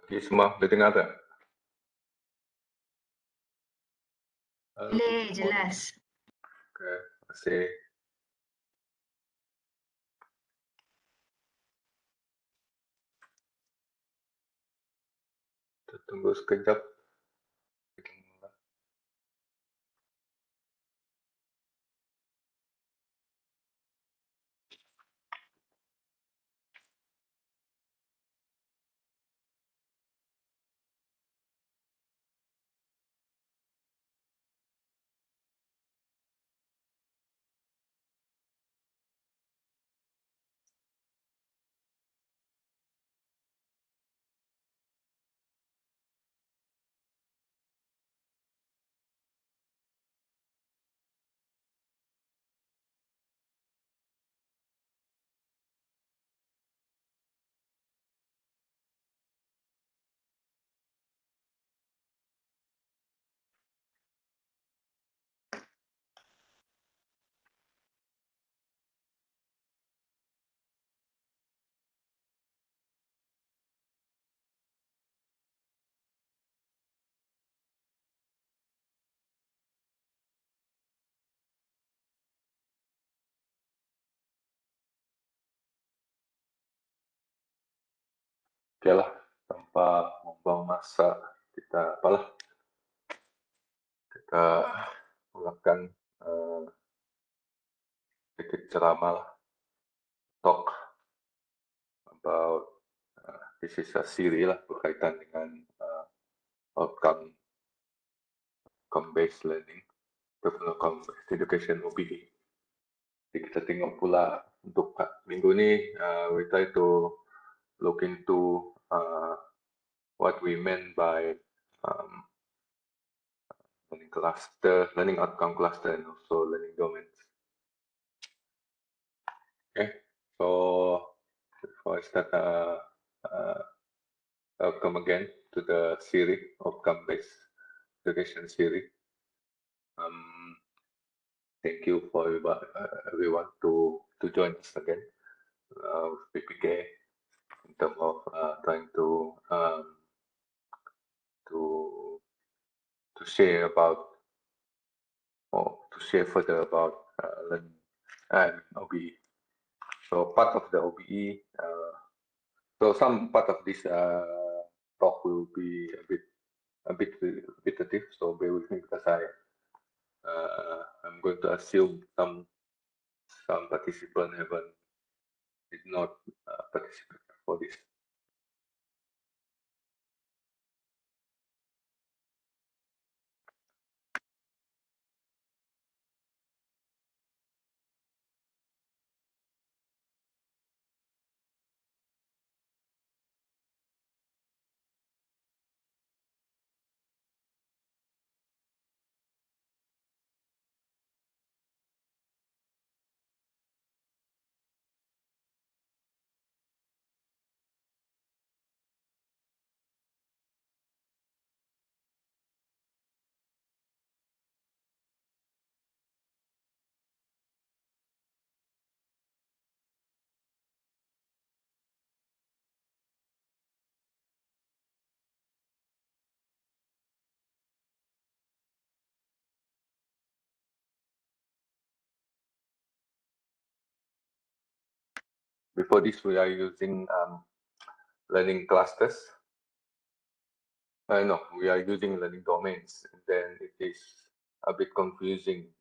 Oke, semua udah dengar tak? Boleh, jelas. Oke, terima kasih. Kita tunggu sekejap. Oke lah, tanpa membuang masa, kita melakukan sedikit ceramah, talk about this is a Siri lah, berkaitan dengan outcome based learning, personal based education OBE. Jadi kita tengok pula untuk minggu ni, we try to look into what we meant by learning cluster, learning outcome cluster, and also learning domains. Okay, so before I start, welcome again to the series, outcome-based education series. Thank you for everyone to join us again with PPKA in terms of trying to share about or to share further about learning and OBE. So part of the OBE, so some part of this talk will be a bit repetitive. So bear with me because I'm going to assume some participants did not participate for this. Before this, we are using learning clusters. No, we are using learning domains. And then it is a bit confusing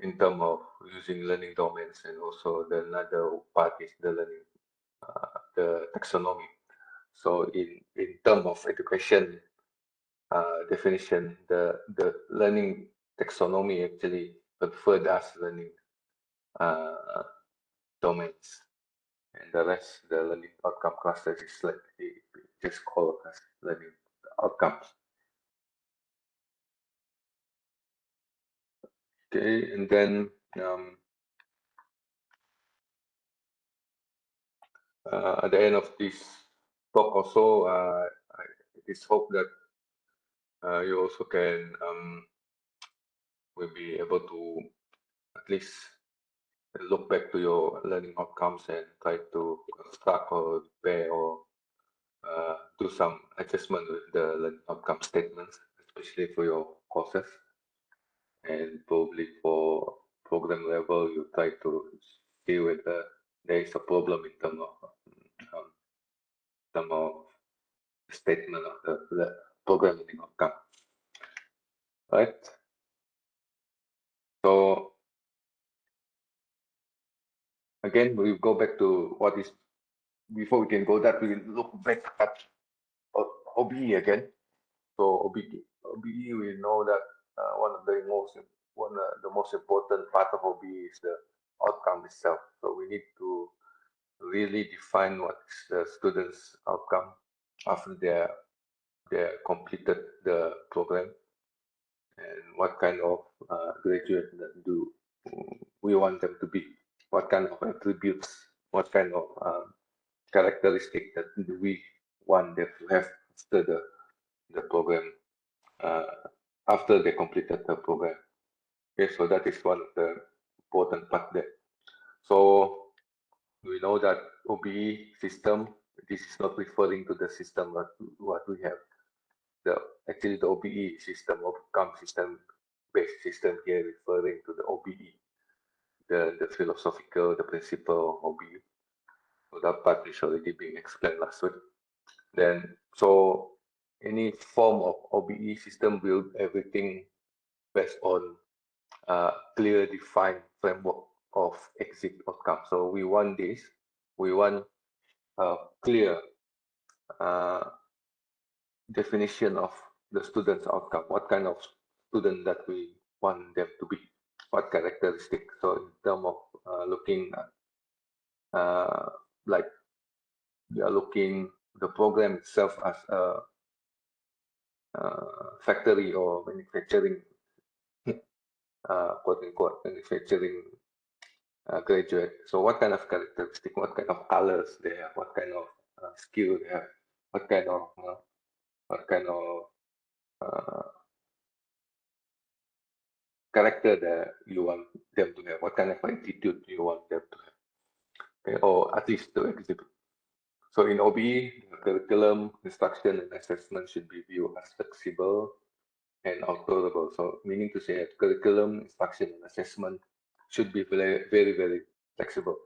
in terms of using learning domains, and also the another part is the learning, the taxonomy. So in terms of education definition, the learning taxonomy actually referred as learning domains, and the rest, the learning outcome clusters, is like just called as learning outcomes. Okay, and then at the end of this talk also, it is hoped that you also can will be able to at least look back to your learning outcomes and try to construct or repair or do some adjustment with the learning outcome statements, especially for your courses. And probably for program level, you try to see whether there is a problem in terms of statement of the program learning outcome, right? So again, we go back to what is, before we can go that, we look back at OBE again. So OBE, we know that one of the most important part of OBE is the outcome itself. So we need to really define what is the student's outcome after they completed the program, and what kind of graduate that do we want them to be, what kind of attributes, what kind of characteristic that do we want them to have after the program, after they completed the program. Okay, so that is one of the important part there. So we know that OBE system, this is not referring to the system what we have. Actually the OBE system, outcome system based system here, referring to the OBE, the philosophical, the principle of OBE. So that part is already being explained last week. Then, so any form of OBE system build everything based on clear defined framework of exit outcome. So we want this, we want a clear definition of the student's outcome, what kind of student that we want them to be, what characteristic. So in terms of looking at, like we are looking the program itself as a factory or manufacturing, quote unquote, manufacturing graduate. So what kind of characteristic, what kind of colors they have, what kind of skill they have, what kind of character that you want them to have, what kind of attitude you want them to have, okay, or at least to exhibit. So in OBE, the curriculum, instruction, and assessment should be viewed as flexible and alterable. So meaning to say that curriculum, instruction, and assessment should be very, very, very flexible.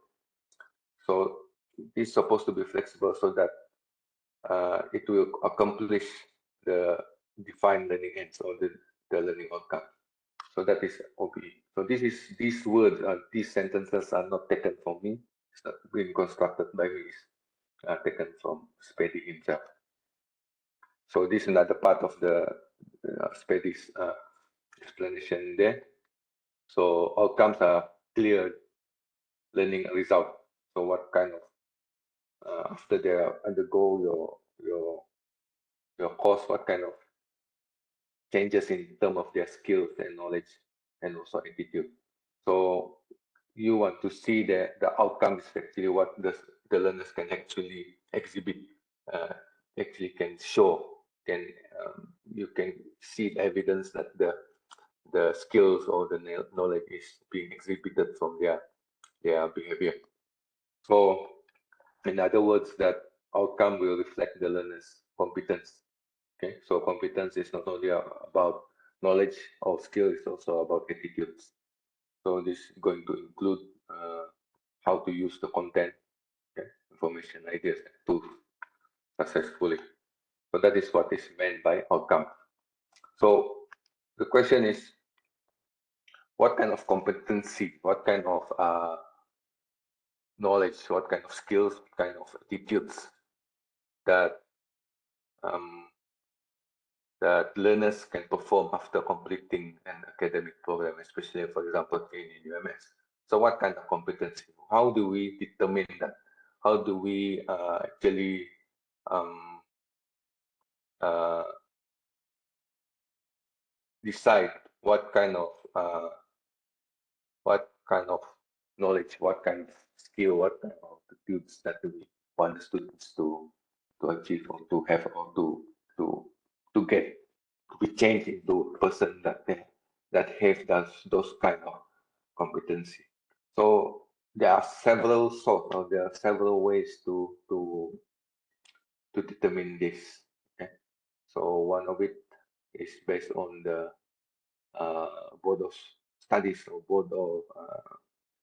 So it's supposed to be flexible so that it will accomplish the defined learning ends or the learning outcome. So that is OBE. So these words, these sentences are not taken from me. It's not being constructed by me. It's taken from Spady himself. So this is another part of the Spady's explanation there. So outcomes are clear learning result. So what kind of after they undergo your course, what kind of changes in terms of their skills and knowledge and also attitude. So you want to see the outcome is actually what the learners can actually exhibit, actually can show, you can see the evidence that the skills or the knowledge is being exhibited from their behavior. So in other words, that outcome will reflect the learner's competence. Okay, so competence is not only about knowledge or skill, it's also about attitudes. So this is going to include how to use the content, okay, information, ideas, and tools successfully. So that is what is meant by outcome. So the question is, what kind of competency, what kind of knowledge, what kind of skills, what kind of attitudes that that learners can perform after completing an academic program, especially, for example, in UMS. So what kind of competency? How do we determine that? How do we actually decide what kind of knowledge, what kind of skill, what kind of attitudes that we want the students to achieve or to have or to get, to be changed into a person that have those kind of competency. So there are several ways to to determine this. Okay, so one of it is based on the board of studies or board of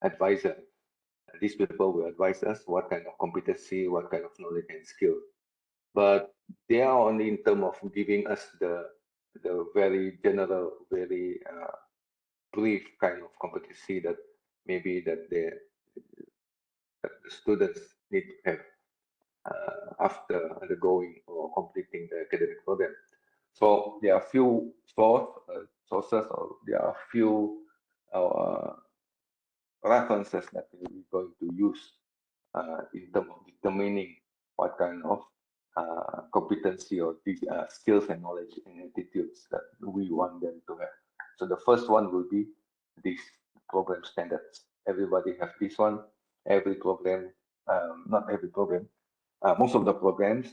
advisor. These people will advise us what kind of competency, what kind of knowledge and skill. But they are only in terms of giving us the very general, very brief kind of competency that maybe that the students need to have after undergoing or completing the academic program. So there are few sources, or there are few references that we're going to use in terms of determining what kind of competency or skills and knowledge and attitudes that we want them to have. So the first one will be these program standards. Everybody has this one. Every program, not every program, most of the programs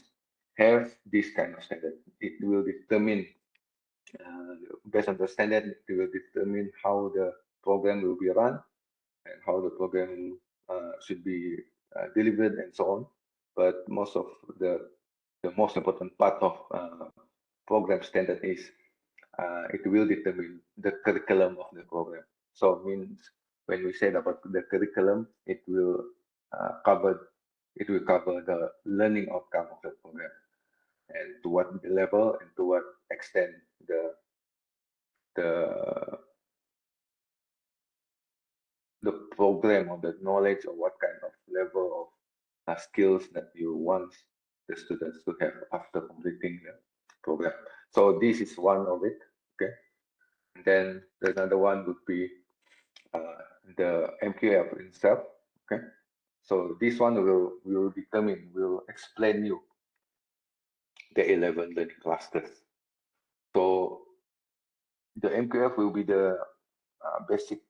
have this kind of standard. It will determine, based on the standard, it will determine how the program will be run and how the program should be delivered and so on. But most of the most important part of program standard is it will determine the curriculum of the program. So it means when we said about the curriculum, it will cover the learning outcome of the program, and to what level and to what extent the the program or the knowledge or what kind of level of skills that you want the students to have after completing the program. So this is one of it. Okay. And then another one would be the MQF itself. Okay. So this one will explain you the 11 learning clusters. So the MQF will be the basic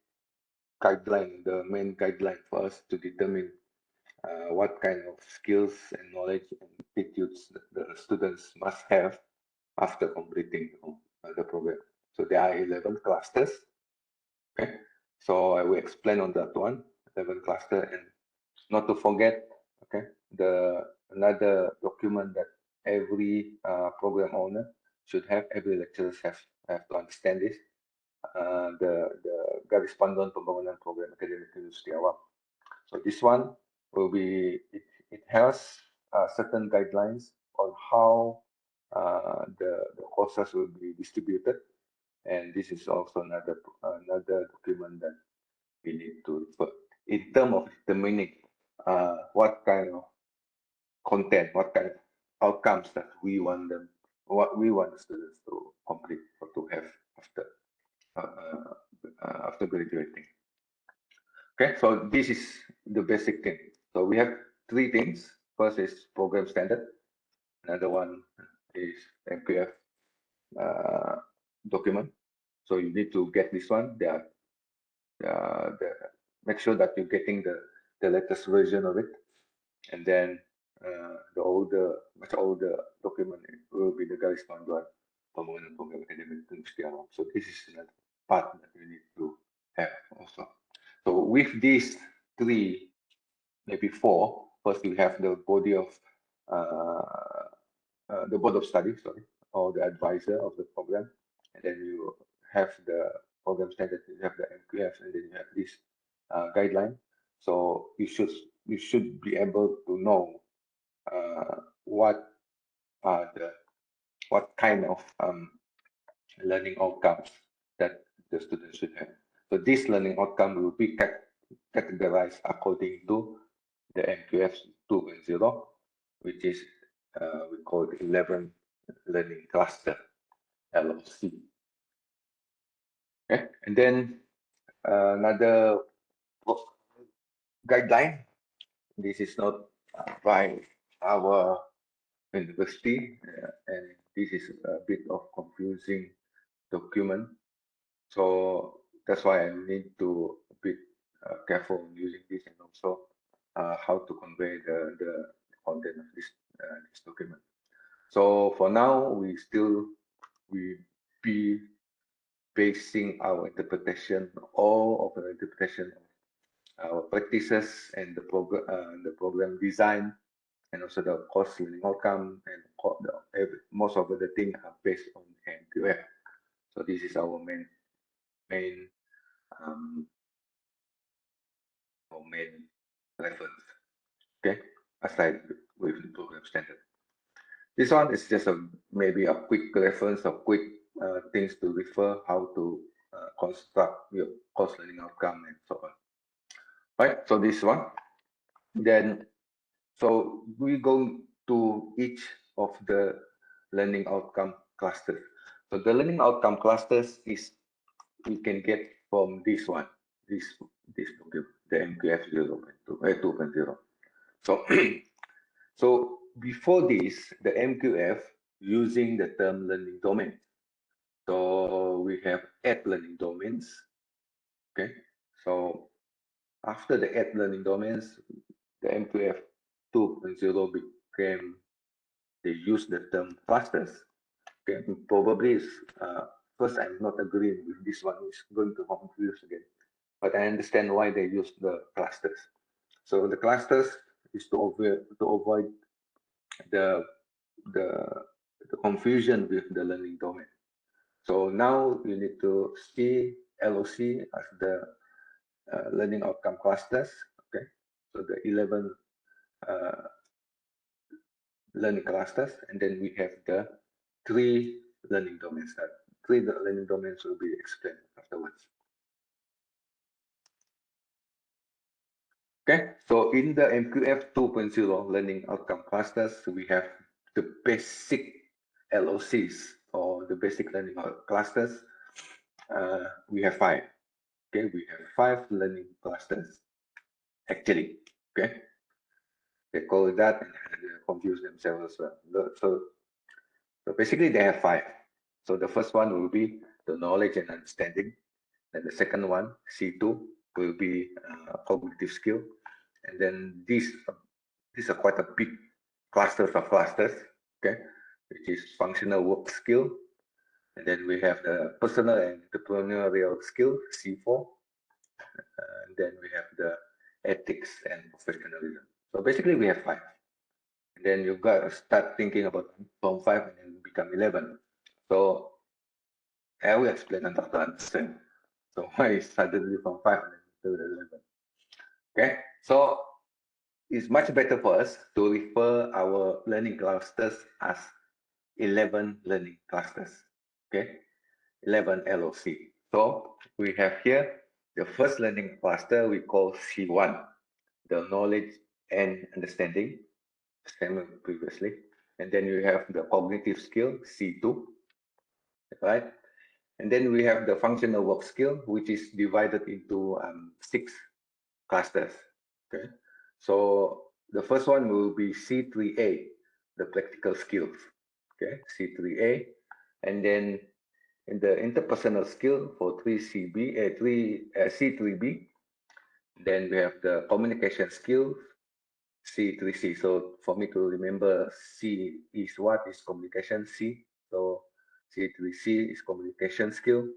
guideline, the main guideline for us to determine what kind of skills and knowledge and attitudes the students must have after completing the program. So there are 11 clusters. Okay, so I will explain on that one, 11 cluster, and not to forget, okay, the another document that every program owner should have, every lecturer have to understand this. The Garis Panduan Pembangunan Program Akademik Universiti Awam. So this one will be, it has certain guidelines on how the courses will be distributed, and this is also another document that we need to refer in terms of determining what kind of content, what kind of outcomes that we want them, what we want the students to complete or to have after graduating. Okay, so this is the basic thing. So we have three things. First is program standard. Another one is MPF document. So you need to get this one. Make sure that you're getting the latest version of it, and then much older document will be the Garis Panduan Pembangunan Program Akademik Universiti Awam. So this is another part that you need to have also. So with these three, maybe four, first you have the body of the board of studies, sorry, or the advisor of the program, and then you have the program standard, you have the MQF, and then you have this guideline. So you should be able to know what kind of learning outcomes that the students should have. So this learning outcome will be categorized according to the MQF 2.0, which is we call it 11 learning cluster, LOC. Okay, and then another guideline. This is not by our university, and this is a bit of confusing document. So that's why I need to be careful using this, and also how to convey the content of this document. So for now, we be basing our interpretation, all of the interpretation of our practices and the program design and also the course learning outcome, and most of the things are based on MQF. So this is our main um, reference. Okay, aside with the program standard. This one is just maybe a quick reference of quick things to refer how to construct your course learning outcome and so on. Right, so this one. Then, so we go to each of the learning outcome clusters. So the learning outcome clusters is we can get from this one, this document, the MQF 2.0. So, so before this, the MQF using the term learning domain. So we have add learning domains. Okay, so after the add learning domains, the MQF 2.0 became, they use the term clusters. Okay, probably first I'm not agreeing with this one, is going to confuse again, but I understand why they use the clusters. So the clusters is to avoid the the the confusion with the learning domain. So now you need to see LOC as the learning outcome clusters. Okay, so the 11 uh, learning clusters, and then we have the 3 learning domains. That 3 learning domains will be explained afterwards. Okay, so in the MQF 2.0 learning outcome clusters, we have the basic LOCs, or the basic learning clusters. We have 5. Okay, we have 5 learning clusters actually. Okay, they call it that and they confuse themselves as well. So basically they have 5. So the first one will be the knowledge and understanding, and the second one, C2, will be cognitive skill, and then these are quite a big clusters of clusters, okay, which is functional work skill, and then we have the personal and entrepreneurial skill, C4, and then we have the ethics and professionalism. So basically we have 5. And then you got to start thinking about from 5 and then become 11. So I will explain and try to understand. So why suddenly from 5 and then to 11? Okay, so it's much better for us to refer our learning clusters as 11 learning clusters. Okay, 11 LOC. So we have here the first learning cluster we call C1, the knowledge and understanding, same as previously. And then you have the cognitive skill, C2, right? And then we have the functional work skill, which is divided into 6 clusters. Okay, so the first one will be C3A, the practical skills. Okay, C3A, and then in the interpersonal skill for 3C3B, then we have the communication skill, C3C. So for me to remember, C is what is communication, C. So C3C is communication skill.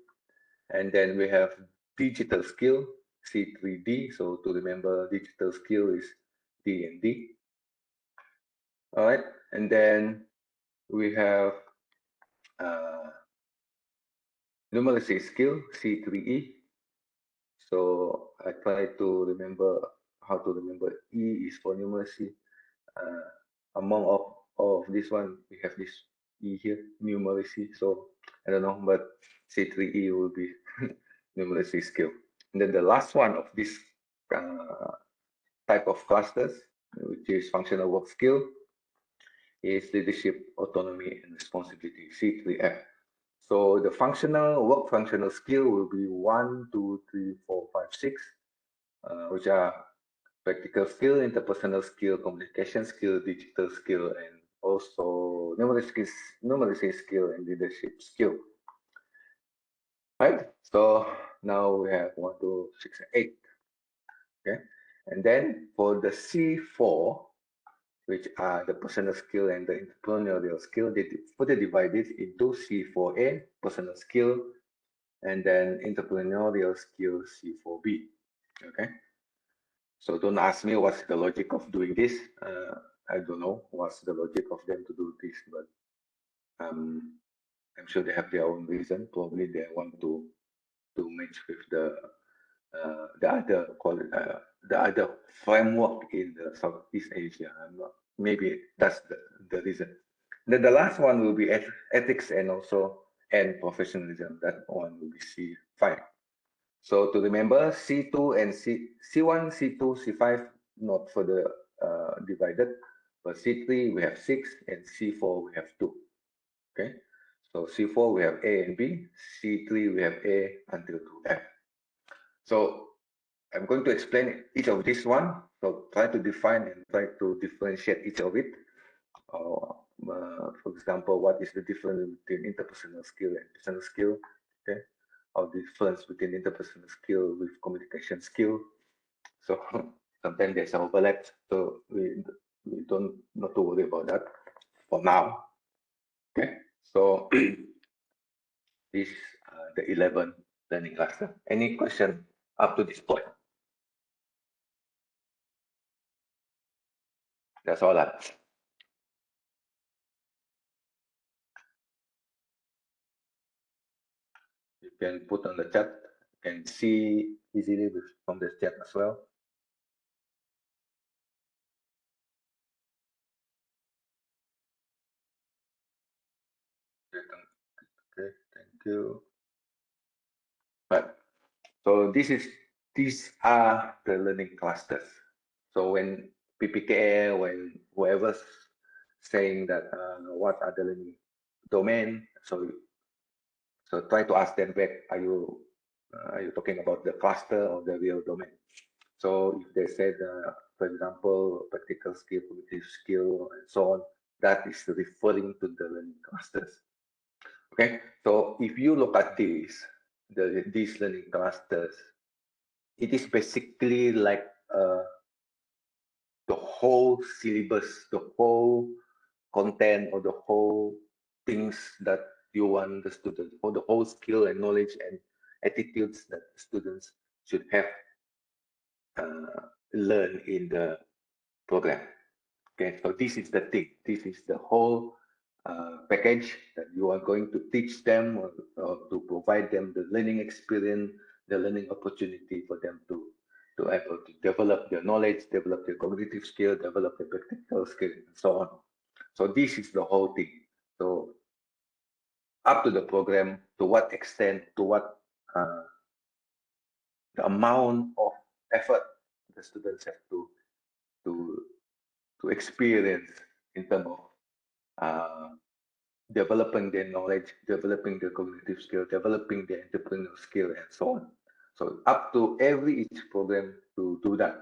And then we have digital skill, C3D. So to remember, digital skill is D and D. All right. And then we have numeracy skill, C3E. So I try to remember how to remember E is for numeracy. Among all of this one, we have this E here, numeracy. So I don't know, but C3E will be numeracy skill. And then the last one of this type of clusters, which is functional work skill, is leadership, autonomy, and responsibility, C3F. So the functional skill will be 1, 2, 3, 4, 5, 6, which are practical skill, interpersonal skill, communication skill, digital skill, and also numeracy skill and leadership skill. Right? So now we have 1, 2, 6, 8. Okay. And then for the C4, which are the personal skill and the entrepreneurial skill, they further divided into C4A, personal skill, and then entrepreneurial skill, C4B. Okay. So don't ask me what's the logic of doing this. I don't know what's the logic of them to do this, but I'm sure they have their own reason. Probably they want to match with the other the other framework in the Southeast Asia. I'm not, maybe that's the reason. Then the last one will be ethics and also and professionalism. That one will be C5. So to remember, C2 and C1, C2, C5 not further divided, but C3 we have 6 and C4 we have 2. Okay, so C4 we have A and B, C3 we have A until to F. So I'm going to explain each of this one. So try to define and try to differentiate each of it. For example, what is the difference between interpersonal skill and personal skill? Okay, or the difference between interpersonal skill with communication skill. So sometimes there's overlap. So we don't not to worry about that for now. Okay, so this the 11 learning cluster. Any question up to this point? That's all that. You can put on the chat. You can see easily from the chat as well. Okay, thank you. But so these are the learning clusters. So when PPKA, when whoever's saying that what are the learning domain, so try to ask them back, are you talking about the cluster or the real domain? So if they said, for example, practical skill, cognitive skill, and so on, that is referring to the learning clusters. Okay, so if you look at these learning clusters, it is basically like the whole syllabus, the whole content, or the whole things that you want the student, or the whole skill and knowledge and attitudes that students should have learn in the program. Okay, so this is the thing. This is the whole package that you are going to teach them or to provide them the learning experience, the learning opportunity for them to able to develop their knowledge, develop their cognitive skill, develop their practical skill, and so on. So this is the whole thing. So up to the program, to what extent, to what the amount of effort the students have to experience in terms of developing their knowledge, developing their cognitive skill, developing their entrepreneurial skill, and so on. So up to each program to do that.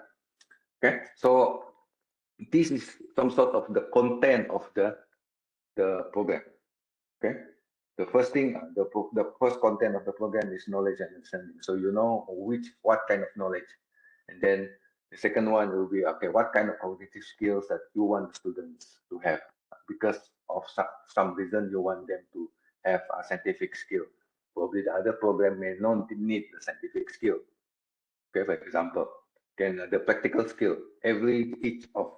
Okay, so this is some sort of the content of the program. Okay, the first thing, the first content of the program is knowledge and understanding. So you know what kind of knowledge, and then the second one will be, okay, what kind of cognitive skills that you want students to have, because of some reason you want them to have a scientific skill. Probably the other program may not need the scientific skill. Okay, for example, then the practical skill. Each of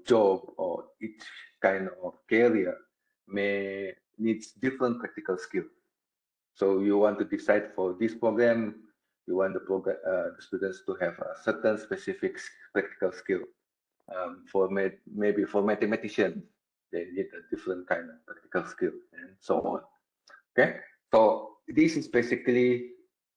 job or each kind of career may needs different practical skill. So you want to decide for this program, you want the students to have a certain specific practical skill. Maybe for mathematician, they need a different kind of practical skill, and so on. Okay, so this is basically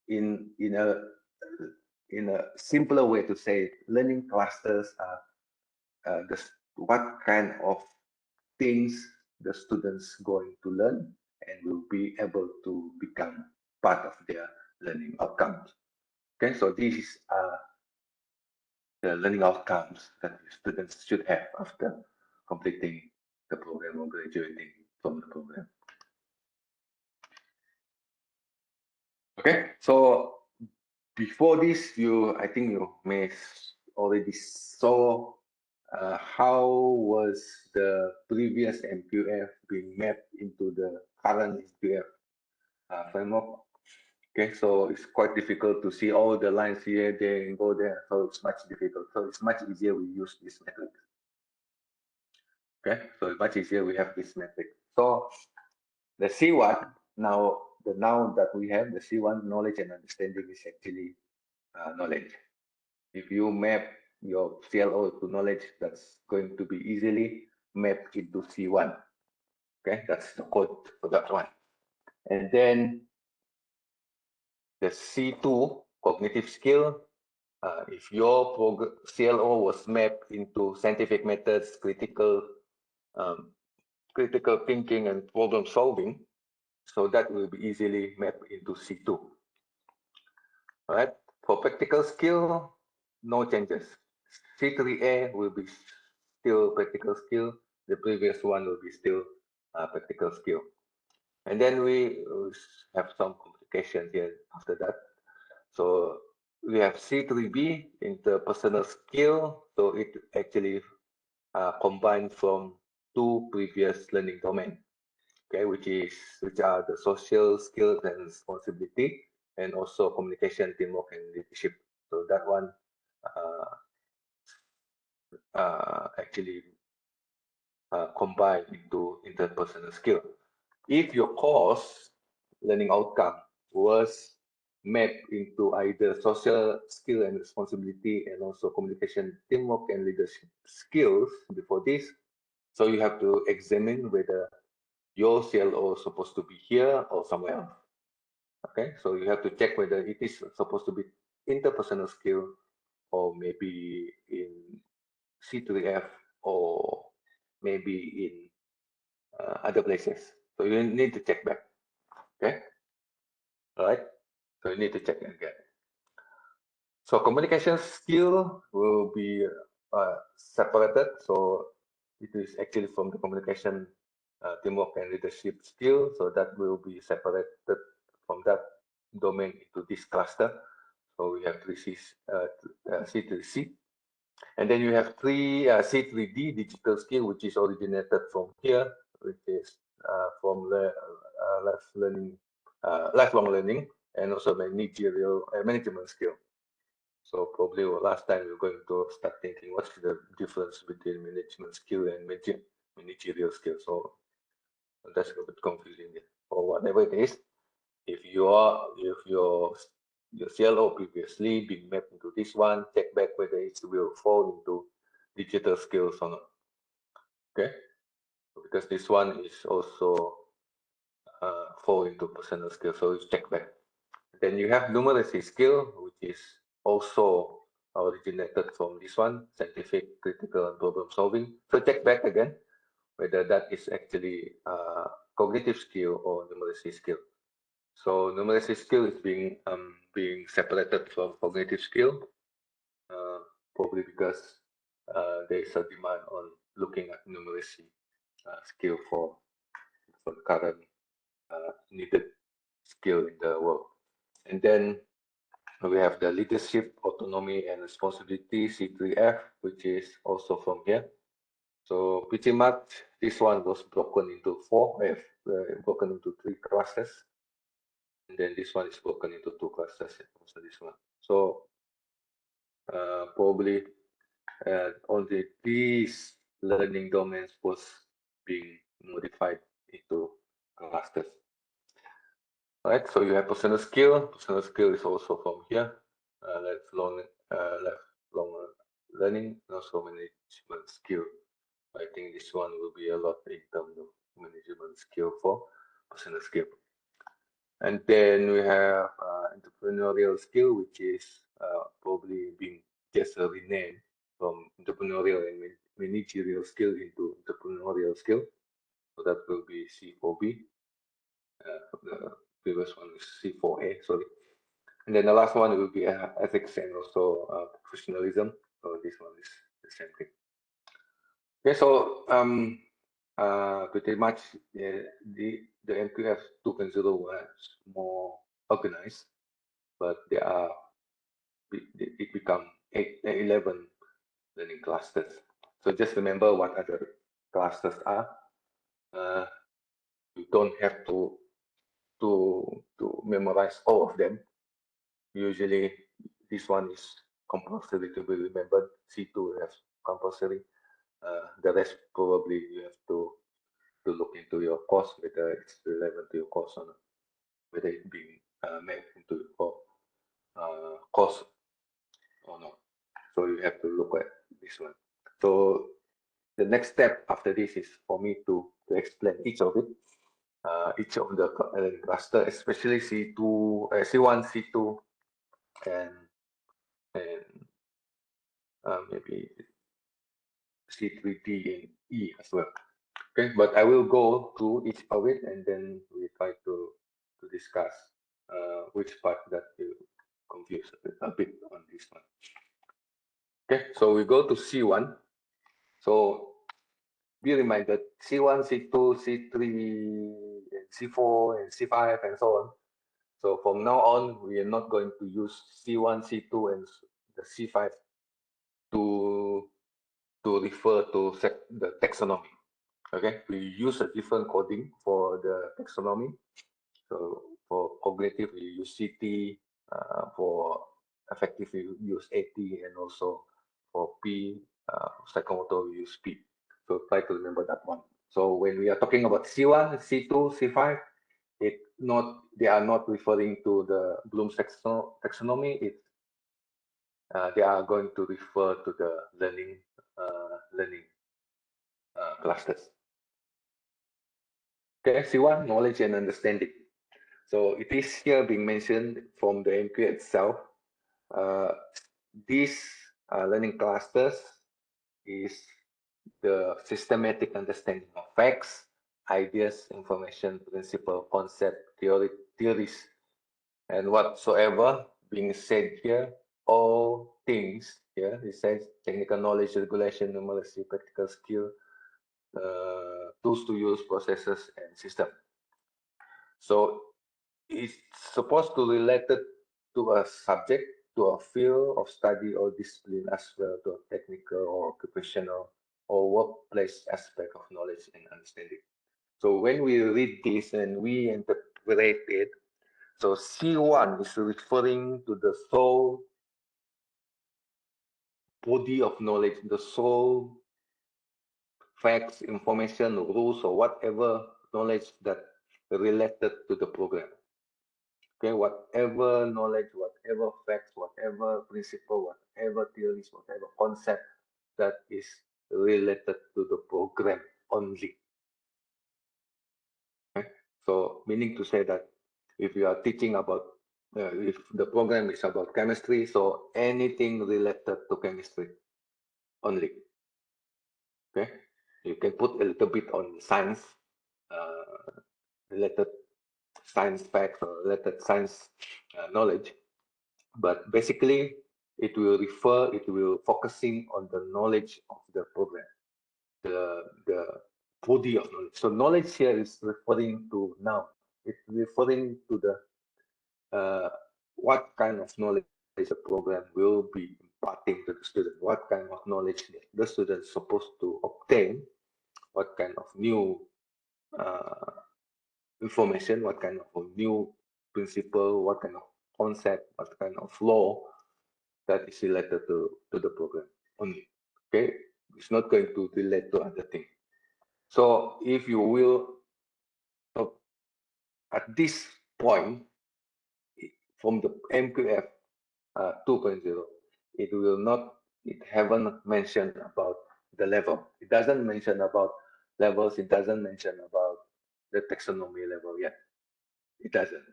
in a simpler way to say, learning clusters are what kind of things the students going to learn and will be able to become part of their learning outcomes. Okay, so these are the learning outcomes that the students should have after completing the program or graduating from the program. Okay, so before this, I think you may already saw how was the previous MQF being mapped into the current MQF framework. Okay, so it's quite difficult to see all the lines here, there, and go there. So it's much difficult. So it's much easier we use this method. Okay, so much easier. We have this metric. So the C1 now, the noun that we have, the C1 knowledge and understanding is actually knowledge. If you map your CLO to knowledge, that's going to be easily mapped into C1. Okay, that's the code for that one. And then the C2 cognitive skill. If your CLO was mapped into scientific methods, critical thinking, and problem solving, so that will be easily mapped into C2. All right. For practical skill, no changes. C3A will be still practical skill. The previous one will be still practical skill. And then we have some complications here after that. So we have C3b interpersonal skill. So it actually combined from two previous learning domains, okay, which are the social skills and responsibility, and also communication, teamwork, and leadership. So that one actually combined into interpersonal skill. If your course learning outcome was mapped into either social skill and responsibility and also communication, teamwork, and leadership skills before this, so you have to examine whether your CLO is supposed to be here or somewhere else. Okay, so you have to check whether it is supposed to be interpersonal skill or maybe in C3F or maybe in other places. So you need to check back. Okay, all right. So you need to check again. So communication skill will be separated. So it is actually from the communication, teamwork, and leadership skill. So that will be separated from that domain into this cluster. So we have three C3C. And then you have three C3D digital skill, which is originated from here, which is from lifelong learning, and also management skill. So probably last time we're going to start thinking what's the difference between management skill and managerial skill. So that's a bit confusing. Or whatever it is, if your CLO previously been mapped into this one, check back whether it will fall into digital skills or not. Okay, because this one is also fall into personal skills, so you check back. Then you have numeracy skill, which is also originated from this one, scientific, critical, and problem solving. So check back again whether that is actually cognitive skill or numeracy skill. So numeracy skill is being separated from cognitive skill, probably because there is a demand on looking at numeracy skill for the current needed skill in the world. And then we have the leadership, autonomy, and responsibility, C3F, which is also from here. So pretty much this one was broken into broken into three classes. And then this one is broken into two classes, also this one. So probably only these learning domains was being modified into clusters. All right, so you have personal skill. Personal skill is also from here, lifelong learning, and also management skill. I think this one will be a lot in terms of management skill for personal skill. And then we have entrepreneurial skill, which is probably being just renamed from entrepreneurial and managerial skill into entrepreneurial skill. So that will be C4B. The previous one is C4A, sorry. And then the last one will be ethics and also professionalism. So this one is the same thing. Okay, so pretty much the MQF 2.0 was more organized, but it become 11 learning clusters. So just remember what other clusters are. You don't have to memorize all of them. Usually, this one is compulsory to be remembered. C2 has compulsory. The rest probably you have to look into your course, whether it's relevant to your course or not, whether it's being made into your course or not. So you have to look at this one. So the next step after this is for me to explain each of it, each of the cluster, especially C2, C1, C2, and maybe C3p and E as well. Okay, but I will go through each of it and then we try to discuss which part that you confuse a bit on this one. Okay, so we go to C1. So be reminded C1, C2, C3, and C4, and C5, and so on. So from now on, we are not going to use C1, C2, and the C5 to refer to the taxonomy. Okay, we use a different coding for the taxonomy. So for cognitive, we use CT. For affective, we use AT, and also for P, psychomotor, we use P. So try to remember that one. So when we are talking about C1, C2, C5, they are not referring to the Bloom's taxonomy. They are going to refer to the learning clusters. Okay, C1, knowledge and understanding. So it is here being mentioned from the MQ itself. These learning clusters is the systematic understanding of facts, ideas, information, principle, concept, theories, and whatsoever being said here, all things here, it says technical knowledge, regulation, numeracy, practical skill, tools to use, processes, and system. So it's supposed to relate it to a subject, to a field of study or discipline, as well to a technical or occupational or workplace aspect of knowledge and understanding. So when we read this and we interpret it, so C1 is referring to the sole body of knowledge, the sole facts, information, rules, or whatever knowledge that related to the program. Okay, whatever knowledge, whatever facts, whatever principle, whatever theories, whatever concept that is related to the program only. Okay? So meaning to say that if you are teaching about, if the program is about chemistry, so anything related to chemistry only. Okay, you can put a little bit on science, related science facts or related science knowledge, but basically it will focusing on the knowledge of the program, the body of knowledge. So knowledge here is referring to now. It's referring to the what kind of knowledge the program will be imparting to the student, what kind of knowledge the student is supposed to obtain, what kind of new information, what kind of new principle, what kind of concept, what kind of law that is related to the program only. Okay, it's not going to relate to other things. So if you will, at this point, from the MQF 2.0, it haven't mentioned about the level. It doesn't mention about levels. It doesn't mention about the taxonomy level yet. It doesn't.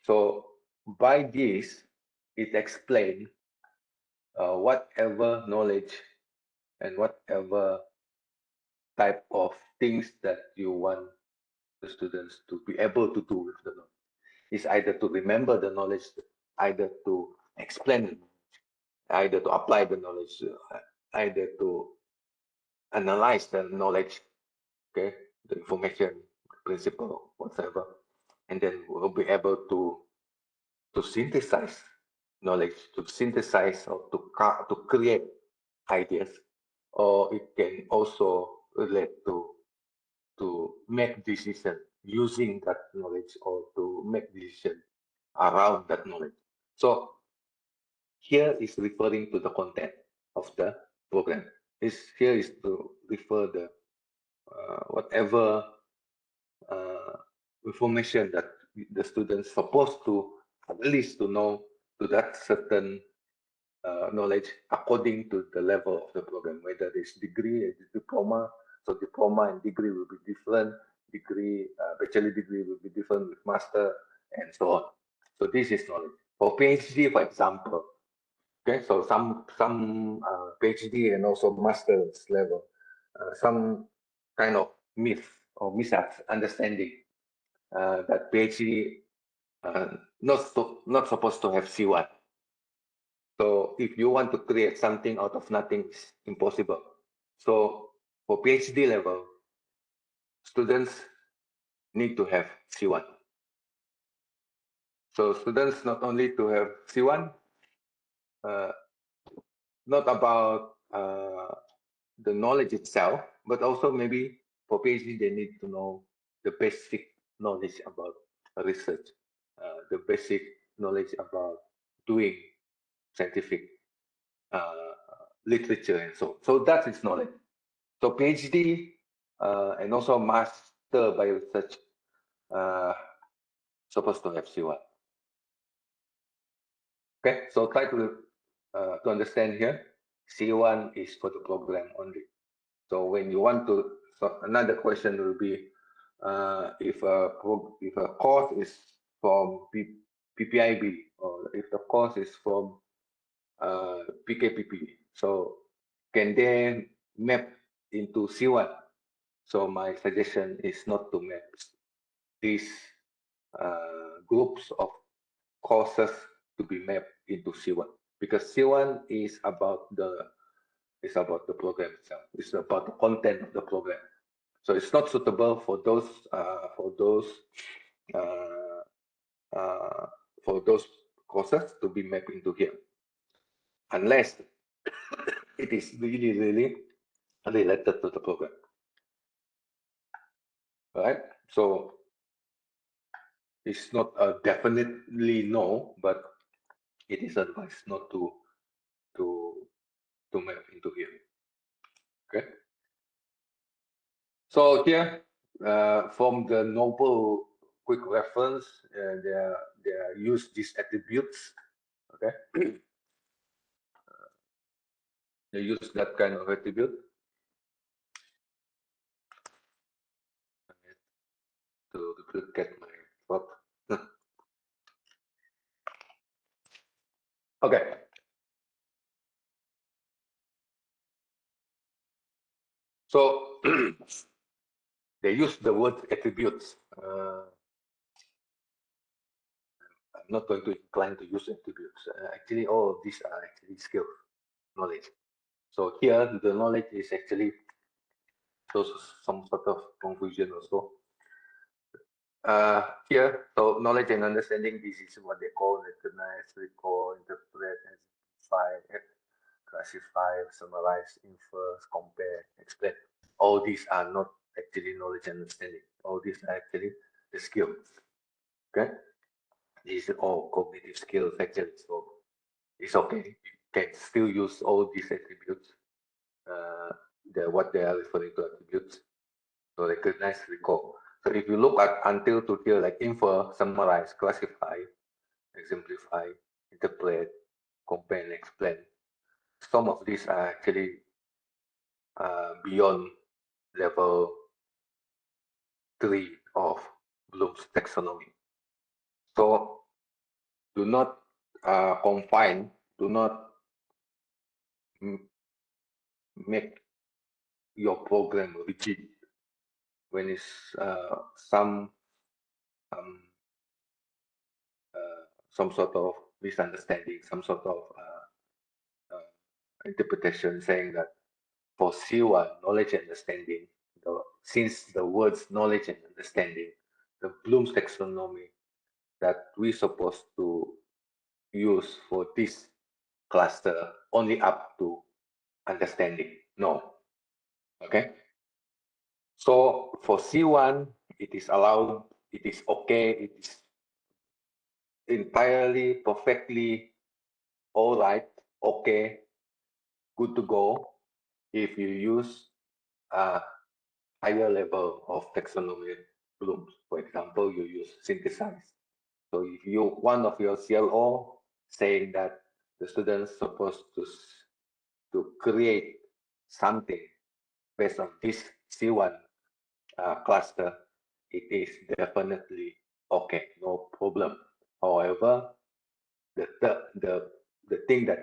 So by this, it explains whatever knowledge and whatever type of things that you want the students to be able to do with the knowledge. Is either to remember the knowledge, either to explain it, either to apply the knowledge, either to analyze the knowledge, okay, the information, principle, whatever, and then we'll be able to synthesize knowledge, to synthesize or to create ideas, or it can also relate to make decision using that knowledge or to make decision around that knowledge. So here is referring to the content of the program. is to refer the whatever information that the students supposed to at least to know to that certain knowledge according to the level of the program, whether it's degree or diploma. So diploma and degree will be different. Degree, bachelor degree will be different with master and so on. So this is knowledge. For PhD, for example, okay, so some PhD and also master's level, some kind of myth or misunderstanding that PhD not supposed to have C1. So if you want to create something out of nothing, it's impossible. So for PhD level, students need to have C1. So students not only to have C1, not about the knowledge itself, but also maybe for PhD, they need to know the basic knowledge about research, the basic knowledge about doing scientific literature and so on. So that is knowledge. So PhD and also master by research supposed to have C1. Okay, so try to understand here. C1 is for the program only. So when you want to, so another question will be if a course is from PPIB or if the course is from PKPP, so can they map into C1? So my suggestion is not to map these groups of courses to be mapped into C1 because C1 is about the program itself. It's about the content of the program. So it's not suitable for those uh, courses to be mapped into here, unless it is really related to the program. Right? So it's not a definitely no, but it is advised not to map into here. Okay. So here, from the novel quick reference, they are use these attributes. Okay. They use that kind of attribute. To get my thought. Okay. So they use the word attributes. I'm not going to incline to use attributes. Actually, all of these are actually skills, knowledge. So here, the knowledge is actually shows some sort of confusion also. Here, so knowledge and understanding, this is what they call recognize, recall, interpret, simplify, classify, summarize, infer, compare, explain. All these are not actually knowledge and understanding. All these are actually the skills. Okay? These are all cognitive skills actually. So it's okay. You can still use all these attributes. What they are referring to attributes. So recognize, recall. So if you look at until to here, like infer, summarize, classify, exemplify, interpret, compare, and explain, some of these are actually beyond level 3 of Bloom's taxonomy. So do not confine, do not make your program rigid when it's um, some sort of misunderstanding, some sort of interpretation saying that for C1, knowledge and understanding, since the words knowledge and understanding, the Bloom's taxonomy that we're supposed to use for this cluster only up to understanding. No. Okay. So for C1, it is allowed, it is okay, it is entirely, perfectly all right, okay, good to go if you use a higher level of taxonomy blooms. For example, you use synthesize. So if you one of your CLO saying that the students supposed to create something based on this C1 cluster, it is definitely okay, no problem. However, the thing that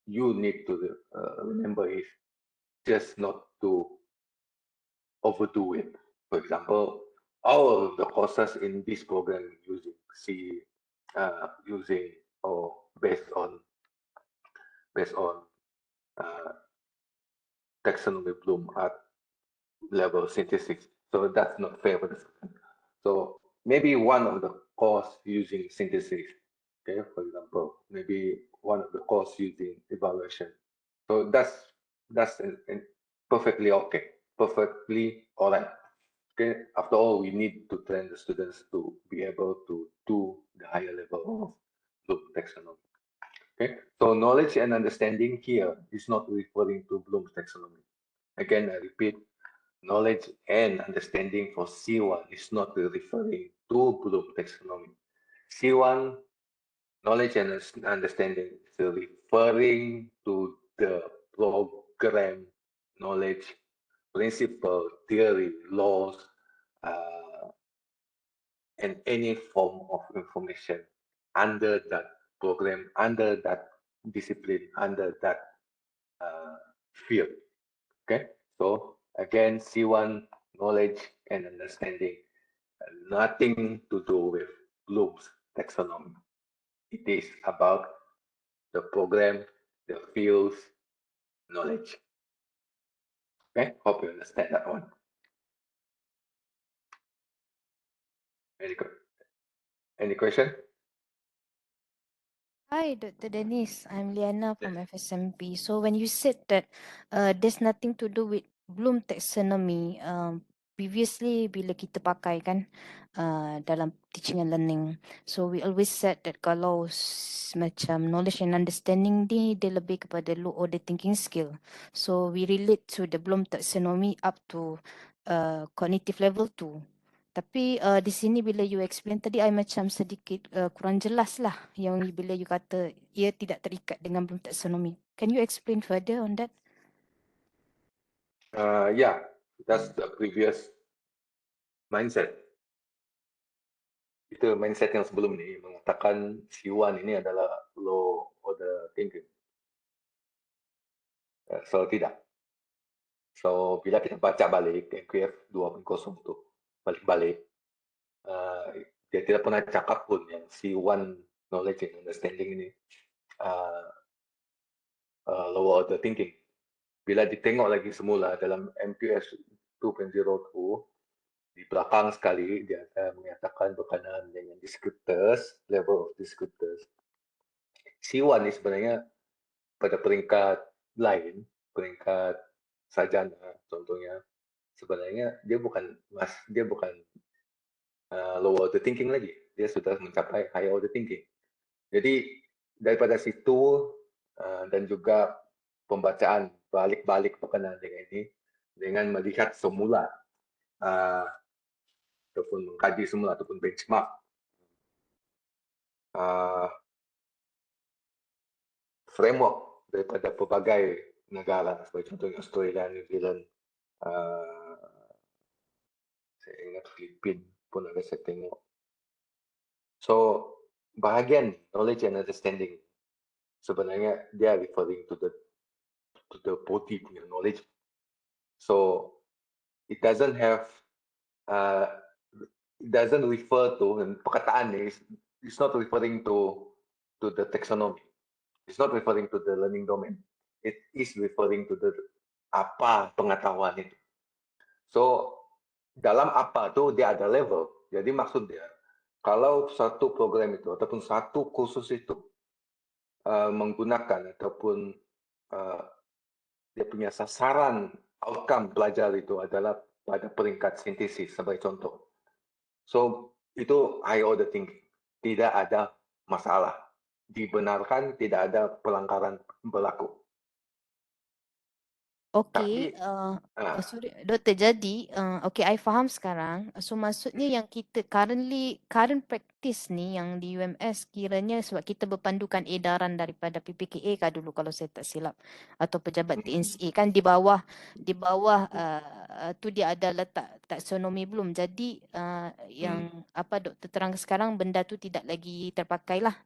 you need to remember is just not to overdo it. For example, all of the courses in this program using using or based on uh, taxonomy bloom at level synthesis. So that's not fair for the student. So maybe one of the course using synthesis, okay, for example, maybe one of the course using evaluation. So that's perfectly okay, perfectly all right. Okay, after all, we need to train the students to be able to do the higher level of Bloom taxonomy. Okay, so knowledge and understanding here is not referring to Bloom's taxonomy. Again, I repeat, knowledge and understanding for C1 is not referring to Bloom taxonomy. C1 knowledge and understanding is referring to the program knowledge, principle, theory, laws, uh, and any form of information under that program, under that discipline, under that field. Okay, so again, C1 knowledge and understanding, nothing to do with Bloom's taxonomy. It is about the program, the fields, knowledge. Okay, hope you understand that one. Any, any question? Hi, Dr. Denis. I'm Liana from FSMP. So when you said that there's nothing to do with Bloom taxonomy, previously bila kita pakai kan dalam teaching and learning, so we always said that kalau macam knowledge and understanding ni dia lebih kepada low order thinking skill. So we relate to the Bloom taxonomy up to cognitive level 2. Tapi di sini bila you explain tadi, I macam sedikit kurang jelas lah yang bila you kata ia tidak terikat dengan Bloom taxonomy. Can you explain further on that? Yeah, that's the previous mindset. Itu mindset yang sebelum ni mengatakan C1 ini adalah low order thinking. So tidak. So bila kita baca balik MQF 2.0 tu balik-balik, dia tidak pernah cakap pun yang C1 knowledge and understanding ini lower order thinking. Bila ditengok lagi semula dalam MQS 2.0 tu, di belakang sekali dia akan menyatakan berkenaan dengan descriptors, level of descriptors. C1 ni sebenarnya pada peringkat lain, peringkat sarjana contohnya, sebenarnya dia bukan lower order thinking lagi, dia sudah mencapai higher order thinking. Jadi daripada situ dan juga pembacaan balik-balik berkenaan dengan ini, dengan melihat semula ataupun mengkaji semula ataupun benchmark framework daripada pelbagai negara, seperti contohnya Australia, New Zealand, saya ingat Filipina pun ada saya tengok. So bahagian knowledge and understanding sebenarnya dia referring to the body punya knowledge. So it doesn't have it doesn't refer to, perkataan ni it's not referring to the taxonomy. It's not referring to the learning domain. It is referring to the apa pengetahuan itu. So dalam apa tu dia ada level. Jadi maksud dia kalau satu program itu ataupun satu kursus itu menggunakan ataupun dia punya sasaran outcome pelajar itu adalah pada peringkat sintesis sebagai contoh. So itu high order thinking. Tidak ada masalah. Dibenarkan, tidak ada pelanggaran berlaku. Okey, ah, sorry doktor, jadi okey, I faham sekarang. So maksudnya yang kita current practice ni yang di UMS kiranya sebab kita berpandukan edaran daripada PPKA kah dulu kalau saya tak silap, atau pejabat TNCA kan di bawah tu dia ada letak taksonomi belum. Jadi yang apa doktor terang sekarang benda tu tidak lagi terpakai lah.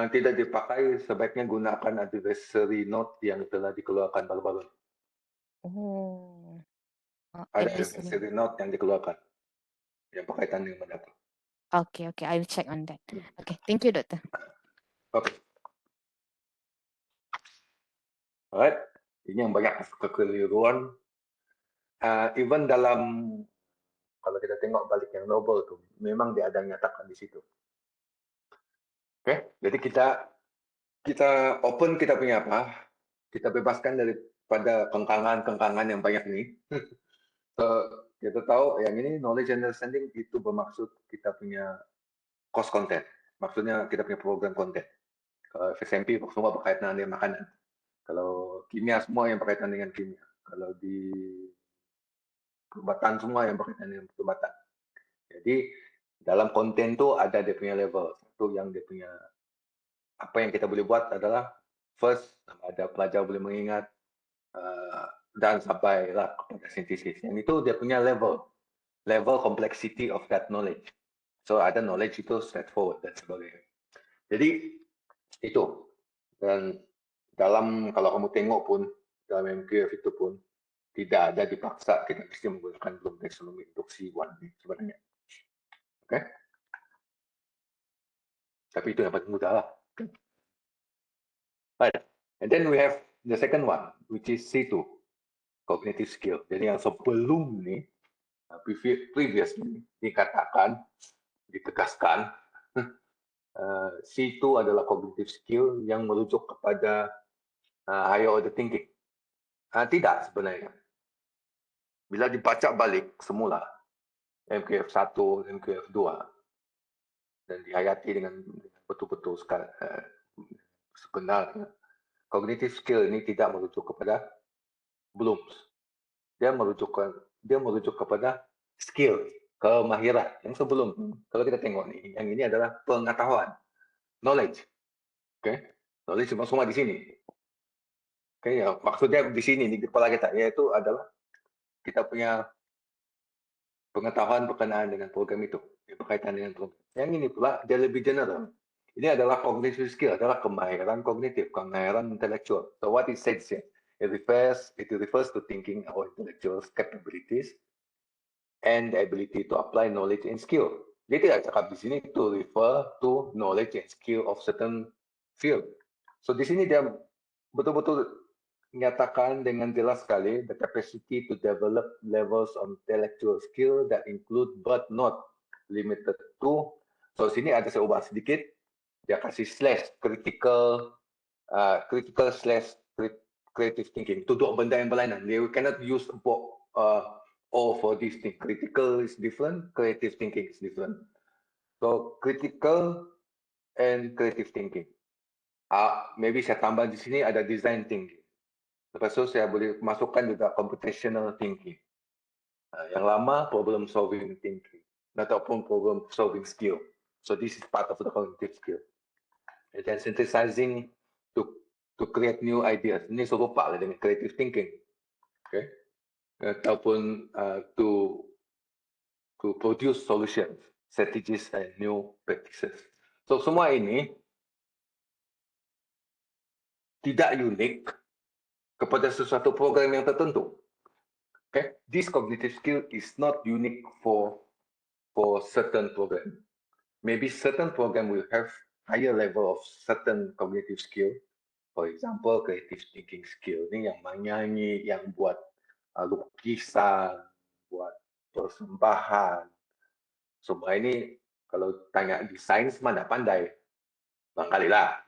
tidak dipakai, sebaiknya gunakan advisory note yang telah dikeluarkan baru-baru. Oh, Ada advisory. advisory note yang dikeluarkan yang berkaitan dengan mendata. Okay, I will check on that. Okay, thank you doktor. Oke, alright. Ini yang banyak kekeliruan. Even dalam, kalau kita tengok balik yang novel tu, memang dia ada nyatakan di situ. Oke, jadi kita open kita punya apa, kita bebaskan daripada kengkangan yang banyak ini. So, kita tahu yang ini knowledge and understanding itu bermaksud kita punya course content. Maksudnya kita punya program content. Kalau FSMP semua berkaitan dengan makanan. Kalau kimia semua yang berkaitan dengan kimia. Kalau di perubatan semua yang berkaitan dengan perubatan. Jadi dalam konten tu ada dia punya level. Satu yang dia punya, apa yang kita boleh buat adalah first ada pelajar boleh mengingat dan sampailah kepada sintesis. Yang itu dia punya level complexity of that knowledge. So ada knowledge itu straightforward dan sebagainya. Jadi itu, dan dalam kalau kamu tengok pun dalam MQF itu pun tidak ada dipaksa kita mesti menggunakan belum taksonomi untuk C1 sebenarnya. Oke? Tapi itu yang paling mudah lah. Right. And then we have the second one, which is C2, cognitive skill. Jadi yang sebelum ni, previously dikatakan, ditegaskan, C2 adalah cognitive skill yang merujuk kepada higher order thinking. Tidak sebenarnya. Bila dibaca balik semula, MQF 1, MQF 2, dan dihayati dengan betul-betul sebenarnya, cognitive skill ini tidak merujuk kepada Blooms. Dia merujuk kepada skill, kemahiran yang sebelum. Kalau kita tengok nih, yang ini adalah pengetahuan, knowledge. Okay? Knowledge semua di sini. Okay, ya, maksudnya di sini di kepala kita, yaitu adalah kita punya pengetahuan berkenaan dengan program itu, yang berkaitan dengan program. Yang ini pula dia lebih general. Ini adalah cognitive skill, adalah kemahiran kognitif, kemahiran intelektual. So what it says here, it refers to thinking or intellectual capabilities and the ability to apply knowledge and skill. Dia tidak cakap di sini to refer to knowledge and skill of certain field. So di sini dia betul-betul menyatakan dengan jelas sekali the capacity to develop levels of intellectual skill that include but not limited to. So sini ada saya ubah sedikit, dia kasih slash critical slash creative thinking. Itu dua benda yang berlainan. You cannot use all for this thing. Critical is different, creative thinking is different. So critical and creative thinking. Maybe saya tambah di sini ada design thinking. Lepas itu saya boleh masukkan juga computational thinking. Yang lama problem solving thinking ataupun problem solving skill. So this is part of the cognitive skill. And then synthesizing to create new ideas. Ini serupa dengan creative thinking. Okay. Ataupun to produce solutions, strategies, and new practices. So semua ini tidak unik kepada sesuatu program yang tertentu. Okay, this cognitive skill is not unique for certain program. Maybe certain program will have higher level of certain cognitive skill. For example, creative thinking skill ini yang menyanyi, yang buat lukisan, buat persembahan. Semua ini kalau tanya desain mana pandai, barangkali lah.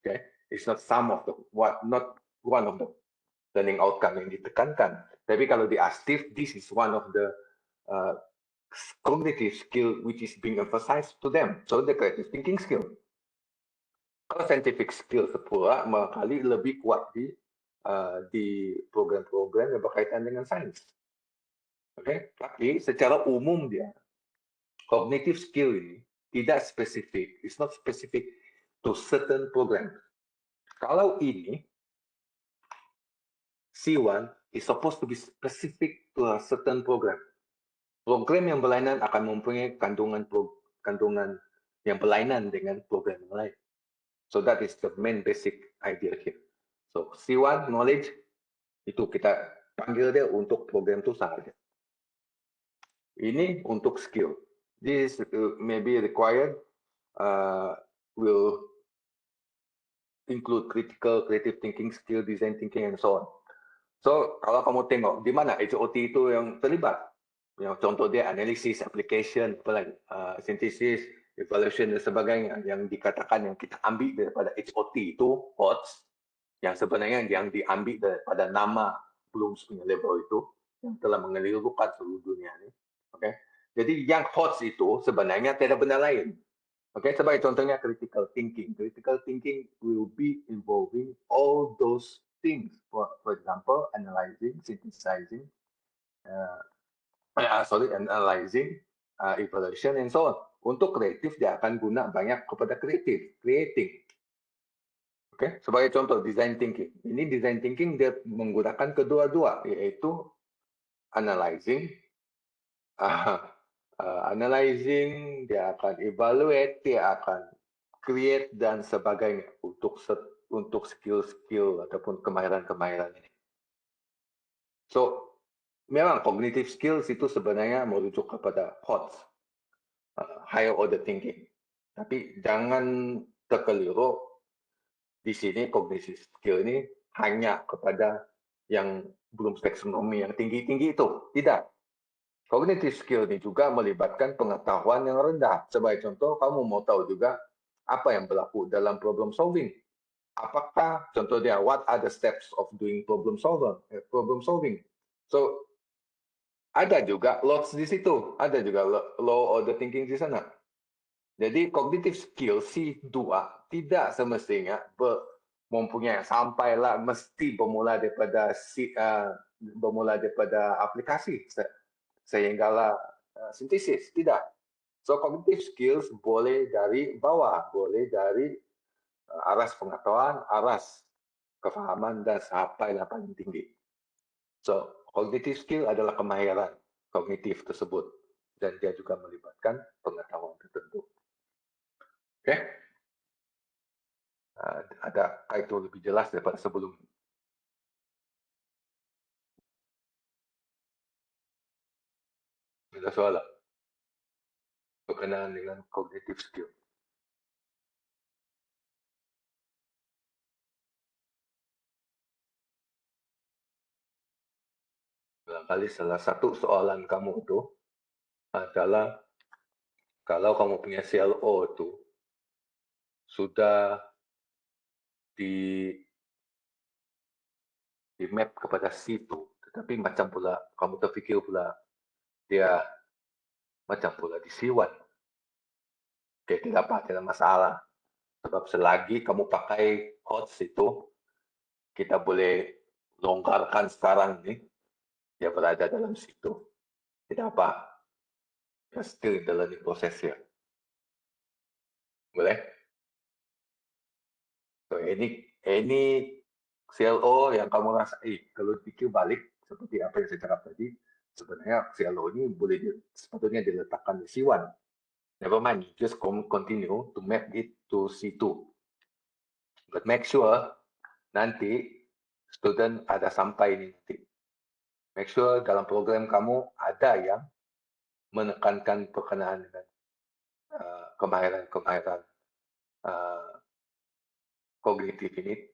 Okay, it's not some of the not one of the learning outcome yang ditekankan. Tapi kalau di ASTIF, this is one of the cognitive skill which is being emphasized to them. So the creative thinking skill. Kalau scientific skill sepula, barangkali lebih kuat di di program-program yang berkaitan dengan sains. Okay? Tapi secara umum dia, cognitive skill ini tidak spesifik. It's not specific to certain program. Kalau ini, C1 is supposed to be specific to a certain program. Program yang berlainan akan mempunyai kandungan yang berlainan dengan program yang lain. So that is the main basic idea here. So C1 knowledge itu kita panggil dia untuk program itu sahaja. Ini untuk skill. This may be required will include critical, creative thinking, skill, design thinking, and so on. So kalau kamu tengok di mana HOT itu yang terlibat, yang contoh dia analisis, application, synthesis, evaluation dan sebagainya, yang dikatakan yang kita ambil daripada HOT itu HOTS, yang sebenarnya yang diambil daripada nama Bloom's punya level itu yang telah mengelirukan seluruh dunia ini. Okay? Jadi yang HOTS itu sebenarnya tidak benda lain. Okay, sebagai contohnya critical thinking. Critical thinking will be involving all those things. For example, analyzing, synthesizing, analyzing, evaluation, and so on. Untuk kreatif dia akan guna banyak kepada kreatif, creating. Okay, sebagai contoh design thinking. Ini design thinking dia menggunakan kedua-dua, yaitu analyzing, analyzing, dia akan evaluate, dia akan create dan sebagainya untuk skill-skill ataupun kemahiran-kemahiran ini. So, memang cognitive skills itu sebenarnya merujuk kepada HOTS, higher order thinking. Tapi jangan terkeliru di sini cognitive skill ini hanya kepada yang belum taksonomi yang tinggi-tinggi itu. Tidak. Cognitive skill ini juga melibatkan pengetahuan yang rendah. Sebagai contoh, kamu mau tahu juga apa yang berlaku dalam problem solving. Apakah, contoh dia, what are the steps of doing problem solving? So, ada juga lots di situ. Ada juga low order thinking di sana. Jadi, cognitive skill C2 tidak semestinya mempunyai sampailah mesti bermula daripada aplikasi sehinggalah sintesis. Tidak. So, cognitive skills boleh dari bawah, boleh dari aras pengetahuan, aras kefahaman, dan sampailah paling tinggi. So, cognitive skill adalah kemahiran kognitif tersebut. Dan dia juga melibatkan pengetahuan tertentu. Oke? Okay? Adakah itu lebih jelas daripada sebelum? Ada soalan berkenaan dengan cognitive skill. Barangkali salah satu soalan kamu itu adalah kalau kamu punya CLO itu sudah di map kepada situ, tetapi macam pula kamu terfikir pula dia macam pula di C1. Oke, tidak apa, tidak masalah. Sebab selagi kamu pakai HOTS itu, kita boleh longgarkan sekarang ini, dia berada dalam situ. Tidak apa, you're still in the learning process ya. Boleh? So, ini CLO yang kamu rasa, kalau pikir balik, seperti apa yang saya cakap tadi, sebenarnya CLO ini sepatutnya diletakkan di C1. Never mind, just continue to map it to C2. But make sure nanti student ada sampai ini nanti. Make sure dalam program kamu ada yang menekankan perkenaan dengan kemahiran kognitif ini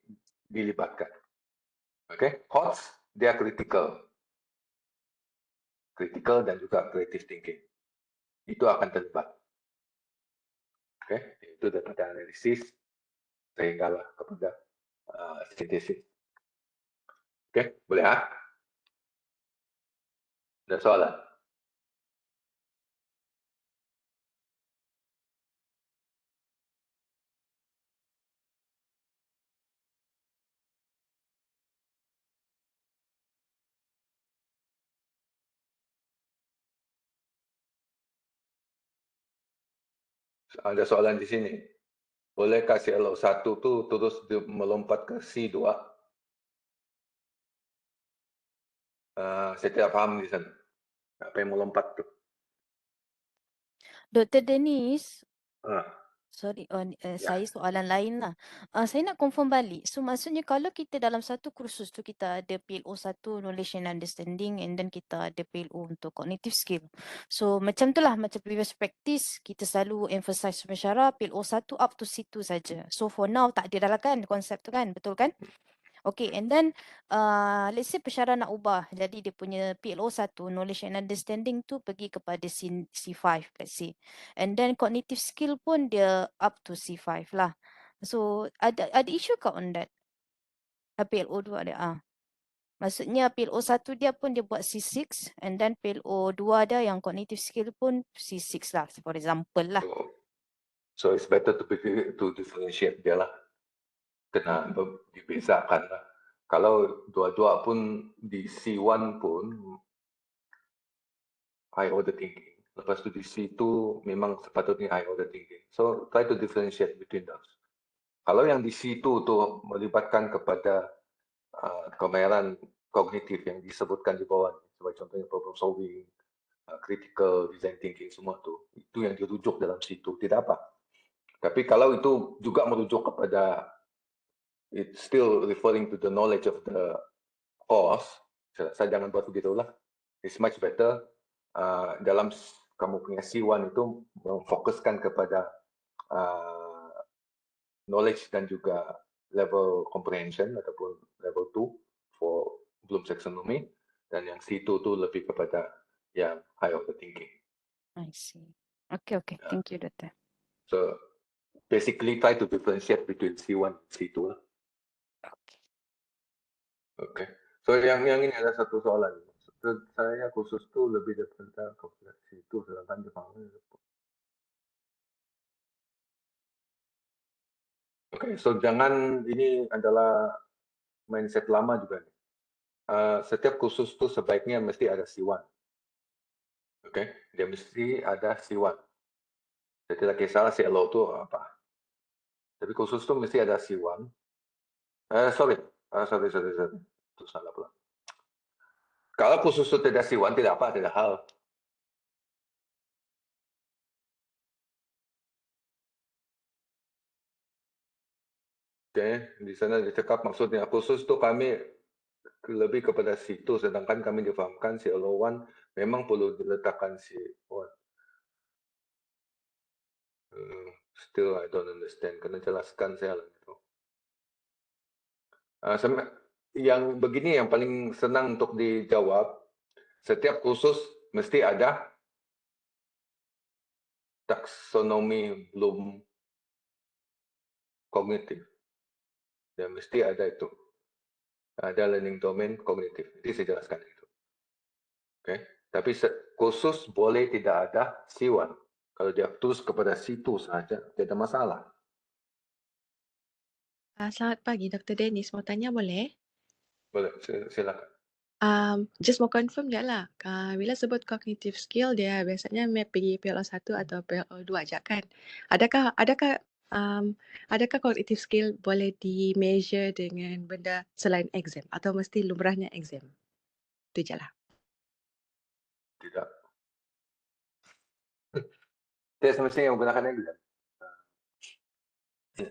dilibatkan. Oke, HOTS dia critical dan juga creative thinking. Itu akan terlibat. Oke, itu daripada analisis sehingga kepada sintesis. Oke, boleh ya? Ada soalan? Ada soalan di sini. Bolehkah CLO1 tuh terus melompat ke C2? Saya tidak paham di sana. Apa yang melompat tuh? Dr. Denis, Ah, sorry, ya. saya soalan lain lah. Saya nak confirm balik. So maksudnya kalau kita dalam satu kursus tu kita ada PLO 1 Knowledge and Understanding, and then kita ada PLO untuk Cognitive Skill. So macam tu lah, macam previous practice, kita selalu emphasize pensyarah PLO 1 up to situ saja. So for now tak ada dah lah kan konsep tu kan, betul kan? Okay, and then let's say pensyarah nak ubah. Jadi dia punya PLO 1, Knowledge and Understanding tu pergi kepada C5, let's say. And then Cognitive Skill pun dia up to C5 lah. So ada issue ke on that? PLO 2 dia. Maksudnya PLO 1 dia pun dia buat C6, and then PLO 2 dia yang Cognitive Skill pun C6 lah, for example lah. So it's better to differentiate dia lah. Kena dibezakan lah. Kalau dua-dua pun di C1 pun high order thinking. Lepas tu di C2 memang sepatutnya high order thinking. So try to differentiate between those. Kalau yang di C2 tu melibatkan kepada kemahiran kognitif yang disebutkan di bawah, sebagai contohnya problem solving, critical design thinking, semua tu, itu yang dirujuk dalam situ, tidak apa. Tapi kalau itu juga merujuk kepada it's still referring to the knowledge of the course, saya jangan buat begitu lah. It's much better dalam kamu punya C1 itu memfokuskan kepada knowledge dan juga level comprehension ataupun level 2 for Bloom taxonomy, dan yang C2 tu lebih kepada yang high order thinking. I see. Okay. Thank you, Doctor. So basically try to differentiate between C1 and C2 lah. Okay. So yang ini ada satu soalan. Saya khusus tu lebih tentang kompleksi itu, sedangkan Jepang. Okay, so jangan, ini adalah mindset lama juga. Setiap kursus tu sebaiknya mesti ada C1. Okay, dia mesti ada C1. Saya tidak kisah CLO tu apa. Tapi kursus tu mesti ada C1. Sorry. Itu salah pula. Kalau kursus tu tidak C1, tidak apa, tidak hal. Okay, di sana dicakap maksudnya kursus tu kami lebih kepada situ, sedangkan kami difahamkan CLO1 memang perlu diletakkan C1. Still I don't understand, kena jelaskan saya lah itu. Yang begini yang paling senang untuk dijawab. Setiap kursus mesti ada taksonomi Bloom kognitif. Ya, mesti ada itu. Ada learning domain kognitif. Jadi saya jelaskan itu. Okay. Tapi khusus boleh tidak ada C1. Kalau dia terus kepada situ saja, tidak ada masalah. Selamat pagi, Dr. Denis. Mau tanya boleh? Boleh, silakan. Just mau confirm je lah. Bila sebut cognitive skill, dia biasanya pergi PLO 1 atau PLO 2 je kan? Adakah cognitive skill boleh di measure dengan benda selain exam atau mesti lumrahnya exam? Itu je lah. Tidak. Tidak semestinya menggunakan exam.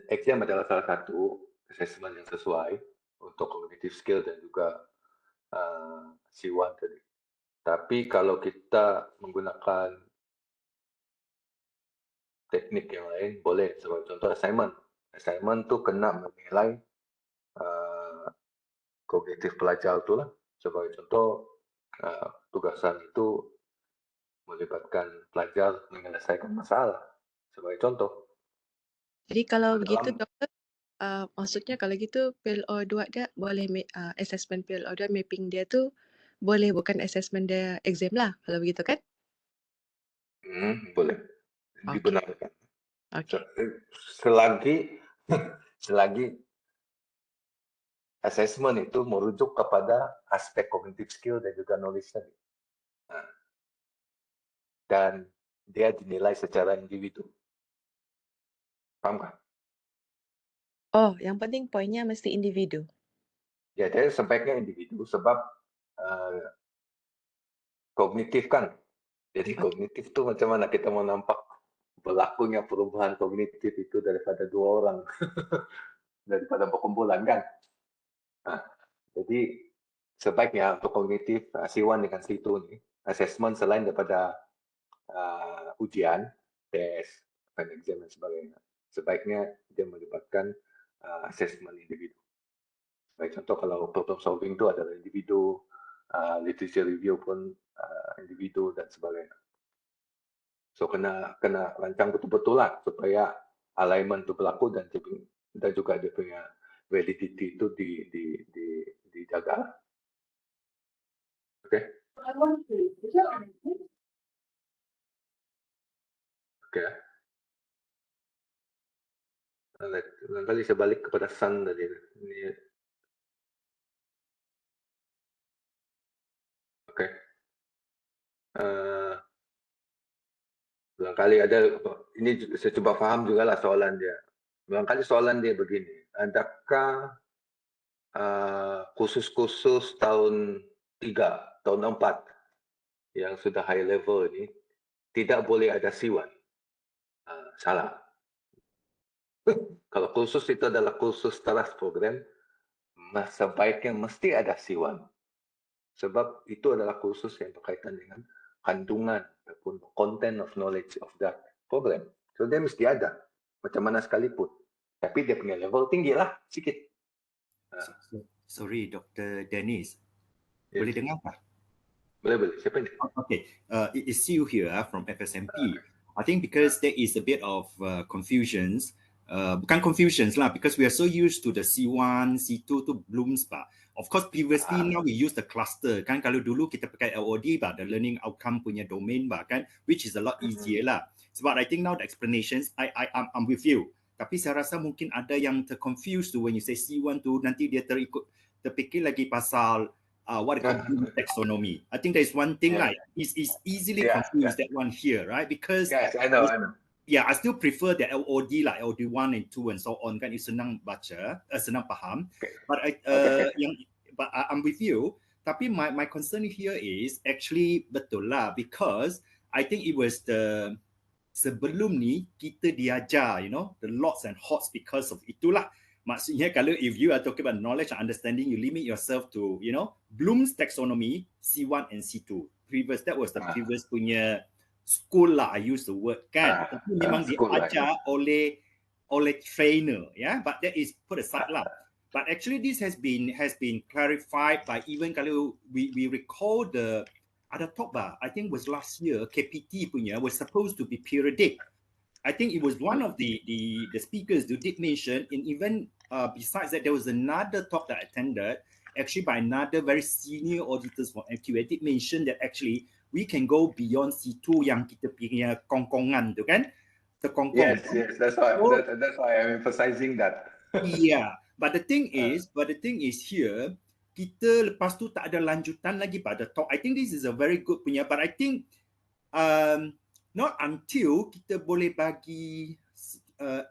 Exam adalah salah satu assessment yang sesuai untuk cognitive skill dan juga C1 tadi. Tapi kalau kita menggunakan teknik yang lain, boleh. Sebagai contoh assignment. Assignment tu kena menilai kognitif pelajar tu lah. Sebagai contoh, tugasan itu melibatkan pelajar menyelesaikan masalah. Sebagai contoh. Jadi kalau begitu, doktor, maksudnya kalau gitu PLO 2 dia boleh assessment PLO 2 mapping dia tu boleh bukan assessment dia exam lah kalau begitu kan? Boleh. Okay. Dibenarkan. Okay. Selagi assessment itu merujuk kepada aspek cognitive skill dan juga knowledge tadi. Dan dia dinilai secara individu. Faham kan? Oh, yang penting poinnya mesti individu. Ya, jadi sebaiknya individu sebab kognitif kan. Jadi kognitif tuh macam mana kita mau nampak berlakunya perubahan kognitif itu daripada dua orang daripada berkumpulan kan. Nah, jadi sebaiknya untuk kognitif C1 dengan C2 nih, assessment selain daripada ujian, tes, final exam dan sebagainya, sebaiknya dia melibatkan assessment individu. Baik, contoh kalau problem solving itu adalah individu, literature review pun individu dan sebagainya. So kena rancang betul-betul lah supaya alignment itu berlaku dan juga dia punya validity itu dijaga. Oke. Oke. Barangkali saya balik kepada Sun tadi. Ini. Oke. Barangkali ada, ini saya coba faham juga lah soalan dia. Barangkali soalan dia begini, adakah khusus-khusus tahun 3, tahun 4 yang sudah high level ini tidak boleh ada C1? Salah. Kalau khusus itu adalah khusus teras program, sebaiknya mesti ada C1. Sebab itu adalah khusus yang berkaitan dengan kandungan ataupun content of knowledge of that program. So dia mesti ada, macam mana sekalipun. Tapi dia punya level tinggi lah, sikit. Sorry, Dr. Denis. Yes. Boleh dengar tak? Boleh. Siapa ni? Okay, it's you here from FSMP. I think because there is a bit of confusions, bukan confusions lah, because we are so used to the C1, C2 tu blooms pak. Of course, previously now we use the cluster kan. Kalau dulu kita pakai LOD pak, the learning outcome punya domain pak kan, which is a lot easier lah. Sebab I think now the explanations, I'm with you. Tapi saya rasa mungkin ada yang terconfused tu when you say C1 tu, nanti dia terfikir lagi pasal what they call taxonomy. I think there's one thing like is easily confused that one here, right? Because yes, I know. Yeah, I still prefer the LOD like LD1 and 2 and so on kan, itu senang baca, senang faham. Okay. But I'm with you. Tapi my concern here is actually betul lah, because I think it was the sebelum ni kita diajar, the lots and hots because of itulah. Maksudnya kalau if you are talking about knowledge and understanding, you limit yourself to, Bloom's taxonomy, C1 and C2. That was the previous punya school lah, I use the word kan. Tapi memang diajar oleh trainer, but that is put aside lah. But actually this has been clarified by even kalau we recall the ada talk bah, I think was last year, KPT punya was supposed to be periodic. I think it was one of the speakers who did mention, and even besides that, there was another talk that I attended, actually by another very senior auditors from MQA, did mention that actually we can go beyond C2 yang kita punya kongkongan tu kan, terkongkong. Yes, that's why I'm emphasizing that. Yeah, but the thing is here, kita lepas tu tak ada lanjutan lagi pada talk. I think this is a very good punya, but I think not until kita boleh bagi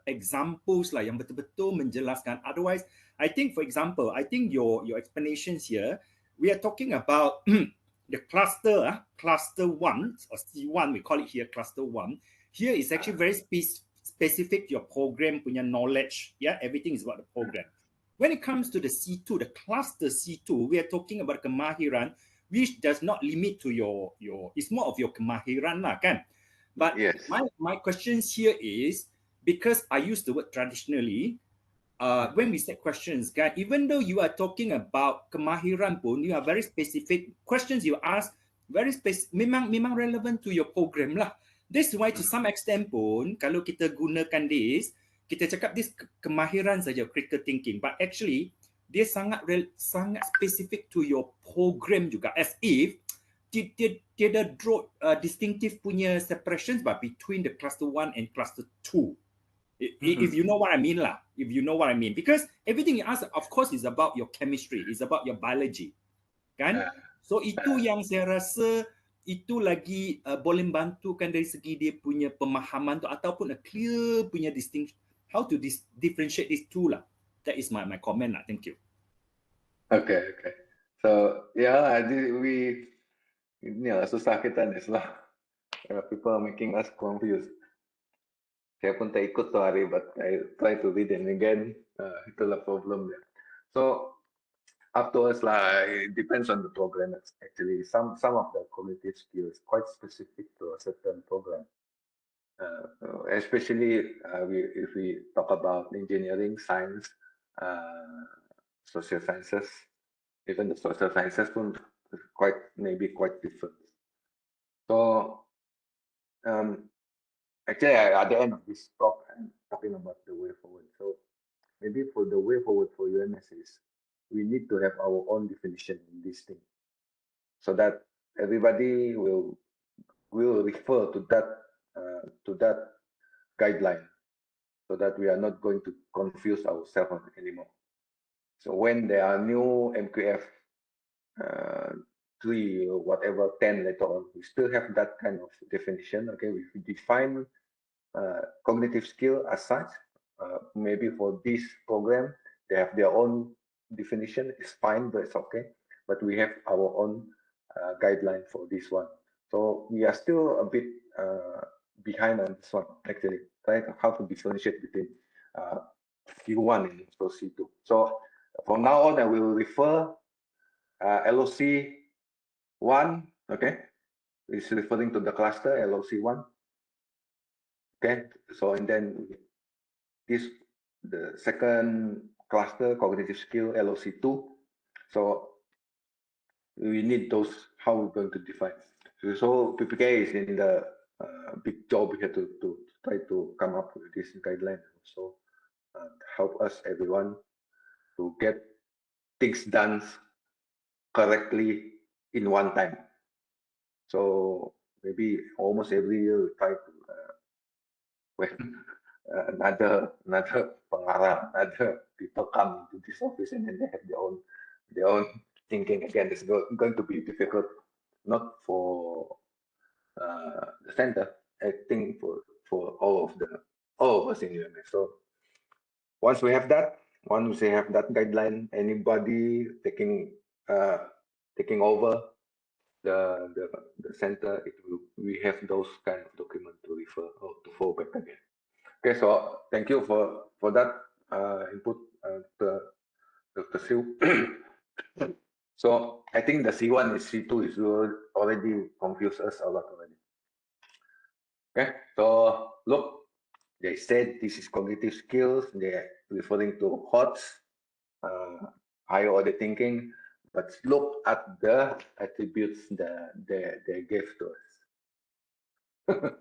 examples lah yang betul-betul menjelaskan. Otherwise, I think for example, I think your explanations here, we are talking about the cluster 1 or C1, we call it here cluster 1. Here is actually very specific to your program punya knowledge. Everything is about the program. When it comes to the C2, the cluster C2, we are talking about kemahiran, which does not limit to your it's more of your kemahiran lah kan. But my questions here is, because I use the word traditionally, when we set questions, kan, even though you are talking about kemahiran pun, you are very specific questions you ask, very specific, memang relevant to your program lah. That's why to some extent pun, kalau kita gunakan this, kita cakap this kemahiran saja, critical thinking, but actually dia sangat specific to your program juga, as if tiada draw distinctive punya separations but between the cluster 1 and cluster 2. If you know what I mean lah, because everything you ask, of course, is about your chemistry, is about your biology, kan? So itu yang saya rasa itu lagi boleh bantukan dari segi dia punya pemahaman tu, ataupun a clear punya distinction, how to differentiate these two lah. That is my comment lah. Thank you. Okay. So yeah, we susah kita ni lah. People are making us confused. Saya pun tak ikut tu hari, but I try to read and again, itulah problem dia. So up to us lah. It depends on the program. Actually, some of the cognitive skills quite specific to a certain program. Especially if we talk about engineering, science, social sciences, even the social sciences pun maybe quite different. So actually, at the end of this talk, I'm talking about the way forward. So maybe for the way forward for UMS is we need to have our own definition in this thing, so that everybody will refer to that guideline, so that we are not going to confuse ourselves anymore. So when there are new MQF 3 or whatever 10 later on, we still have that kind of definition. Okay, we define cognitive skill as such. Maybe for this program, they have their own definition. It's fine, but it's okay. But we have our own guideline for this one. So we are still a bit behind on this one, actually, right? How to differentiate between C1 and C2. So from now on, I will refer LOC 1, okay? It's referring to the cluster LOC 1. Okay, so and then the second cluster, cognitive skill, LOC 2. So we need those, how we're going to define. So PPKA is in the big job here to try to come up with this guideline. So help us, everyone, to get things done correctly in one time. So maybe almost every year we try to when another Pengarah, other people come into this office and then they have their own thinking. Again, it's going to be difficult, not for the center, I think for all of us in UMS. So once we have that guideline, anybody taking over the center, we have those kind of document to refer or to fall back again. Okay, so thank you for that input, Dr. Siu. So I think the C1 and C2 is already confused us a lot already. Okay, so look, they said this is cognitive skills. They're referring to HOTS, higher order thinking. But look at the attributes that they gave to us.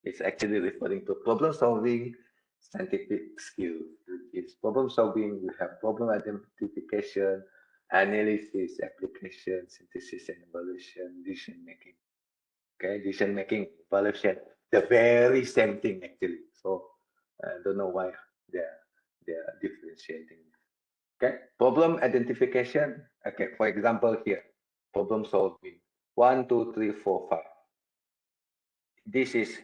It's actually referring to problem solving, scientific skills. It's problem solving. We have problem identification, analysis, application, synthesis and evaluation, decision making. Okay, decision making, evaluation, the very same thing actually. So I don't know why they're differentiating. Okay, problem identification. Okay, for example here, problem solving. 1, 2, 3, 4, 5. This is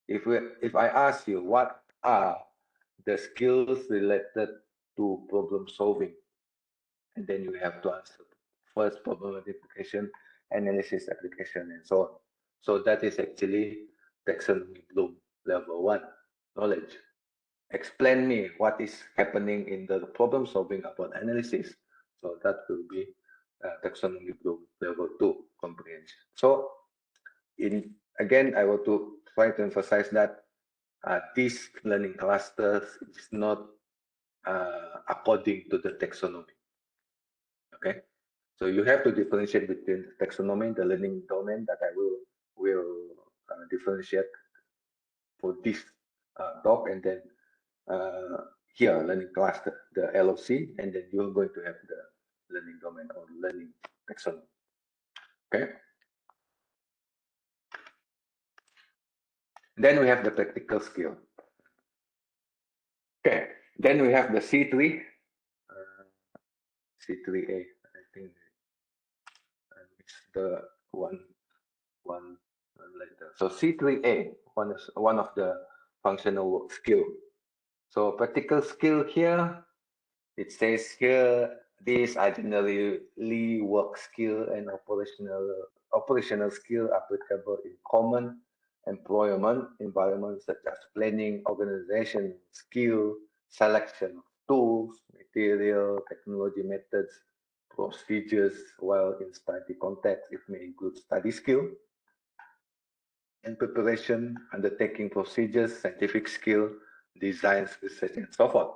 if I ask you what are the skills related to problem solving, and then you have to answer first problem identification, analysis, application, and so on. So that is actually taxonomy Bloom level 1 knowledge. Explain me what is happening in the problem solving about analysis. So that will be taxonomy Bloom level 2 comprehension. So again, I want to try to emphasize that these learning clusters is not according to the taxonomy. Okay, so you have to differentiate between taxonomy, the learning domain that I will differentiate for this talk, and then here learning cluster, the LOC, and then you're going to have the learning domain or learning taxonomy. Okay. Then we have the practical skill. Okay. Then we have the C3, C3A. I think it's the one letter. So C3A, one of the functional work skill. So practical skill here, it says here, these are generally work skill and operational skill applicable in common employment environments such as planning, organization, skill, selection of tools, material, technology methods, procedures, while in study context, it may include study skill and preparation, undertaking procedures, scientific skill, designs, research, and so forth.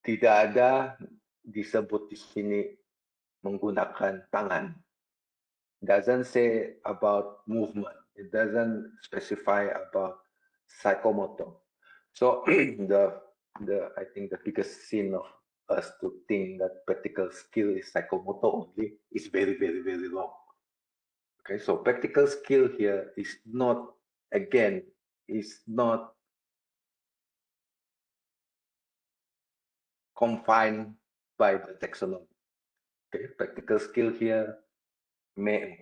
Tidak ada disebut di sini menggunakan tangan. Doesn't say about movement. It doesn't specify about psychomotor. So I think the biggest sin of us to think that practical skill is psychomotor only is very, very, very wrong. Okay, so practical skill here is not, again, is not confined by the taxonomy. Okay, practical skill here may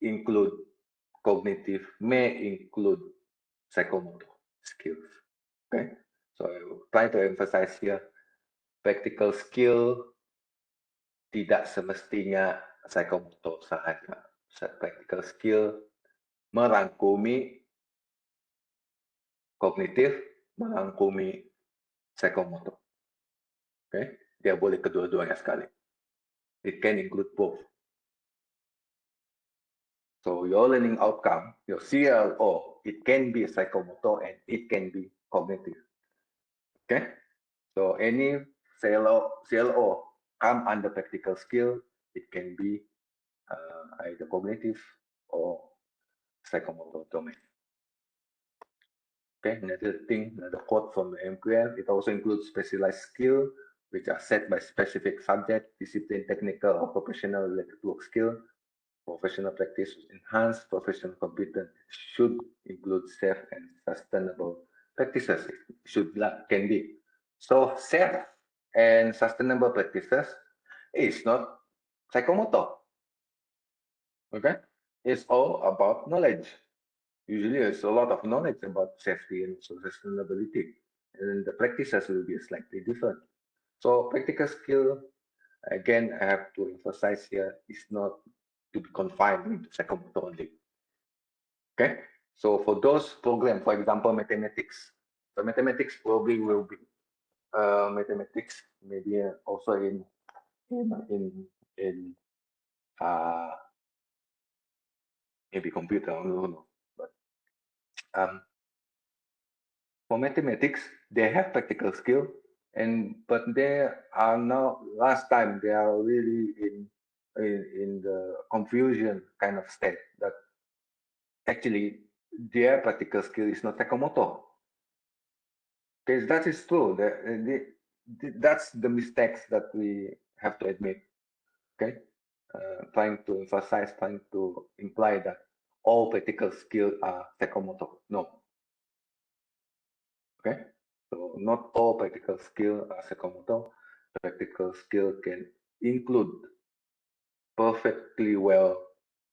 include cognitive, may include psychomotor skills. Okay, so I will try to emphasize here, practical skill tidak semestinya psychomotor sahaja. Practical skill merangkumi kognitif, merangkumi psychomotor. Okay, dia boleh kedua-duanya sekali. It can include both. So your learning outcome, your CLO, it can be psychomotor and it can be cognitive. Okay, so any CLO come under practical skill. It can be either cognitive or psychomotor domain. Okay, another thing, another quote from the MQL, it also includes specialized skill, which are set by specific subject, discipline, technical, or professional related work skill. Professional practice enhanced professional competence should include safe and sustainable practices. It should can be. So safe and sustainable practices is not psychomotor. Okay, it's all about knowledge. Usually, there's a lot of knowledge about safety and sustainability, and the practices will be slightly different. So practical skill, again, I have to emphasize here, is not to be confined to psychomotor only. Okay, so for those programs, for example, mathematics, the mathematics probably will be mathematics, maybe also in uh, maybe computer, I don't know. But for mathematics, they have practical skill, but they are now, last time they are really in the confusion kind of state that actually their practical skill is not psychomotor. Because that is true. That's the mistakes that we have to admit. Okay, trying to emphasize, trying to imply that all practical skills are psychomotor. No. Okay, so not all practical skills are psychomotor. Practical skill can include perfectly well,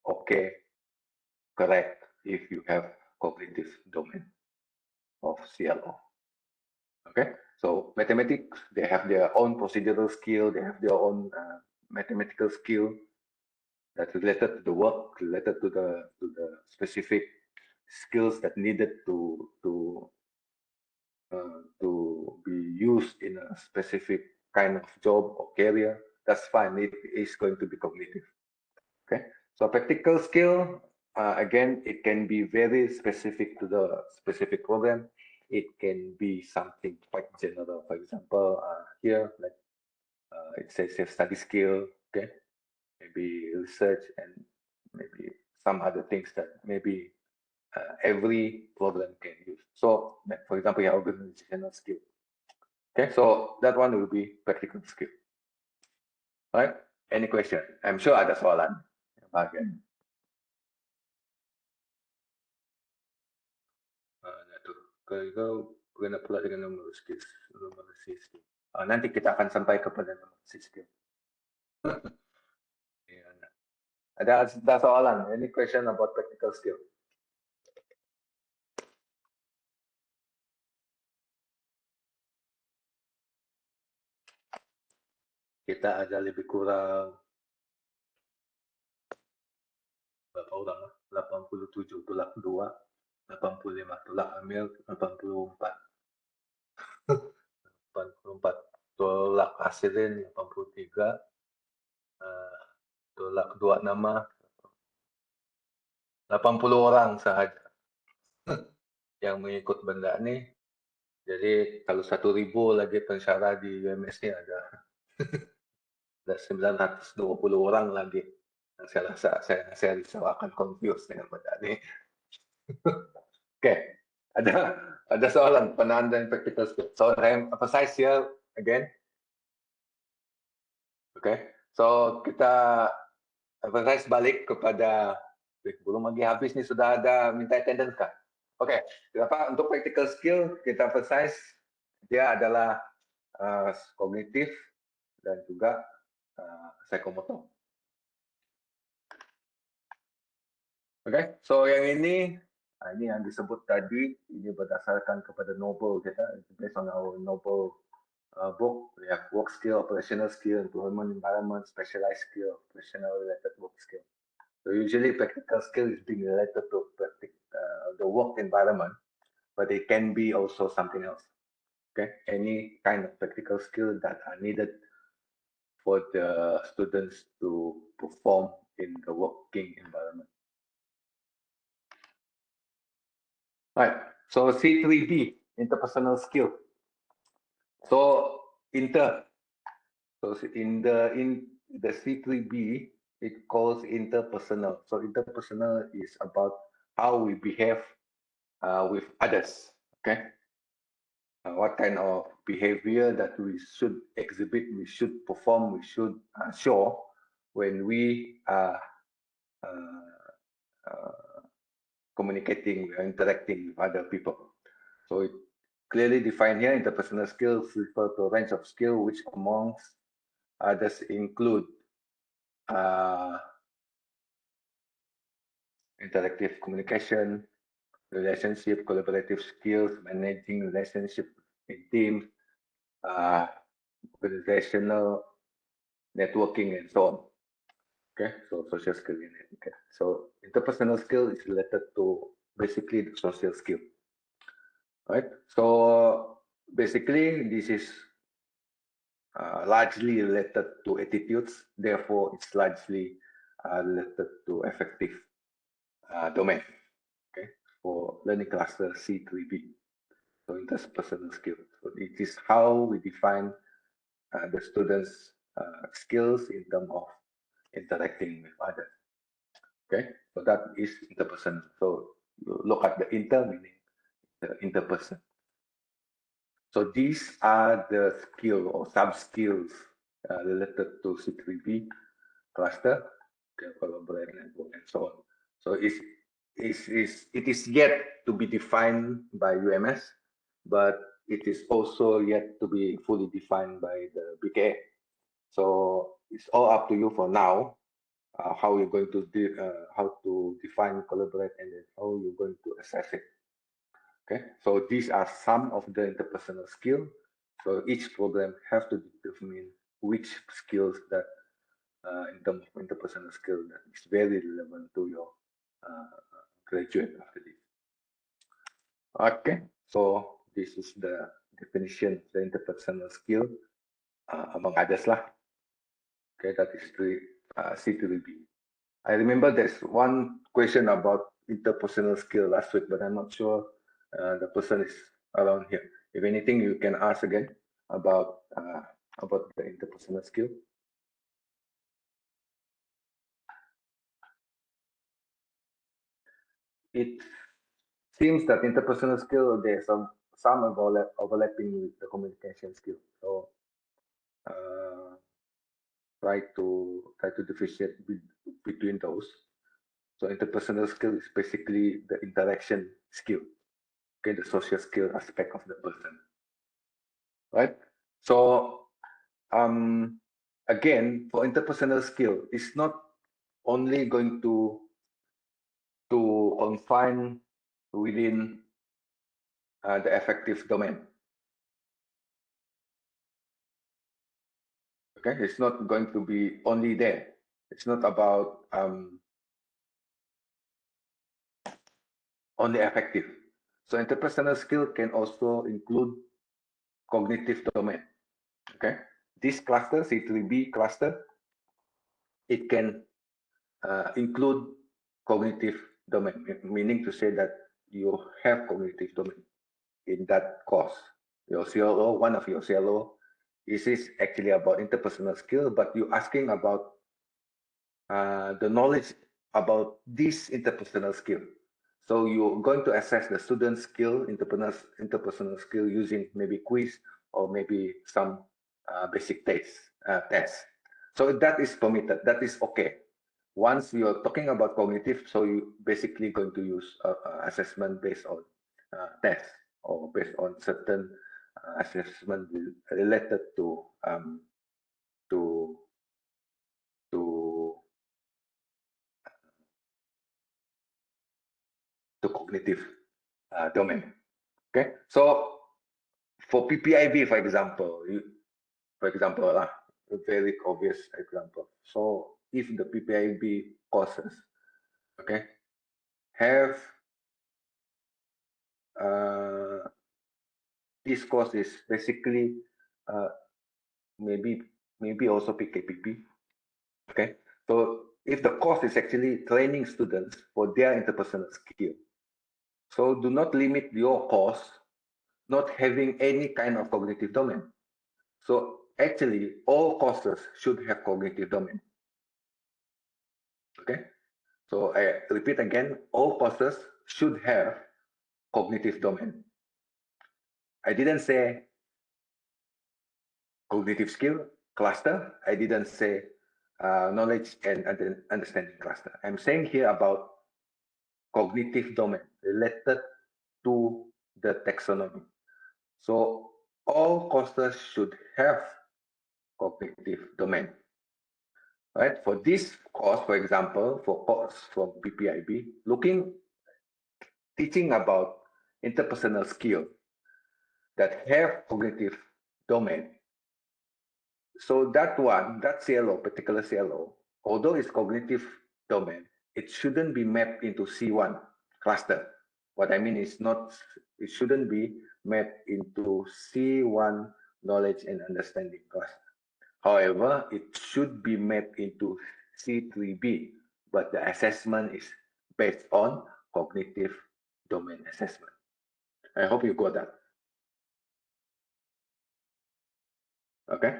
okay, correct if you have cognitive domain of CLO. Okay, so mathematics, they have their own procedural skill, they have their own mathematical skill that's related to the work, related to the specific skills that needed to be used in a specific kind of job or career. That's fine. It is going to be cognitive. Okay, so practical skill, again, it can be very specific to the specific program. It can be something quite general. For example, here, like it says study skill, okay, maybe research and maybe some other things that maybe every program can use. So, for example, your organizational skill. Okay, so that one will be practical skill. All right, any question? I'm sure ada soalan. Bagian. Kalau kena pula dengan numerasi skill. Nanti kita akan sampai kepada numerasi skill. Ada soalan? Any question about practical skill? kita ada lebih kurang berapa orang? 87 tolak 2, 85 tolak ambil 84. 84 tolak hasirin 83, tolak 2 nama 80 orang sahaja yang mengikut benda ni. Jadi kalau 1,000 lagi pensyarah di UMS ni ada 920 orang lagi. Yang saya rasa saya risau akan confuse dengan benda ni. Okay, ada soalan penaan dan practical skill. So I emphasize here again. Okay, so kita emphasize balik kepada belum lagi habis ni sudah ada minta attendance kan? Okay, kenapa untuk practical skill kita emphasize dia adalah kognitif dan juga psikomotor. Okay, so yang ini yang disebut tadi, ini berdasarkan kepada novel kita, based on our novel book. We have work skill, operational skill, employment environment, specialized skill, professional related work skill. So usually practical skill is being related to the work environment, but it can be also something else. Okay, any kind of practical skill that are needed for the students to perform in the working environment. Right, so C3p interpersonal skill. So in the C3b, it calls interpersonal. So interpersonal is about how we behave with others. Okay, what kind of behavior that we should exhibit, we should perform, we should show when we are communicating, interacting with other people. So it clearly defined here, interpersonal skills refer to a range of skills which amongst others include interactive communication, relationship, collaborative skills, managing relationship in teams, organizational networking, and so on. Okay, so social skill in it. Okay, so interpersonal skill is related to basically the social skill. Right, so basically this is largely related to attitudes, therefore it's largely related to affective domain. Okay, for learning cluster C3b. So interpersonal skill. So it is how we define the students' skills in terms of interacting with others. Okay, so that is interpersonal. So you look at the inter, meaning the interperson. So these are the skill or sub-skills related to C3p cluster, collaborate, network, and so on. So it is yet to be defined by UMS, but it is also yet to be fully defined by the PPKA. So it's all up to you for now, how you're going to how to define, collaborate, and then how you're going to assess it. Okay, so these are some of the interpersonal skills. So each program has to determine which skills that in terms of interpersonal skill that is very relevant to your graduate after this. Okay, so this is the definition of the interpersonal skill, among others lah. Okay, that is the C3p. I remember there's one question about interpersonal skill last week, but I'm not sure the person is around here. If anything, you can ask again about the interpersonal skill. It seems that interpersonal skill, there's some overlapping with the communication skill. So try to differentiate between those. So interpersonal skill is basically the interaction skill, okay, the social skill aspect of the person, right? So again, for interpersonal skill, it's not only going to confine within the affective domain. Okay, it's not going to be only there. It's not about only affective. So interpersonal skill can also include cognitive domain. Okay, this cluster, C3b cluster, it can include cognitive domain, meaning to say that you have cognitive domain in that course. Your CLO, one of your CLO, this is actually about interpersonal skill, but you're asking about the knowledge about this interpersonal skill. So you're going to assess the student's skill, interpersonal skill using maybe quiz or maybe some basic tests. So that is permitted, that is okay. Once you're talking about cognitive, so you basically going to use assessment based on tests or based on certain assessment related to to to cognitive domain. Okay, so for PPIB, for example, a very obvious example. So if the PPIB courses, okay, have this course is basically maybe also PKPP. Okay, so if the course is actually training students for their interpersonal skill, so do not limit your course not having any kind of cognitive domain. So actually, all courses should have cognitive domain. Okay, so I repeat again, all courses should have cognitive domain. I didn't say cognitive skill cluster. I didn't say knowledge and understanding cluster. I'm saying here about cognitive domain related to the taxonomy. So all courses should have cognitive domain. Right? For this course, for example, for course from PPIB, teaching about interpersonal skill that have cognitive domain. So that CLO, particular CLO, although it's cognitive domain, it shouldn't be mapped into C1 cluster. What I mean is it shouldn't be mapped into C1 knowledge and understanding cluster. However, it should be mapped into C3b, but the assessment is based on cognitive domain assessment. I hope you got that. Okay.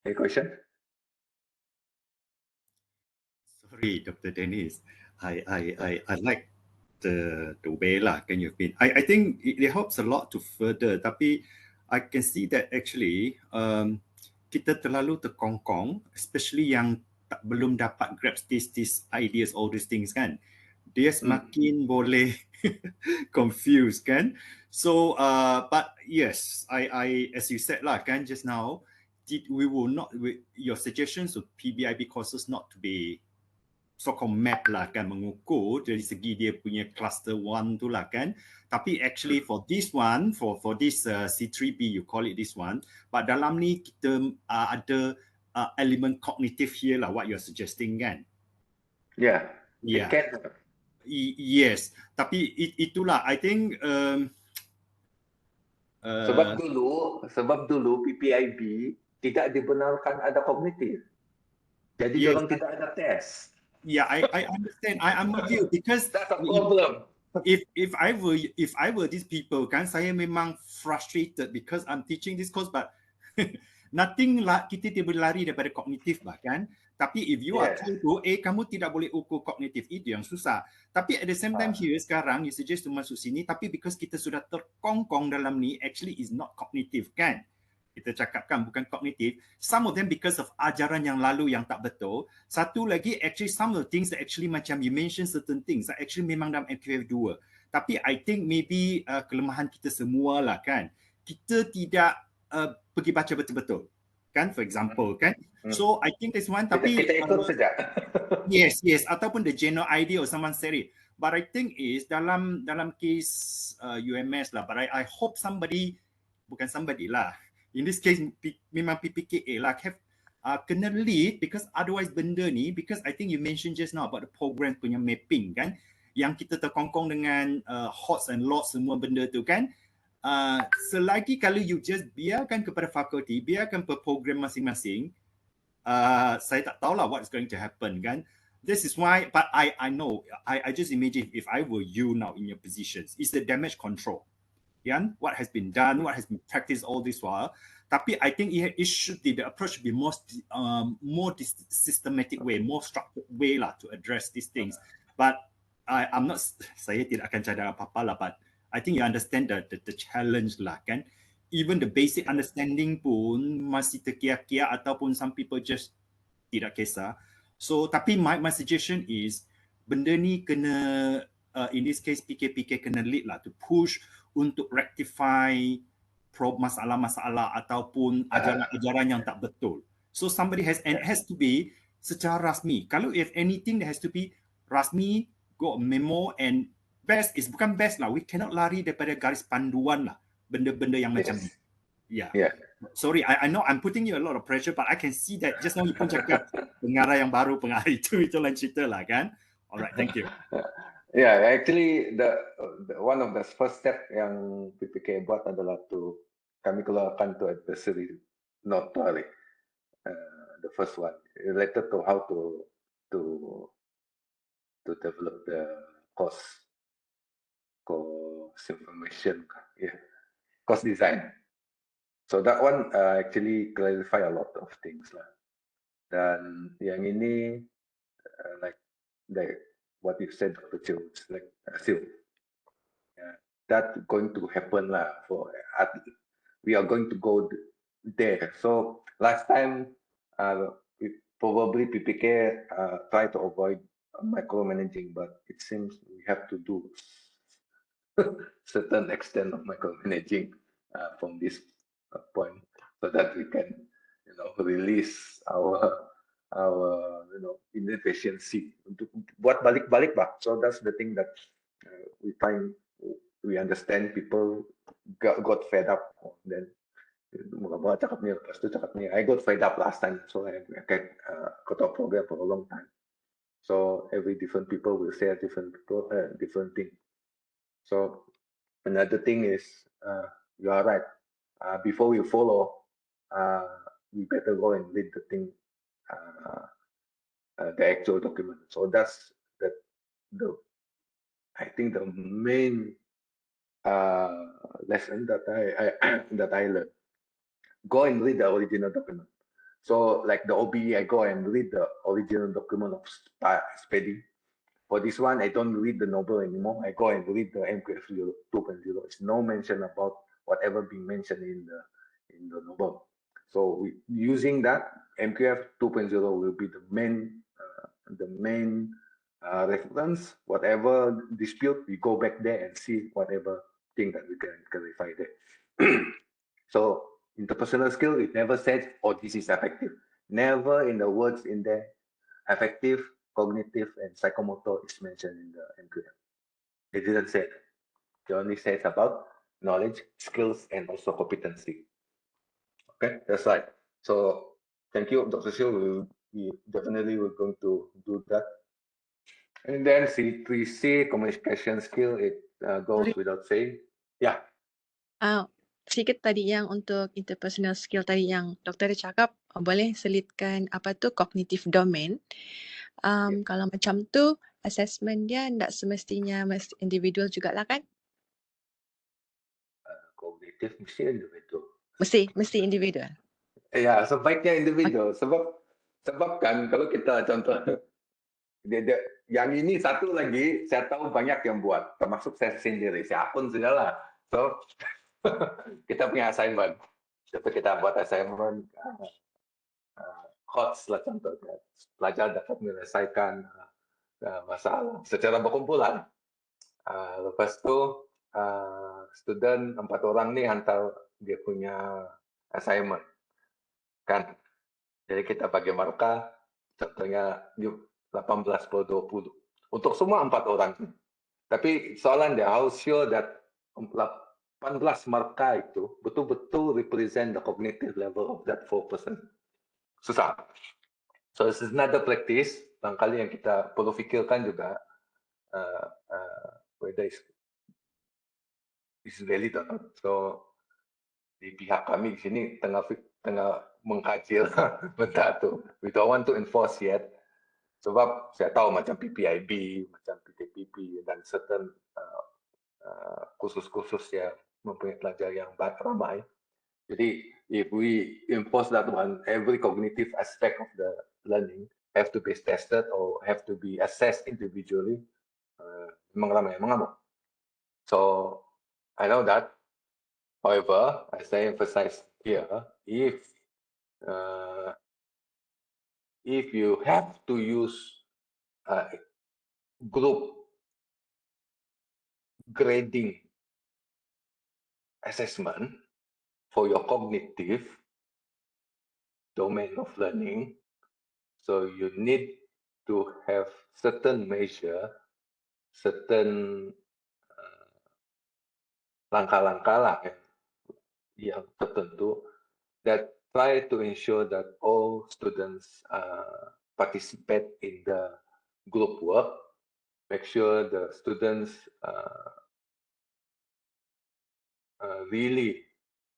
Any question? Sorry, Dr. Denis. I like the way lah can you've been. I think it helps a lot to further. Tapi I can see that actually kita terlalu terkongkong, especially yang belum dapat grasp these ideas, all these things kan. Dia semakin boleh confused kan. So but yes, I as you said lah kan just now, we will not your suggestions of PBIB courses not to be so-called map lah kan, mengukur dari segi dia punya cluster 1 tu lah kan. Tapi actually for this one, for this C3p, you call it this one, but dalam ni kita ada element cognitive here lah, what you're suggesting kan. Yeah, yeah. It can. Yes, tapi itulah I think sebab dulu PPIB tidak dibenarkan ada kognitif. Jadi yes, orang tidak ada tes. Yeah, I understand. I'm with you because that's a problem. If I were these people, kan saya memang frustrated because I'm teaching this course, but nothing lah, kita tidak boleh lari daripada kognitif bahkan. Tapi if you are told kamu tidak boleh ukur kognitif, itu yang susah. Tapi at the same time here sekarang you suggest to masuk sini, tapi because kita sudah terkongkong dalam ni, actually is not cognitive kan. Kita cakapkan bukan kognitif. Some of them because of ajaran yang lalu yang tak betul. Satu lagi actually some of the things that actually macam you mention certain things that actually memang dalam MQF 2. Tapi I think maybe kelemahan kita semua lah kan. Kita tidak pergi baca betul-betul. Kan for example kan. So I think this one tapi kita ikut saja. yes ataupun the general idea or someone said it. But I think is dalam case UMS lah, but I hope somebody bukan somebody lah. in this case memang PPKA lah, kena lead, because otherwise benda ni, because I think you mentioned just now about the program punya mapping kan, yang kita terkongkong dengan HOTS and LOTS semua benda tu kan, selagi kalau you just biarkan kepada fakulti, biarkan per program masing-masing, saya tak tahulah what is going to happen kan. This is why, but I know, I just imagine if I were you now in your positions, it's the damage control. What has been done, what has been practiced all this while. Tapi I think it should be, the approach should be more systematic way, more structured way lah to address these things. But I'm not, saya tidak akan cadang apa-apa lah, but I think you understand the challenge lah kan. Even the basic understanding pun masih terkiak-kiak, ataupun some people just tidak kisah. So, tapi my suggestion is, benda ni kena, in this case PK kena lead lah to push untuk rectify masalah-masalah ataupun ajaran-ajaran yang tak betul. So somebody has, and it has to be secara rasmi. Kalau if anything, there has to be rasmi, go memo, and best is bukan best lah. We cannot lari daripada garis panduan lah. Benda-benda yang macam ni. Yeah. Sorry, I know I'm putting you a lot of pressure, but I can see that just now you pun cakap pengarah yang baru, pengarah itu lain cerita lah kan. Alright, thank you. Yeah, actually the one of the first step yang PPK buat adalah kami keluarkan advisory note Tarikh. The first one related to how to develop the cost information, cost design. So that one actually clarify a lot of things lah. Dan yang ini like what you said, Dr. Chiu, like still that going to happen lah. We are going to go there. So last time probably PPK try to avoid micromanaging, but it seems we have to do certain extent of micromanaging from this point, so that we can release our inefficiency untuk buat balik-balik bah. So that's the thing that we understand people got fed up. Then cakap ni, lepas tu cakap ni. I got fed up last time, so I got a program for a long time. So every different people will say a different thing. So another thing is you are right. Before we follow, we better go and read the thing, the actual document. So that's I think the main lesson that I learned. Go and read the original document. So like the OBE, I go and read the original document of speeding. For this one, I don't read the novel anymore. I go and read the MQF 2.0. It's no mention about whatever being mentioned in the novel. So using that, MQF 2.0 will be the main reference. Whatever dispute, we go back there and see whatever thing that we can clarify there. So interpersonal skill, it never says, oh, this is effective. Never in the words in there, effective, cognitive, and psychomotor is mentioned in the MQF. It didn't say that. It only says about knowledge, skills, and also competency. Okay, that's right. So thank you, Dr. Xiu. We definitely we're going to do that. And then C3C, communication skill, it goes without saying. Yeah. Sikit tadi yang untuk interpersonal skill tadi yang doktor dah cakap, boleh selitkan apa tu cognitive domain. Kalau macam tu, assessment dia tak semestinya individual jugalah kan? Cognitive mesti individual. Mesti individual. Ya, sebaiknya individual. Sebab kan kalau kita contoh yang ini satu lagi saya tahu banyak yang buat, termasuk saya sendiri, siapapun sudahlah. So kita punya assignment. Kita buat assignment HOTS lah contohnya. Pelajar dapat menyelesaikan masalah secara berkumpulan. Lepas tu student 4 orang ni hantar dia punya assignment. Kan? Jadi kita bagi markah contohnya 18 per 20. Untuk semua 4 orang. Tapi soalan dia, how sure that 18 18 markah itu betul-betul represent the cognitive level of that 4%. Susah. So this is another practice, barangkali yang kita perlu fikirkan juga, whether it's valid or not. So di pihak kami di sini tengah mengkaji benda tu. We don't want to enforce yet. Sebab saya tahu macam PPIB, macam PTPP dan certain kursus-kursus yang mempunyai pelajar yang ramai. Jadi, if we enforce that one, every cognitive aspect of the learning have to be tested or have to be assessed individually, memang ramai yang mengamuk. So, I know that. However, as I emphasize here, if you have to use group grading assessment for your cognitive domain of learning, so you need to have certain measure, certain langkah-langkah lah yang tertentu that try to ensure that all students participate in the group work, make sure the students really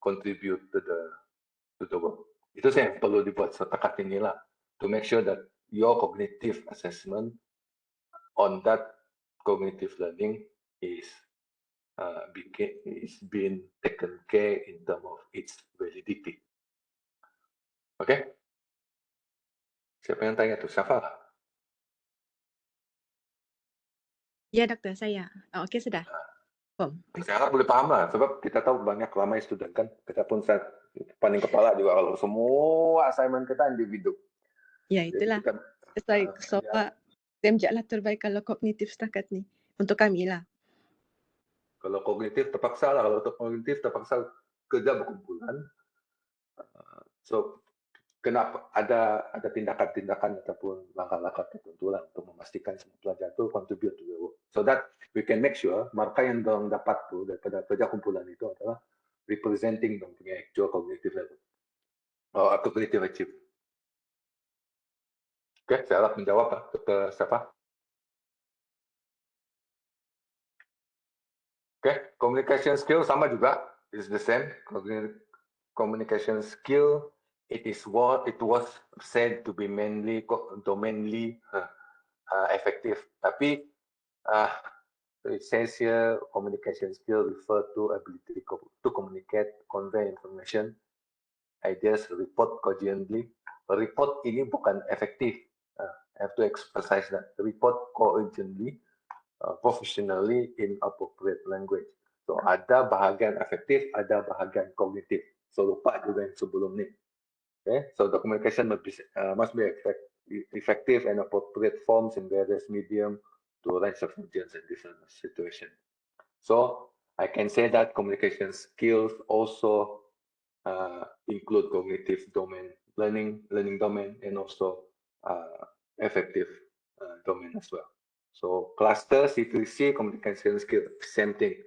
contribute to the work. Itu saya perlu dibuat setakat inilah to make sure that your cognitive assessment on that cognitive learning is being taken care in terms of its validity. Okay? Siapa yang tanya tu? Siapa? Ya, doktor, saya. Okey, sudah. Saya harap boleh faham lah, sebab kita tahu banyak ramai student kan. Kita pun paling kepala juga kalau semua assignment kita individu. Ya, itulah. Saya temjaklah terbaik kalau kognitif setakat ni. Untuk kami lah. Kalau kognitif terpaksa lah, kalau untuk kognitif terpaksa kerja berkumpulan. So, kenapa ada tindakan-tindakan ataupun langkah-langkah tertentu lah untuk memastikan semua pelajar itu contribute to the work. So that we can make sure markah yang dorang dapat tu daripada kerja kumpulan itu adalah representing dorang punya actual cognitive level atau cognitive achievement. Okay, saya harap menjawab lah ke siapa. Okay, communication skill sama juga, is the same. Communication skill, it was said to be mainly domainly effective. Tapi it says here communication skill refer to ability to communicate, convey information, ideas, report cogently. Report ini bukan efektif. I have to emphasize that. Report cogently, professionally in appropriate language. So ada bahagian efektif, ada bahagian kognitif. So lupa juga yang sebelum ni. Okay, so the communication must be effective and appropriate forms in various medium to range of audience in different situations. So I can say that communication skills also include cognitive domain, learning domain, and also effective domain as well. So cluster C3c communication skill, same thing.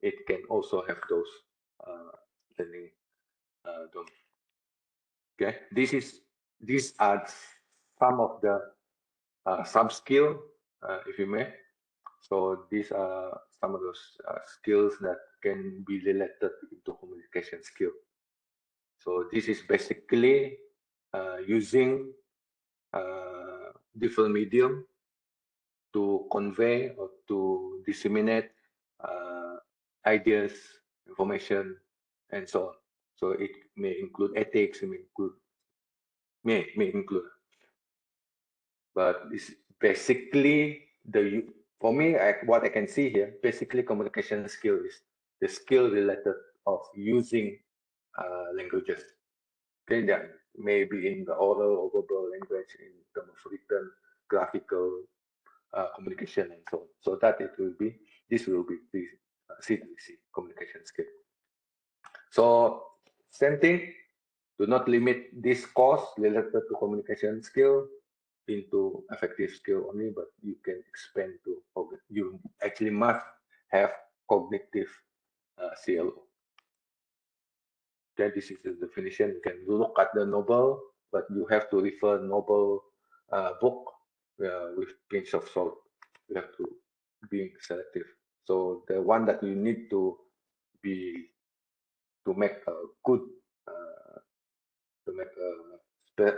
It can also have those learning domain. Okay, these are some of the sub skill, if you may. So these are some of those skills that can be related to communication skill. So this is basically using different medium to convey or to disseminate ideas, information, and so on. So it may include ethics, it may include. But it's basically for me, what I can see here, basically communication skill is the skill related of using languages. Okay, that maybe in the oral or verbal language, in terms of written, graphical communication, and so on. So that this will be the C3c communication skill. So same thing, do not limit this course related to communication skill into effective skill only, but you can expand to, you actually must have cognitive CLO. Okay, this is the definition. You can look at the novel, but you have to refer novel book with pinch of salt. You have to be selective. So the one that you need to be to make a good to make a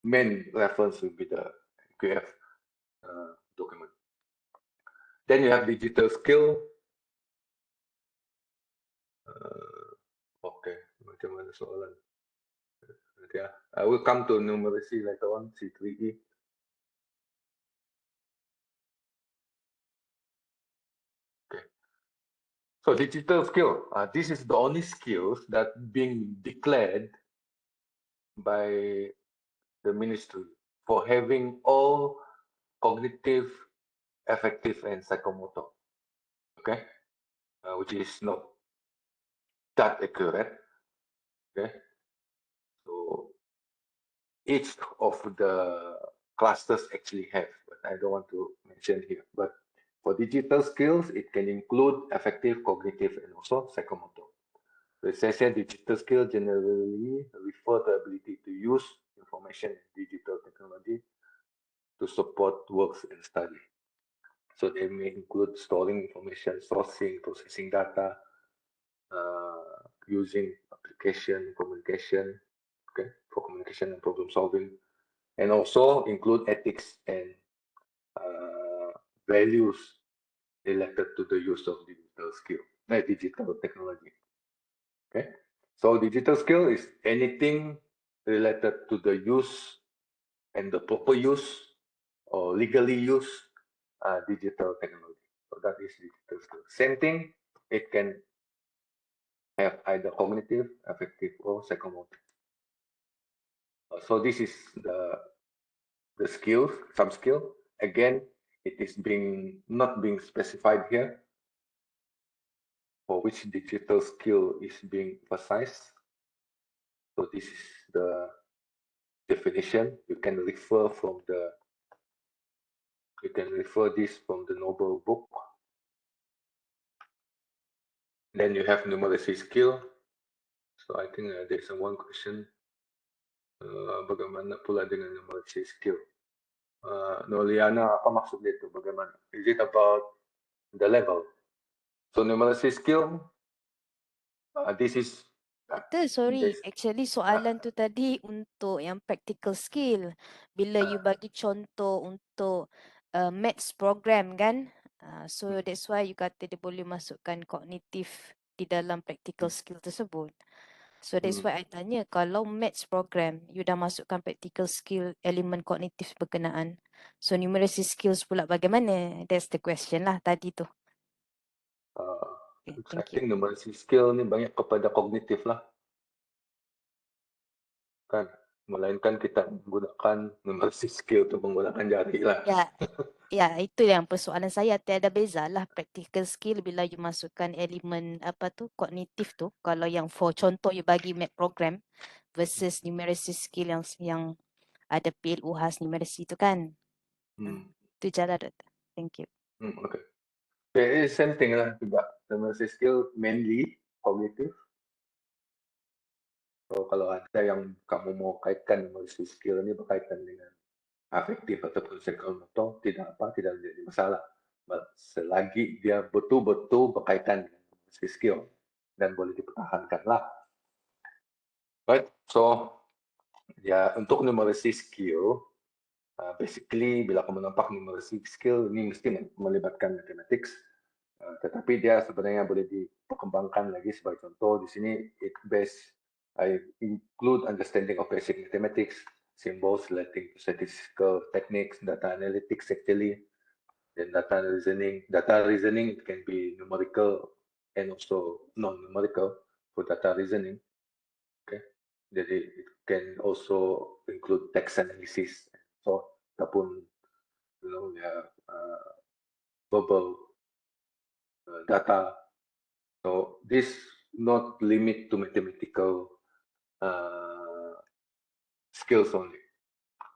main reference will be the QF document. Then you have digital skill. Okay, macam mana soalan? Yeah, I will come to numeracy later on, C3e. Okay. So digital skill, this is the only skills that being declared by the ministry for having all cognitive, affective, and psychomotor. Okay, which is not that accurate. Okay, so each of the clusters actually have, but I don't want to mention here. But for digital skills, it can include affective, cognitive, and also psychomotor. So it says here digital skill generally refer to ability to use information and digital technology to support works and study. So they may include storing information, sourcing, processing data, using application, communication, okay, for communication and problem solving, and also include ethics and values related to the use of digital skill, digital technology. Okay, so digital skill is anything related to the use and the proper use or legally use digital technology. So that is digital skill. Same thing, it can have either cognitive, affective, or psychomotor. So this is the skills, some skill. Again, it is not being specified here for which digital skill is being emphasized. So this is the definition. You can refer this from the Noble book. Then you have numeracy skill. So I think there's one question. Bagaimana pula dengan numeracy skill? Noliana, apa maksud itu? Bagaimana? Is it about the level? So numeracy skill, this is Sorry, actually soalan tu tadi untuk yang practical skill. Bila you bagi contoh untuk maths program kan, so that's why you kata dia boleh masukkan kognitif di dalam practical skill tersebut. So that's why I tanya, kalau maths program, you dah masukkan practical skill, elemen kognitif berkenaan. So numeracy skills pula bagaimana? That's the question lah tadi tu. Okay, I think numeracy skill ni banyak kepada kognitif lah. Kan? Melainkan kita menggunakan numeracy skill untuk menggunakan jari lah. Ya, itu yang persoalan saya. Tiada beza lah practical skill bila you masukkan elemen apa tu, kognitif tu. Kalau yang for contoh you bagi math program versus numeracy skill yang ada PLU khas numeracy tu kan. Itu je lah, Doktor. Thank you. Okay. It is same thing lah juga. Numeracy skill mainly kognitif. So kalau ada yang kamu mau kaitkan numeracy skill ini berkaitan dengan afektif ataupun psychomotor, tidak menjadi masalah. Selagi dia betul-betul berkaitan dengan numeracy skill dan boleh dipertahankan lah. Right, so ya untuk numeracy skill, basically bila kamu nampak numeracy skill ini mesti melibatkan mathematics, tetapi dia sebenarnya boleh diperkembangkan lagi. Sebagai contoh di sini, I include understanding of basic mathematics, symbols relating to statistical techniques, data analytics actually, then data reasoning. Data reasoning it can be numerical and also non-numerical for data reasoning. Okay, jadi it can also include text analysis, so ataupun verbal data. So this not limit to mathematical skills only.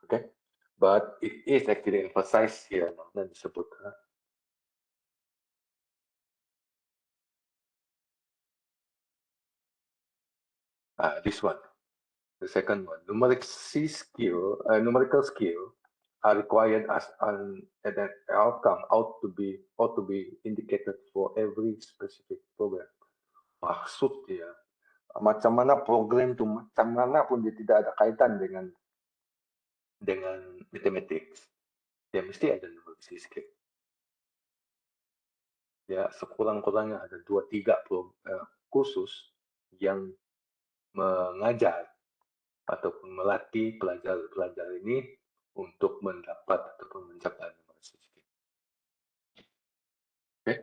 Okay, but it is actually emphasized here dan disebut. This one, the second one, numerical skill are required as an outcome ought to be indicated for every specific program. Maksudnya, macam mana program itu, macam mana pun dia tidak ada kaitan dengan mathematics, dia mesti ada numerical skill. Ya, sekurang-kurangnya ada 2-3 kursus yang mengajar ataupun melatih pelajar-pelajar ini untuk mendapat ataupun mencapai numerical skill. Oke?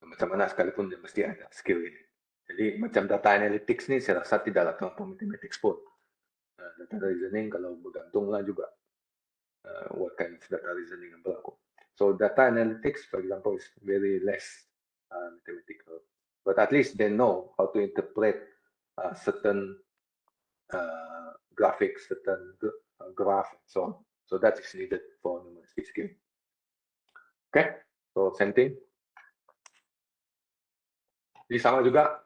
Macam mana sekalipun dia mesti ada skill ini. Jadi macam data analytics ni saya rasa tidaklah terlampau mathematics pun. Data reasoning kalau bergantunglah juga what kind of data reasoning yang berlaku. So data analytics, for example, is very less mathematical, but at least they know how to interpret certain graphics, certain graph, and so on. So that is needed for numerical skill. Okay, so same thing. Ini sama juga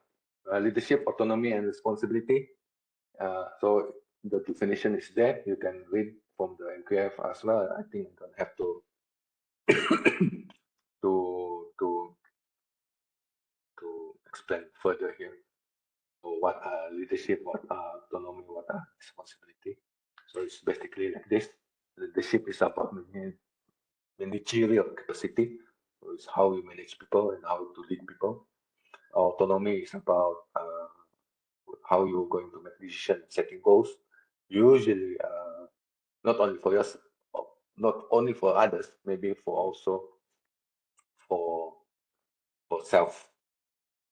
leadership, autonomy, and responsibility. So the definition is there. You can read from the NQF as well. I think you don't have to to explain further here. So what are leadership, what are autonomy, what are responsibility. So it's basically like this. Leadership is about managerial capacity. So it's how you manage people and how to lead people. Autonomy is about how you're going to make decisions, setting goals. Usually, not only for yourself, not only for others, maybe for also for self,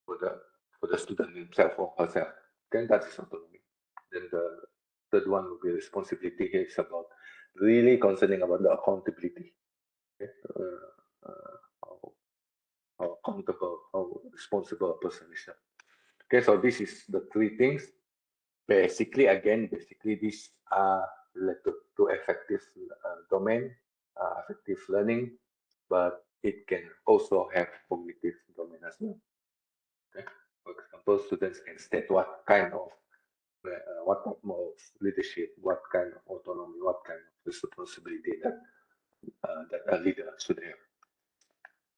for the student himself or herself. Then that is autonomy. Then the third one will be responsibility. Here is about really concerning about the accountability. Okay? How accountable, how responsible a person is. Okay, so this is the 3 things. Basically, these are related to effective domain, effective learning, but it can also have cognitive domain as well. Okay? For example, students can state what type of leadership, what kind of autonomy, what kind of responsibility that a leader should have.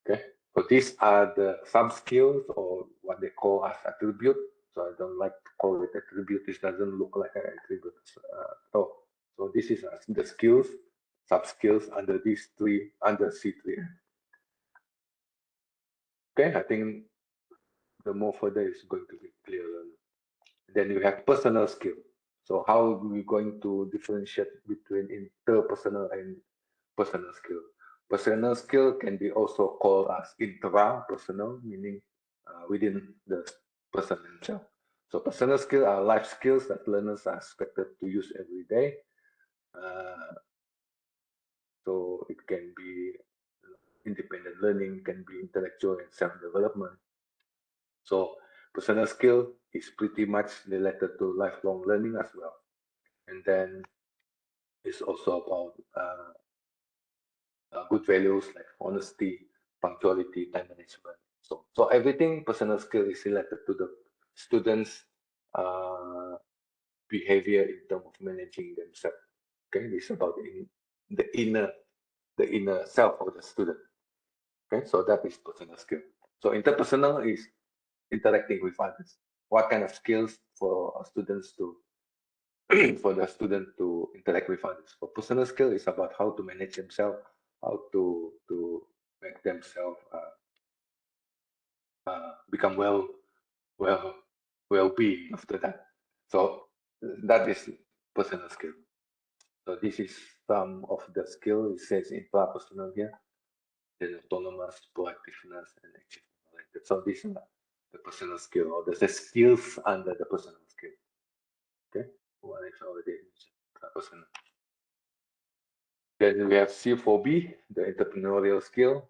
Okay, so these are the sub-skills, or what they call as attribute. So I don't like to call it attribute. This doesn't look like an attribute at all. So this is the skills, sub-skills under these 3, under C3. Okay, I think the more further is going to be clearer. Then you have personal skill. So how are we going to differentiate between interpersonal and personal skill? Personal skill can be also called as intrapersonal, meaning within the person himself. So personal skills are life skills that learners are expected to use every day. So it can be independent learning, can be intellectual and self-development. So personal skill is pretty much related to lifelong learning as well. And then it's also about good values like honesty, punctuality, time management. So everything personal skill is related to the students' behavior in terms of managing themselves. Okay, this is about the inner self of the student. Okay, so that is personal skill. So interpersonal is interacting with others. What kind of skills for students to for the student to interact with others? For personal skill is about how to manage themselves, how to make themselves become well-being after that. So that is personal skill. So this is some of the skill. It says intrapersonal here. Then autonomous, proactiveness, and achievement-oriented. So these are the personal skill, or the skills under the personal skill. Okay, one is already personal. Then we have C4b, the entrepreneurial skill.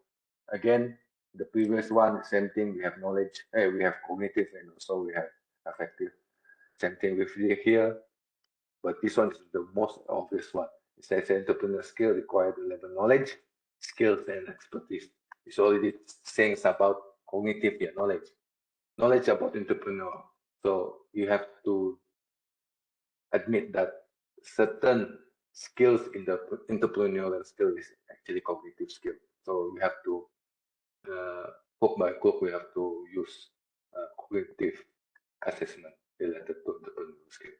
Again, the previous one, same thing. We have knowledge, we have cognitive, and also we have affective. Same thing with here, but this one is the most obvious one. It says entrepreneurial skill requires the level knowledge, skills, and expertise. It's already saying about cognitive knowledge about entrepreneur. So you have to admit that certain skills in the entrepreneurial skill is actually cognitive skill. So we have to hook by hook, we have to use cognitive assessment related to entrepreneurial skill.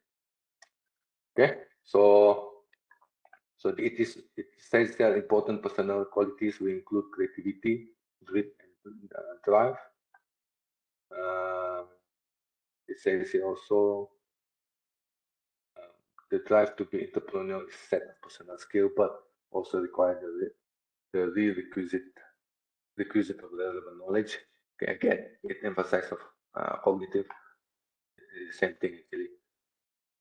Okay, so it says that important personal qualities will include creativity, grit, and drive. It says here also the drive to be entrepreneurial is set of personal skill, but also require the requisite of relevant knowledge. Okay, again, it emphasizes of cognitive. It's the same thing actually.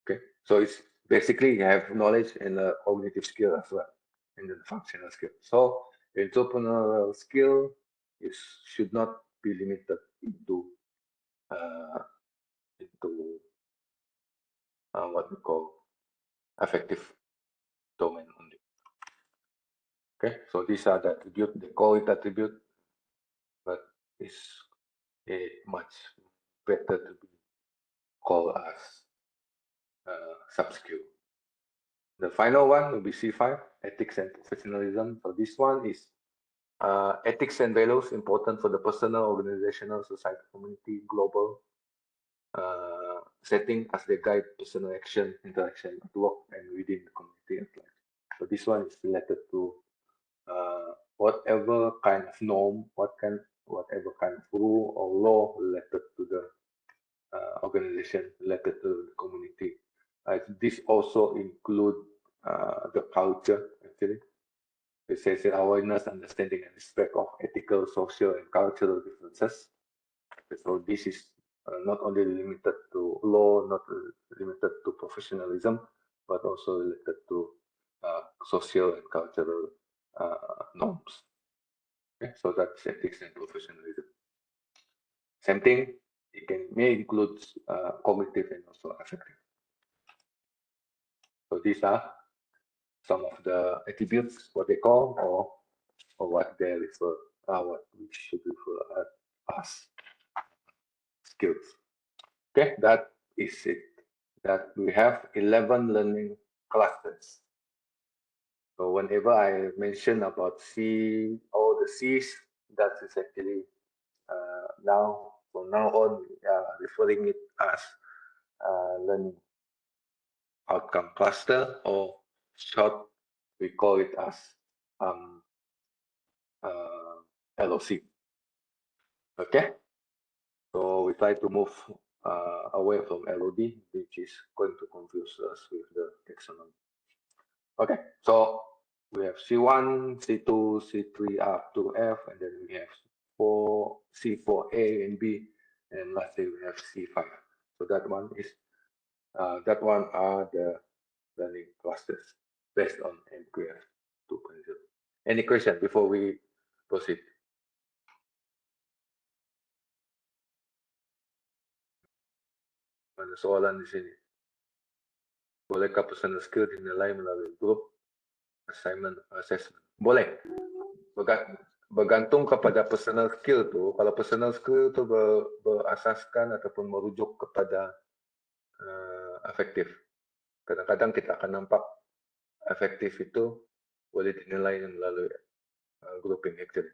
Okay, so it's basically you have knowledge and cognitive skill as well, and then functional skill. So entrepreneurial skill should not be limited into what we call affective domain only. Okay, so these are the attribute. They call it attribute, but it's much better to be called as sub-skill. The final one will be C5, ethics and professionalism. So this one is ethics and values important for the personal, organizational, society, community, global setting as they guide personal action, interaction at work and within the community at large. So this one is related to whatever kind of norm, whatever kind of rule or law related to the organization, related to the community. This also include the culture actually. It says awareness, understanding, and respect of ethical, social, and cultural differences. So this is not only limited to law, not limited to professionalism, but also related to social and cultural norms. Okay, so that's ethics and professionalism. Same thing, it may include cognitive and also affective. So these are some of the attributes, what they call, or what they refer, what we should refer as skills. Okay, that is it. That we have 11 learning clusters. So whenever I mention about all the C's, that is actually now, from now on, referring it as learning outcome cluster, or short, we call it as LOC. Okay, so we try to move away from LOD, which is going to confuse us with the taxonomy. Okay, so we have C1, C2, C3 up to F, and then we have C4A and B, and lastly we have C5. So that one are the learning clusters based on NQF 2.0. Any question before we proceed? Ada soalan di sini. Bolehkah personal skill dinilai melalui grup assignment assessment? Boleh. Bergantung kepada personal skill tu. Kalau personal skill tu berasaskan ataupun merujuk kepada efektif. Kadang-kadang kita akan nampak efektif itu boleh dinilai melalui grouping actually.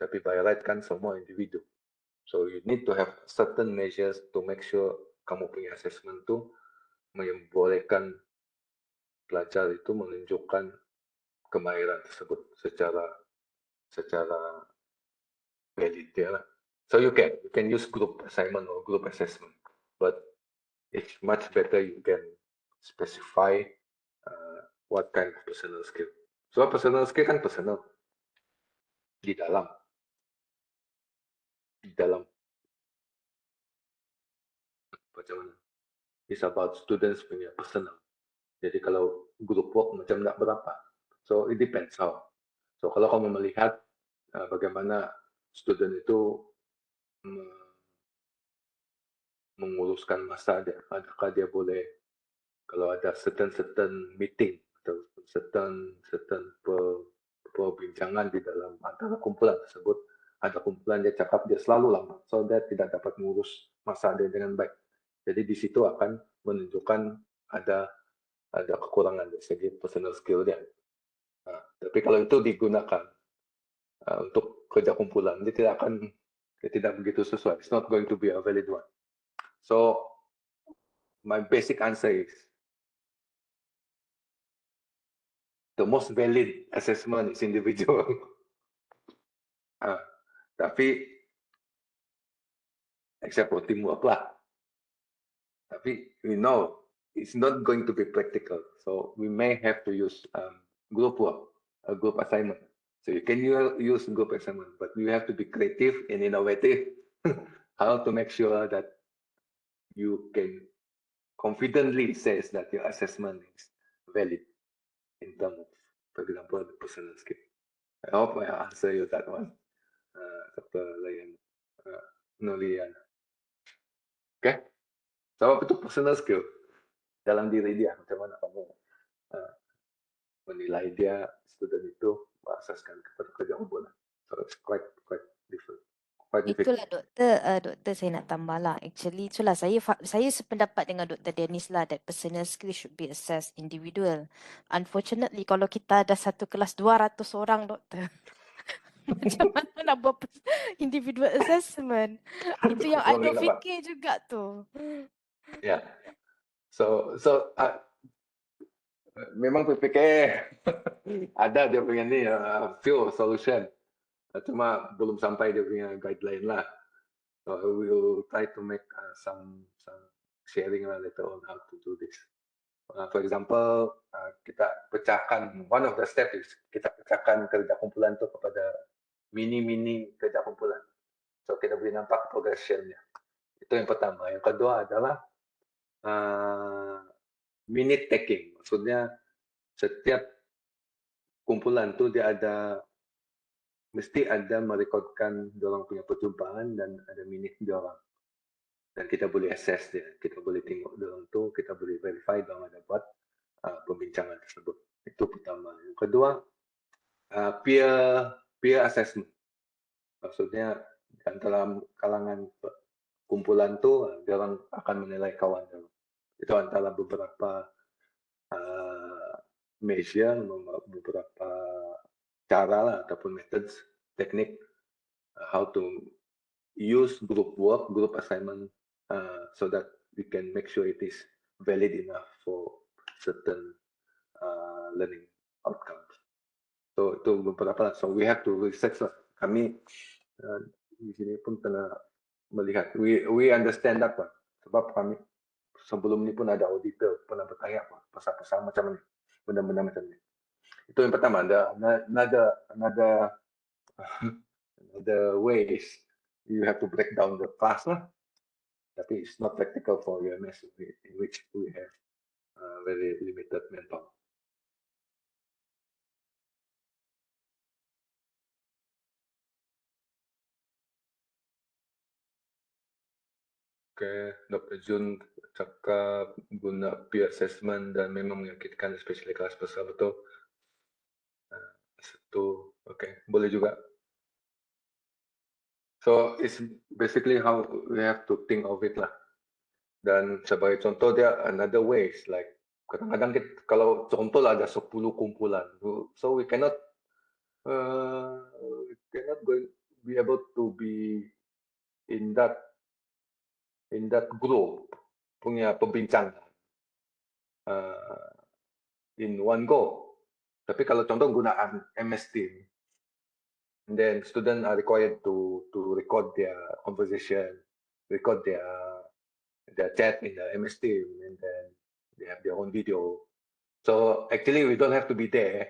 Tapi by right kan semua individu. So you need to have certain measures to make sure kamu punya assessment tu membolehkan pelajar itu menunjukkan kemahiran tersebut secara valid ya. So you can use group assignment or group assessment, but it's much better you can specify what kind of personal skill. So personal skill kan personal di dalam macam mana? It's about students punya personal. Jadi kalau group work macam nak berapa? So it depends how. So kalau kamu melihat bagaimana student itu menguruskan masa dia, adakah dia boleh kalau ada certain meeting atau certain perbincangan di dalam antara kumpulan tersebut, ada kumpulan dia cakap dia selalu lambat, so dia tidak dapat mengurus masa dia dengan baik. Jadi di situ akan menunjukkan ada kekurangan dari segi personal skill dia. Tapi kalau itu digunakan untuk kerja kumpulan, dia tidak begitu sesuai. It's not going to be a valid one. So my basic answer is the most valid assessment is individual. Tapi except for teamwork lah. Tapi we know it's not going to be practical. So we may have to use group work, a group assignment. So you can use group assignment, but you have to be creative and innovative how to make sure that you can confidently say that your assessment is valid in terms of, for example, the personal skill. I hope I answer you that one, Dr. Layan, Noliana. Okay? So apa itu personal skill dalam diri dia? Macam mana kamu menilai dia, student itu berasaskan kepada kerja kumpulan? So it's quite different. Itulah doktor saya nak tambah lah. Actually itulah saya sependapat dengan Dr. Denis lah, that personal skill should be assessed individual. Unfortunately kalau kita ada satu kelas 200 orang doktor, macam mana nak buat individual assessment? Itu yang I duk fikir juga tu. Yeah. So memang PPKA ada dia punya ni few solution. Cuma belum sampai dia punya guideline lah. So we will try to make some sharing lah later on how to do this. For example, kita pecahkan, one of the steps is kita pecahkan kerja kumpulan tu kepada mini kerja kumpulan. So kita boleh nampak progressionnya. Itu yang pertama. Yang kedua adalah minute taking. Maksudnya setiap kumpulan tu dia mesti ada merekodkan diorang punya perjumpaan dan ada minit diorang. Dan kita boleh assess dia, kita boleh tengok diorang tu, kita boleh verify diorang ada buat pembincangan tersebut. Itu pertama. Yang kedua, peer assessment. Maksudnya dalam kalangan kumpulan tu, diorang akan menilai kawan diorang. Itu antara beberapa measure, beberapa cara lah ataupun methods, teknik how to use group work, group assignment so that we can make sure it is valid enough for certain learning outcomes. So itu beberapa lah. So we have to research lah. Kami di sini pun tengah melihat. We understand that one. Sebab kami sebelum ni pun ada auditor pernah bertanya pasal macam ni, benda-benda macam ni. Itu yang pertama. Another ways you have to break down the class lah. Tapi it's not practical for UMS in which we have very limited manpower. Okay, Dr. Jun cakap guna peer assessment dan memang menyakitkan especially kelas besar, betul? Itu okay, boleh juga. So it's basically how we have to think of it lah. Dan sebagai contoh dia another ways like kadang-kadang kalau contoh lah ada 10 kumpulan, so we cannot be able to be in that group punya perbincangan in one go. Tapi kalau contoh gunaan MS Team, and then students are required to record their conversation, record their chat in the MS Team, and then they have their own video. So actually we don't have to be there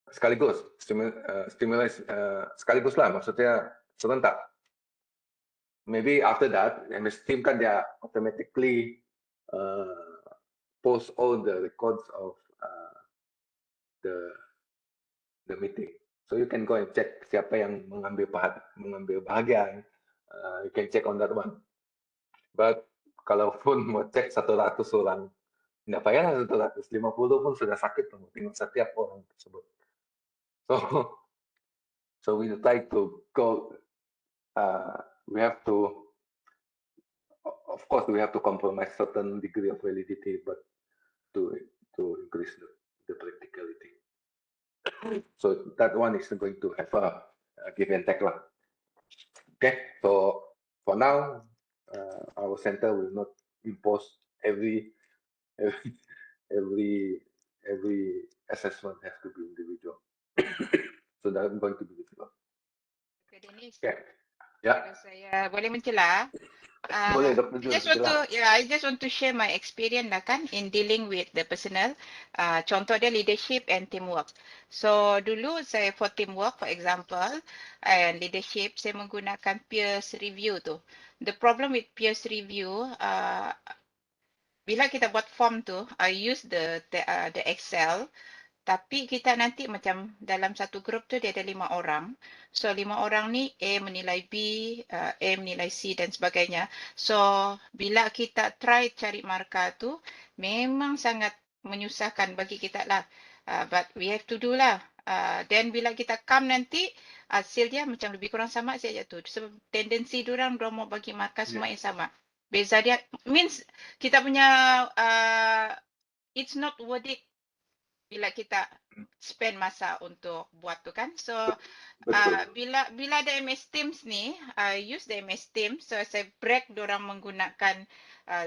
sekaligus, stimulus sekaligus lah, maksudnya serentak. Maybe after that, MS Team kan dia automatically post all the records of the meeting. So you can go and check siapa yang mengambil bahagian. You can check on that one. But kalaupun mau cek 100 orang, tidak payahlah 150 pun sudah sakit tengok setiap orang tersebut. So we try to go we have to, of course, we have to compromise certain degree of validity, but to increase the practicality. So that one is going to have a give and take lah. Okay, so for now, our center will not impose every every assessment has to be individual. So that's going to be difficult. Okay, Denis. Okay, ya. Kalau saya boleh mencela. Boleh, Dr. Jun, I just want to share my experience lah kan in dealing with the personnel. Contoh dia leadership and teamwork. So dulu saya for teamwork, for example, and leadership saya menggunakan peers review tu. The problem with peers review, bila kita buat form tu, I use the Excel. Tapi kita nanti macam dalam satu grup tu dia ada 5 orang. So 5 orang ni A menilai B, A menilai C dan sebagainya. So bila kita try cari markah tu memang sangat menyusahkan bagi kita lah. But we have to do lah. Then bila kita come nanti hasil dia macam lebih kurang sama saja tu. Sebab tendensi diorang mau bagi markah semua yang sama. Beza dia means kita punya it's not worth it bila kita spend masa untuk buat tu kan. So bila ada MS Teams ni, I use the MS Teams. So saya break diorang menggunakan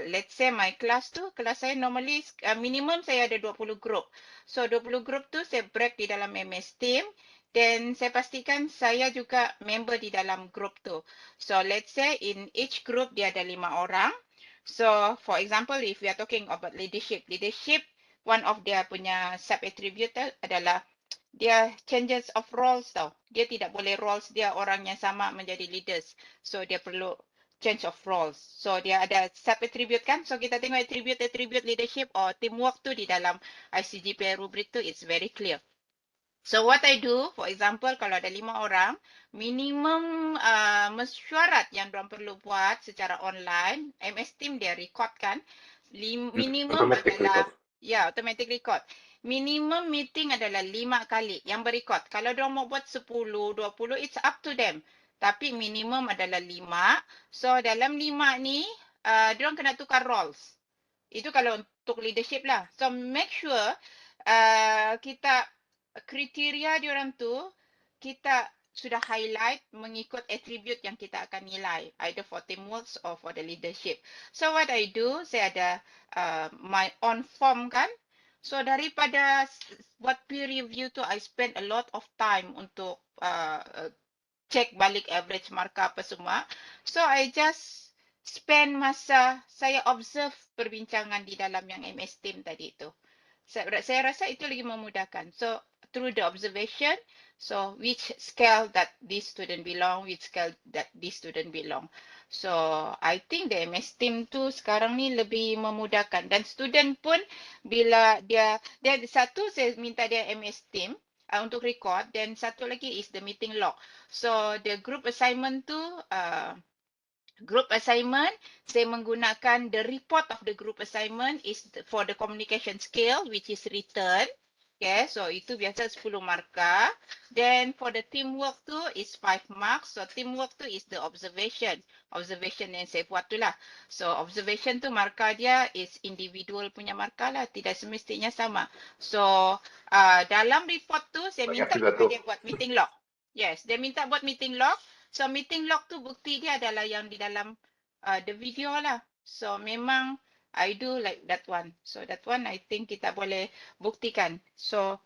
let's say my class tu, kelas saya normally minimum saya ada 20 group. So 20 group tu saya break di dalam MS Teams. Dan saya pastikan saya juga member di dalam group tu. So let's say in each group dia ada 5 orang. So for example if we are talking about leadership, one of dia punya sub attribute adalah dia changes of roles tau. Dia tidak boleh roles dia orang yang sama menjadi leaders. So dia perlu change of roles. So dia ada sub attribute kan. So kita tengok attribute leadership or teamwork tu di dalam ICGP rubrik tu it's very clear. So what I do, for example, kalau ada 5 orang, minimum mesyuarat yang diorang perlu buat secara online, MS Team dia record kan, minimum Automatic adalah record. Ya, automatic record. Minimum meeting adalah 5 kali yang berekod. Kalau diorang mau buat 10, 20, it's up to them. Tapi minimum adalah 5. So dalam 5 ni, diorang kena tukar roles. Itu kalau untuk leadership lah. So make sure kita kriteria diorang tu, kita sudah highlight mengikut attribute yang kita akan nilai. Either for teamwork or for the leadership. So what I do, saya ada my own form kan. So daripada buat peer review tu, I spend a lot of time untuk check balik average markah apa semua. So I just spend masa saya observe perbincangan di dalam yang MS Team tadi itu. Saya rasa itu lagi memudahkan. So through the observation, so which scale that this student belong, which scale that this student belong. So I think the MS Team tu sekarang ni lebih memudahkan. Dan student pun bila dia satu saya minta dia MS Team untuk record, dan satu lagi is the meeting log. So the group assignment tu saya menggunakan the report of the group assignment is for the communication skill which is written. Okay, so itu biasa 10 markah. Then for the teamwork tu is 5 marks. So teamwork tu is the observation. Observation yang saya buat tu lah. So observation tu markah dia is individual punya markah lah. Tidak semestinya sama. So dalam report tu saya minta dia buat meeting log. Yes, dia minta buat meeting log. So meeting log tu bukti dia adalah yang di dalam the video lah. So memang I do like that one. So that one I think kita boleh buktikan. So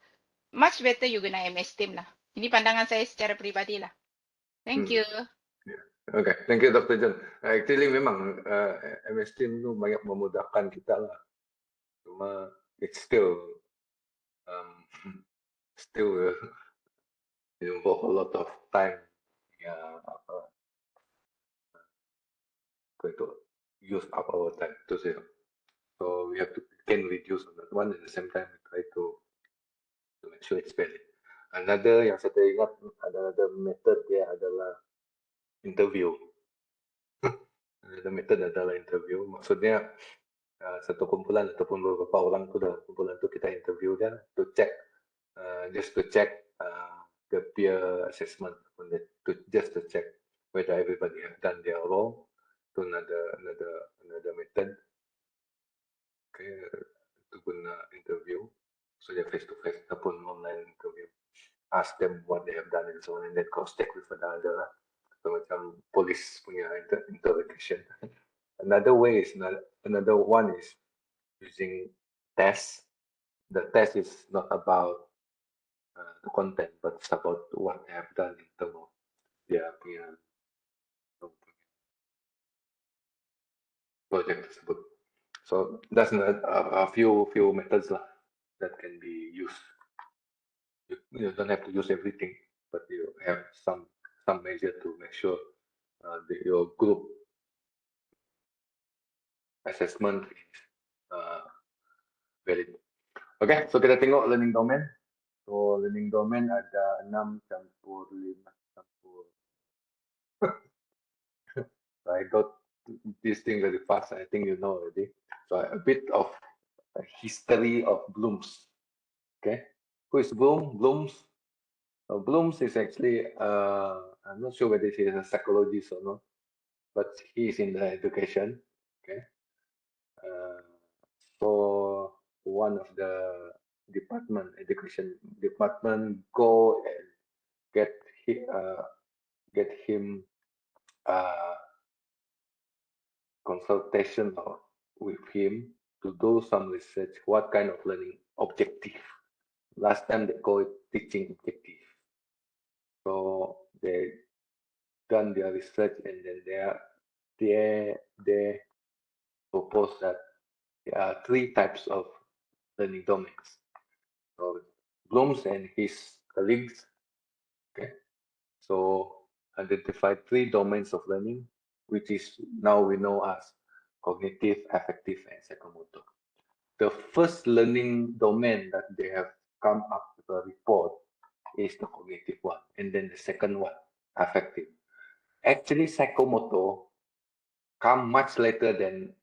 much better you guna MS Team lah. Ini pandangan saya secara peribadi lah. Thank you. Okay, thank you Dr. John. Actually memang MS Team tu banyak memudahkan kita lah. Cuma it's still involve a lot of time. Going to use up our time to say. So we have to can reduce on that one at the same time we try to make sure it's valid. Another yang saya ingat another method dia adalah interview. The method adalah interview. Maksudnya satu kumpulan ataupun beberapa orang tu dalam kumpulan tu kita interview dia to check just to check the peer assessment just to check whether everybody have done their role to another method. Okay, to guna interview, so dia face to face ataupun online interview, ask them what they have done and so on, and then cross check with another lah. So macam police punya interrogation. Another way is another one is using tests. The test is not about the content, but it's about what they have done in terms of their project tersebut. So that's a few methods lah that can be used. You don't have to use everything, but you have some measure to make sure your group assessment is valid. Okay, so kita tengok learning domain. So learning domain ada 6 campur 5 campur. I got this thing very fast. I think you know already. So a bit of a history of Bloom's. Okay, who is Bloom? Bloom's is actually I'm not sure whether he is a psychologist or not, but he is in the education. Okay, for one of the education department, go and get him consultation with him to do some research. What kind of learning objective? Last time they call it teaching objective. So they done their research and then they propose that there are 3 types of learning domains. So Bloom's and his colleagues, okay, so identified 3 domains of learning, which is now we know as cognitive, affective, and psychomotor. The first learning domain that they have come up with a report is the cognitive one, and then the second one, affective. Actually, psychomotor come much later than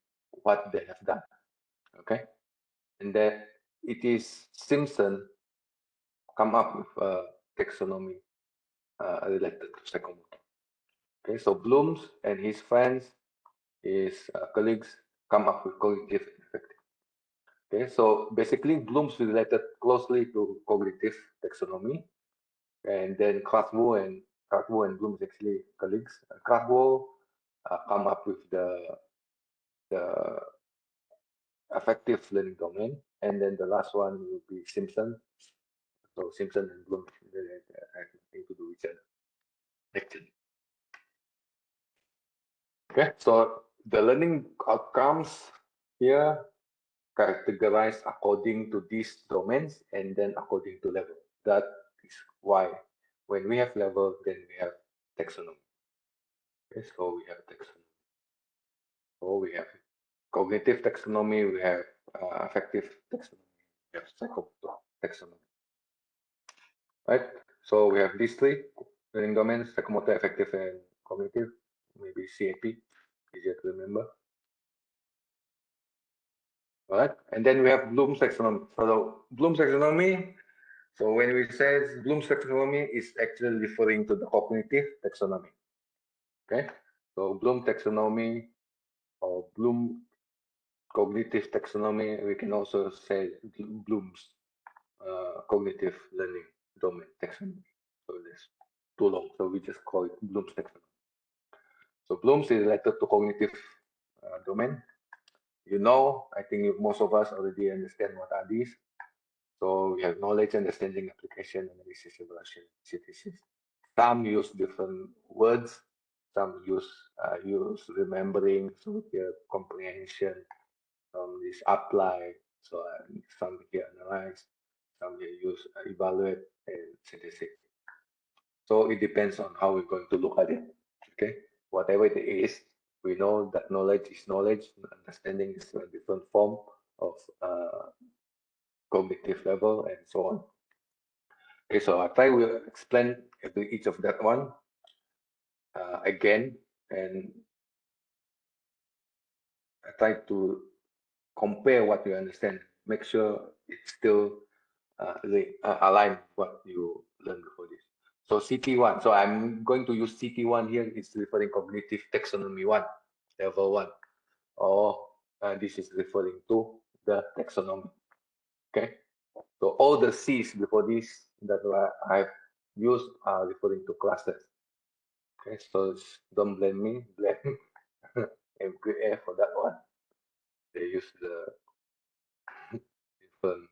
what they have done. Okay, and that it is Simpson come up with a taxonomy related to psychomotor. Okay, so Bloom's and his friends, his colleagues come up with cognitive and affective. Okay, so basically Bloom's related closely to cognitive taxonomy, and then Rabu and Bloom's actually colleagues. Rabu come up with the affective learning domain, and then the last one will be Simpson. So Simpson and Bloom have nothing to do with each other, actually. Okay, so the learning outcomes here categorized according to these domains and then according to level. That is why when we have level, then we have taxonomy. Okay, so we have taxonomy. So we have cognitive taxonomy, we have affective taxonomy, we have psychomotor taxonomy. Right? So we have these 3 learning domains: psychomotor, affective, and cognitive. Maybe C3p, easier to remember. All right, and then we have Bloom's taxonomy. So Bloom's taxonomy. So when we say Bloom's taxonomy, is actually referring to the cognitive taxonomy. Okay, so Bloom taxonomy or Bloom cognitive taxonomy, we can also say Bloom's cognitive learning domain taxonomy. So it's too long, so we just call it Bloom's taxonomy. So Bloom's is related to cognitive domain. You know, I think most of us already understand what are these. So we have knowledge, understanding, application, analysis, evaluation, synthesis. Some use different words. Some use remembering, so here comprehension. Some is apply. So some here analyze. Some here use evaluate and synthesis. So it depends on how we're going to look at it. Okay, whatever it is, we know that knowledge is knowledge. Understanding is a different form of cognitive level and so on. Okay, so I try to explain each of that one again, and I try to compare what you understand, make sure it's still aligned with what you learned before this. So CT1. So I'm going to use CT1 here. It's referring cognitive taxonomy 1, level 1. Or this is referring to the taxonomy. Okay. So all the C's before this that I've used are referring to clusters. Okay. So don't blame me. Blame MPA for that one. They use the different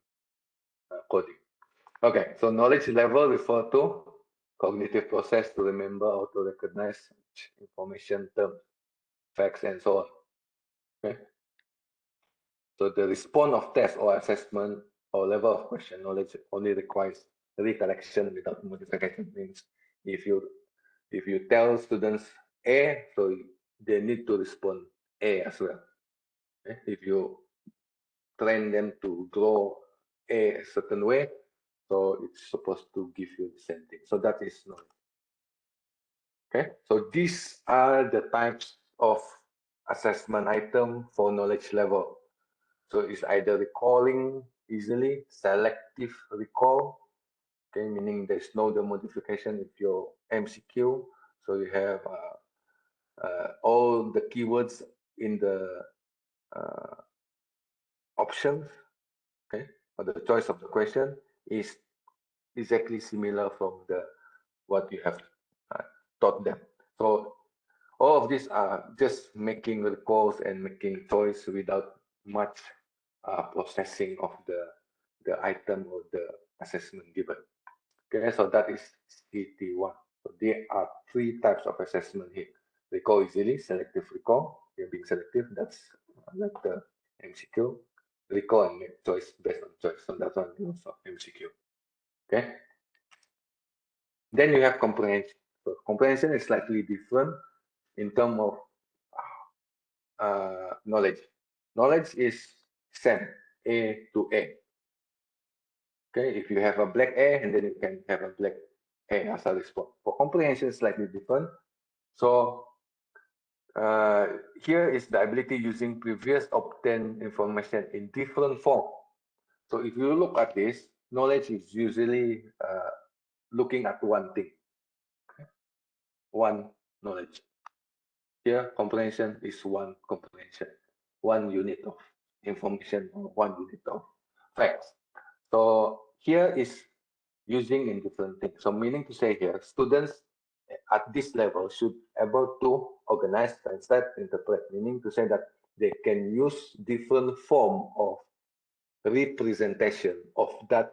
coding. Okay, so knowledge level refer to cognitive process to remember or to recognize information, terms, facts, and so on. Okay. So the response of test or assessment or level of question knowledge only requires recollection without modification. Means if you tell students A, so they need to respond A as well. Okay? If you train them to draw a certain way, so it's supposed to give you the same thing. So that is knowledge. Okay, so these are the types of assessment item for knowledge level. So it's either recalling easily, selective recall, okay, meaning there's no the modification if your MCQ. So you have all the keywords in the options, okay, or the choice of the question is exactly similar from the what you have taught them. So all of these are just making recalls and making choice without much processing of the item or the assessment given. Okay, so that is CT1. So there are 3 types of assessment here. Recall easily, selective recall. You're being selective, that's like the MCQ. Recall and make choice based on choice. So that's one use of MCQ. Okay. Then you have comprehension. So comprehension is slightly different in terms of knowledge. Knowledge is same, A to A. Okay, if you have a black A, and then you can have a black A as a response. For comprehension, slightly different. So here is the ability using previous obtained information in different form. So if you look at this, knowledge is usually looking at one thing, one knowledge. Here, comprehension is one comprehension, one unit of information, or one unit of facts. So here is using in different things. So meaning to say here, students at this level should able to organize, translate, interpret, meaning to say that they can use different form of representation of that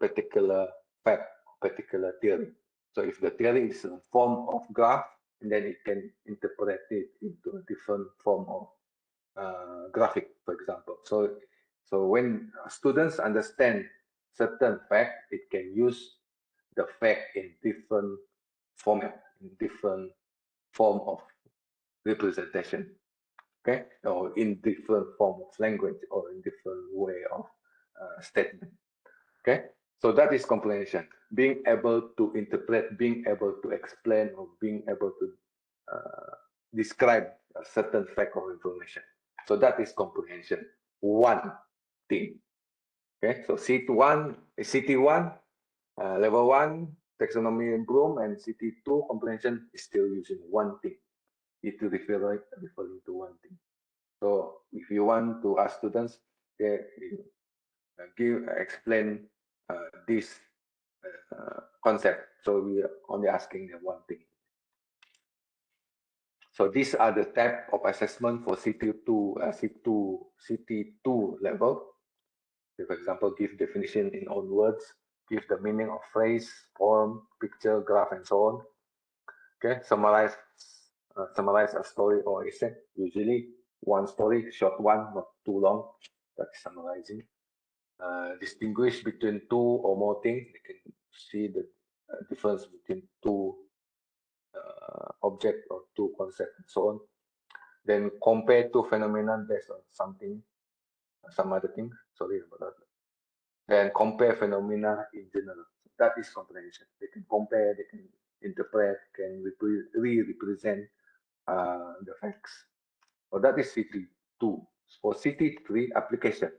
particular fact, particular theory. So if the theory is a form of graph, and then it can interpret it into a different form of graphic, for example. So when students understand certain fact, it can use the fact in different format, in different form of representation, okay, or in different form of language, or in different way of statement, okay. So that is comprehension, being able to interpret, being able to explain, or being able to describe a certain fact or information. So that is comprehension, one thing. Okay, so CT1, level 1, taxonomy and Bloom, and CT2, comprehension is still using one thing. It referring to one thing. So if you want to ask students, okay, explain this concept. So we are only asking them one thing. So these are the type of assessment for CT2 level. For example, give definition in own words, give the meaning of phrase, form, picture, graph, and so on. Okay, summarize a story or essay. Usually one story, short one, not too long. That's summarizing. Distinguish between two or more things. You can see the difference between two object or two concepts and so on. Then compare two phenomena based on something, some other thing. Sorry about that. Then compare phenomena in general. That is comprehension. They can compare, they can interpret, can re-represent the facts. So that is CT2. For CT3, application.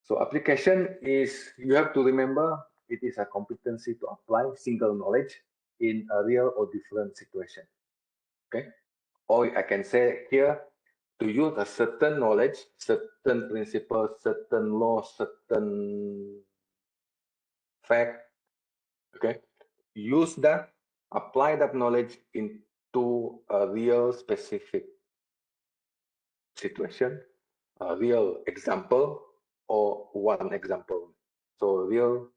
So application is, you have to remember, it is a competency to apply single knowledge in a real or different situation. Okay, or I can say here, to use a certain knowledge, certain principle, certain law, certain fact, okay, use that, apply that knowledge into a real specific situation, a real example, or one example. So real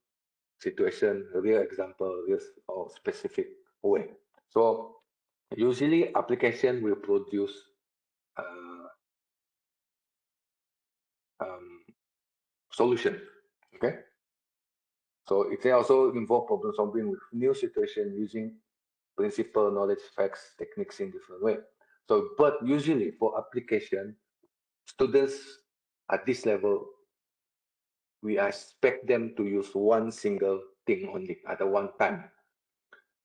situation, real example, real or specific way. So usually application will produce solution. Okay. So it can also involve problem solving with new situation using principle, knowledge, facts, techniques in different way. So, but usually for application, students at this level, we expect them to use one single thing only at a one time.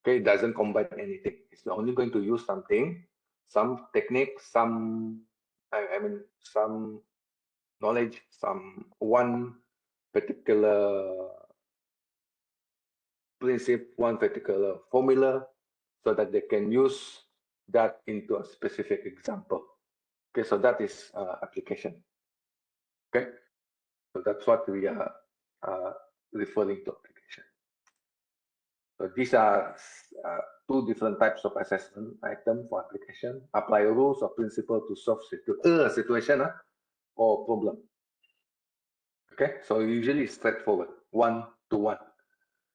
Okay, it doesn't combine anything. It's only going to use something, some technique, some, I mean, some knowledge, some one particular principle, one particular formula, so that they can use that into a specific example. Okay, so that is application. Okay, so that's what we are referring to application. So these are two different types of assessment item for application. Apply rules or principle to solve a situation or problem. Okay, so usually it's straightforward, 1-to-1.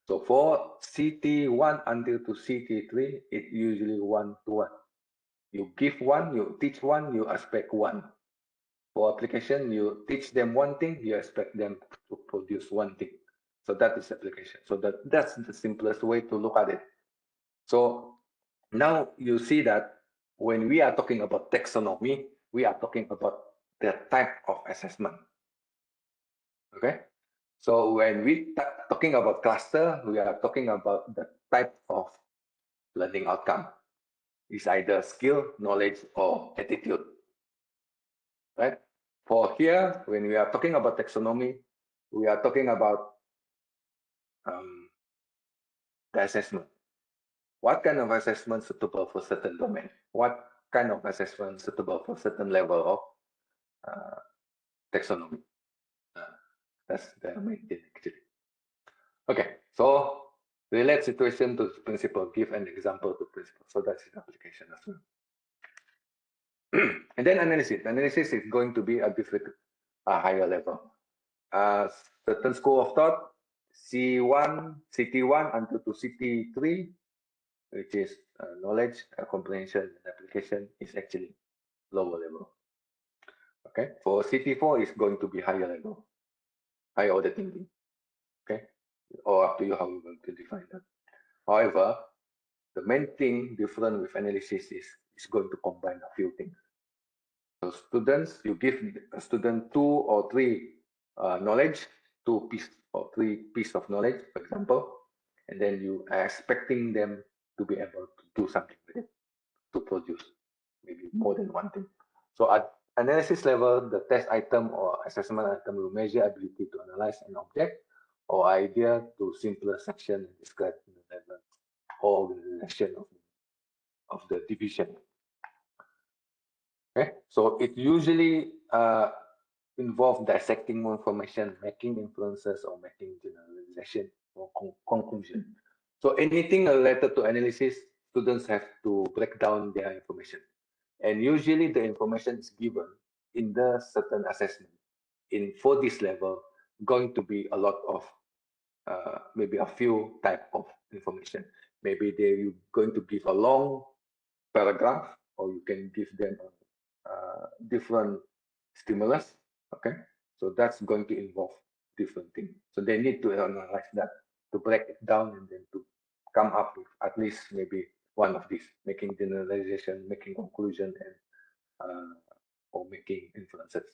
So for CT1 until to CT3, it usually 1-to-1. You give one, you teach one, you expect one. For application, you teach them one thing, you expect them to produce one thing. So that is application. So that's the simplest way to look at it. So now you see that when we are talking about taxonomy, we are talking about the type of assessment. Okay. So when we talking about cluster, we are talking about the type of learning outcome. It's either skill, knowledge, or attitude. Right? For here, when we are talking about taxonomy, we are talking about the assessment. What kind of assessment suitable for certain domain? What kind of assessment suitable for certain level of taxonomy? That's the main thing actually. Okay, so relate situation to principle, give an example to principle. So that's the application as well. And then analysis. Analysis is going to be a different, higher level. Certain school of thought, C1, CT1 until to CT3, which is knowledge, comprehension, and application, is actually lower level. Okay, for CT4 is going to be higher level, higher order thinking. Okay, or up to you how you want to define that. However, the main thing different with analysis is going to combine a few things. So students, you give a student 2 or 3 knowledge, 2 piece or 3 piece of knowledge, for example, and then you are expecting them to be able to do something with it, to produce maybe more than one thing. So at analysis level, the test item or assessment item will measure ability to analyze an object or idea to simpler section and describe the level or organization of the division. Okay, so it usually involve dissecting more information, making inferences, or making generalization or conclusion. So anything related to analysis, students have to break down their information. And usually the information is given in the certain assessment. For this level, going to be a lot of, maybe a few type of information. Maybe they're going to give a long paragraph, or you can give them different stimulus. Okay, so that's going to involve different things. So they need to analyze that, to break it down, and then to come up with at least maybe one of these, making generalization, making conclusion, and or making inferences.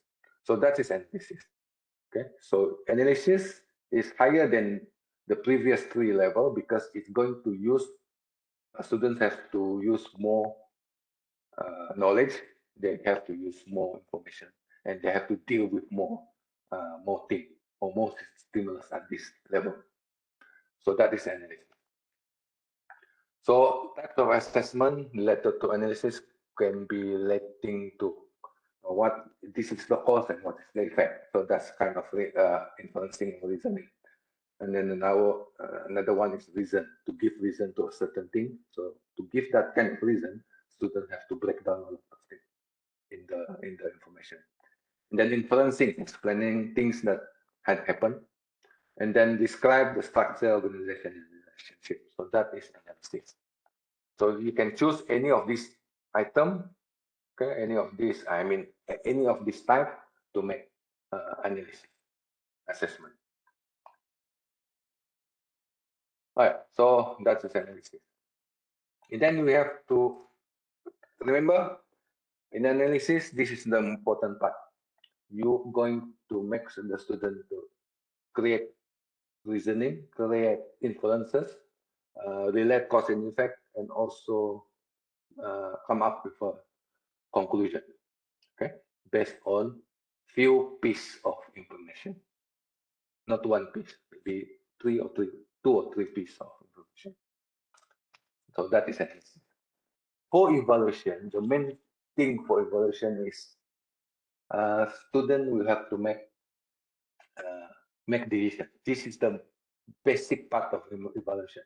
So that is analysis. Okay, so analysis is higher than the previous 3 level because it's going to use, students have to use more knowledge, they have to use more information, and they have to deal with more things or more stimulus at this level. So that is analysis. So types of assessment related to analysis can be relating to what this is the cause and what is the effect. So that's kind of inferencing and reasoning. And then now another one is reason, to give reason to a certain thing. So to give that kind of reason, students have to break down a lot of things in the information. And then inferencing, explaining things that had happened, and then describe the structure, organization, and relationship. So that is analysis. So you can choose any of these item, okay, any of these, I mean, any of this type to make analysis, assessment. All right, so that's the analysis. And then we have to remember, in analysis, this is the important part. You're going to make the student to create reasoning, create inferences, relate cause and effect, and also come up with a conclusion, okay, based on few pieces of information, not one piece, maybe two or three pieces of information. So that is analysis. For evaluation, the main thing for evaluation is student will have to make decision. This is the basic part of evaluation.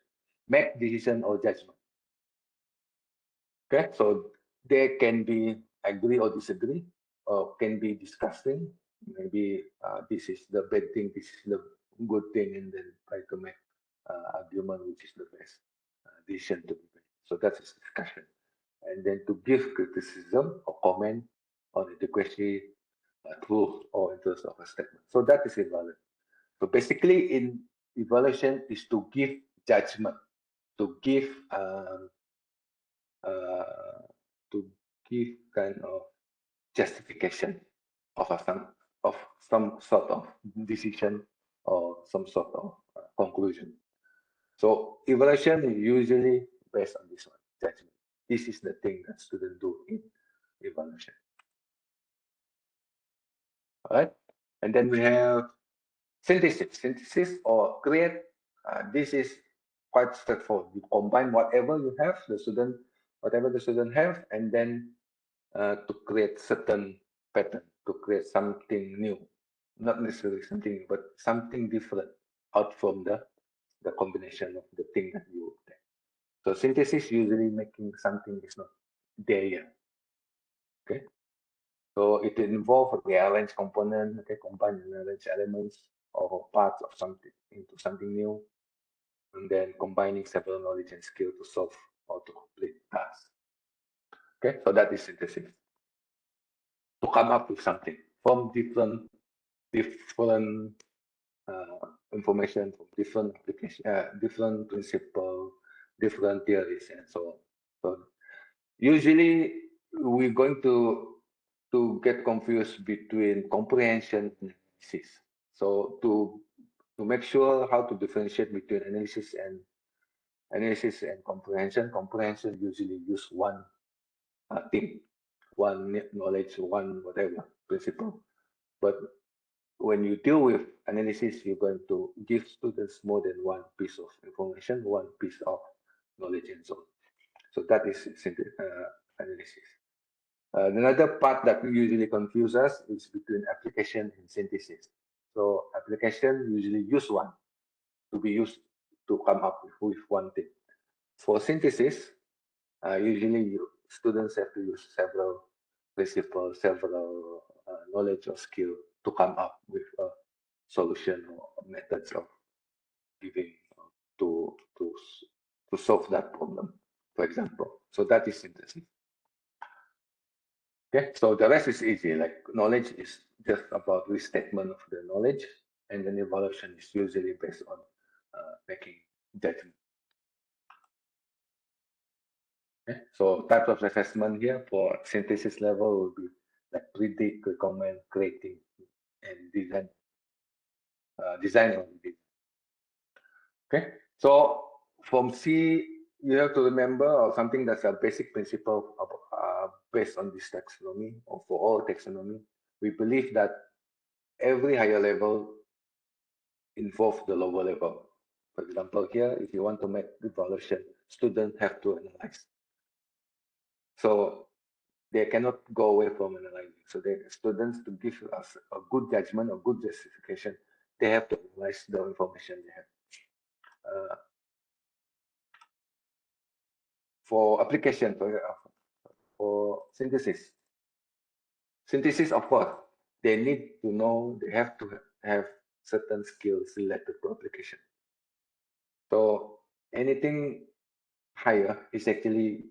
Make decision or judgment. Okay, so they can be agree or disagree, or can be discussing. Maybe this is the bad thing, this is the good thing, and then try to make argument which is the best decision to be made. So that is discussion. And then to give criticism or comment on adequacy, truth, or interest of a statement. So that is evaluation. So basically, in evaluation is to give judgment, to give kind of justification of some sort of decision or some sort of conclusion. So evaluation is usually based on this one, judgment. This is the thing that students do in evaluation. All right, and then we have synthesis or create. This is quite straightforward. You combine whatever you have, whatever the student have, and then to create certain pattern, to create something new, not necessarily something new, but something different out from the combination of the thing that you take. So synthesis usually making something is not there yet. Okay. So it involves rearrange component, okay, combine and arrange elements or parts of something into something new, and then combining several knowledge and skill to solve or to complete tasks. Okay, so that is synthesis. To come up with something from different information, from different application, different principle, different theories, and so on. So usually we're going to get confused between comprehension and analysis. So to make sure how to differentiate between analysis and comprehension, comprehension usually use one thing, one knowledge, one whatever principle. But when you deal with analysis, you're going to give students more than one piece of information, one piece of knowledge and so on. So that is analysis. Another part that usually confuses us is between application and synthesis. So application usually use one to be used to come up with one thing. For synthesis, usually students have to use several principles, several knowledge or skill to come up with a solution or methods of giving to solve that problem, for example. So that is synthesis. Okay, so the rest is easy. Like knowledge is just about restatement of the knowledge, and then evaluation is usually based on making judgment. Okay, so types of assessment here for synthesis level will be like predict, recommend, creating, and design. Design or design. Okay, so from C, you have to remember or something that's a basic principle of, based on this taxonomy or for all taxonomy. We believe that every higher level involves the lower level. For example, here, if you want to make evaluation, students have to analyze. So they cannot go away from analyzing. So the students, to give us a good judgment, a good justification, they have to analyze the information they have. For application, for synthesis, of course, they need to know, they have to have certain skills related to application. So anything higher is actually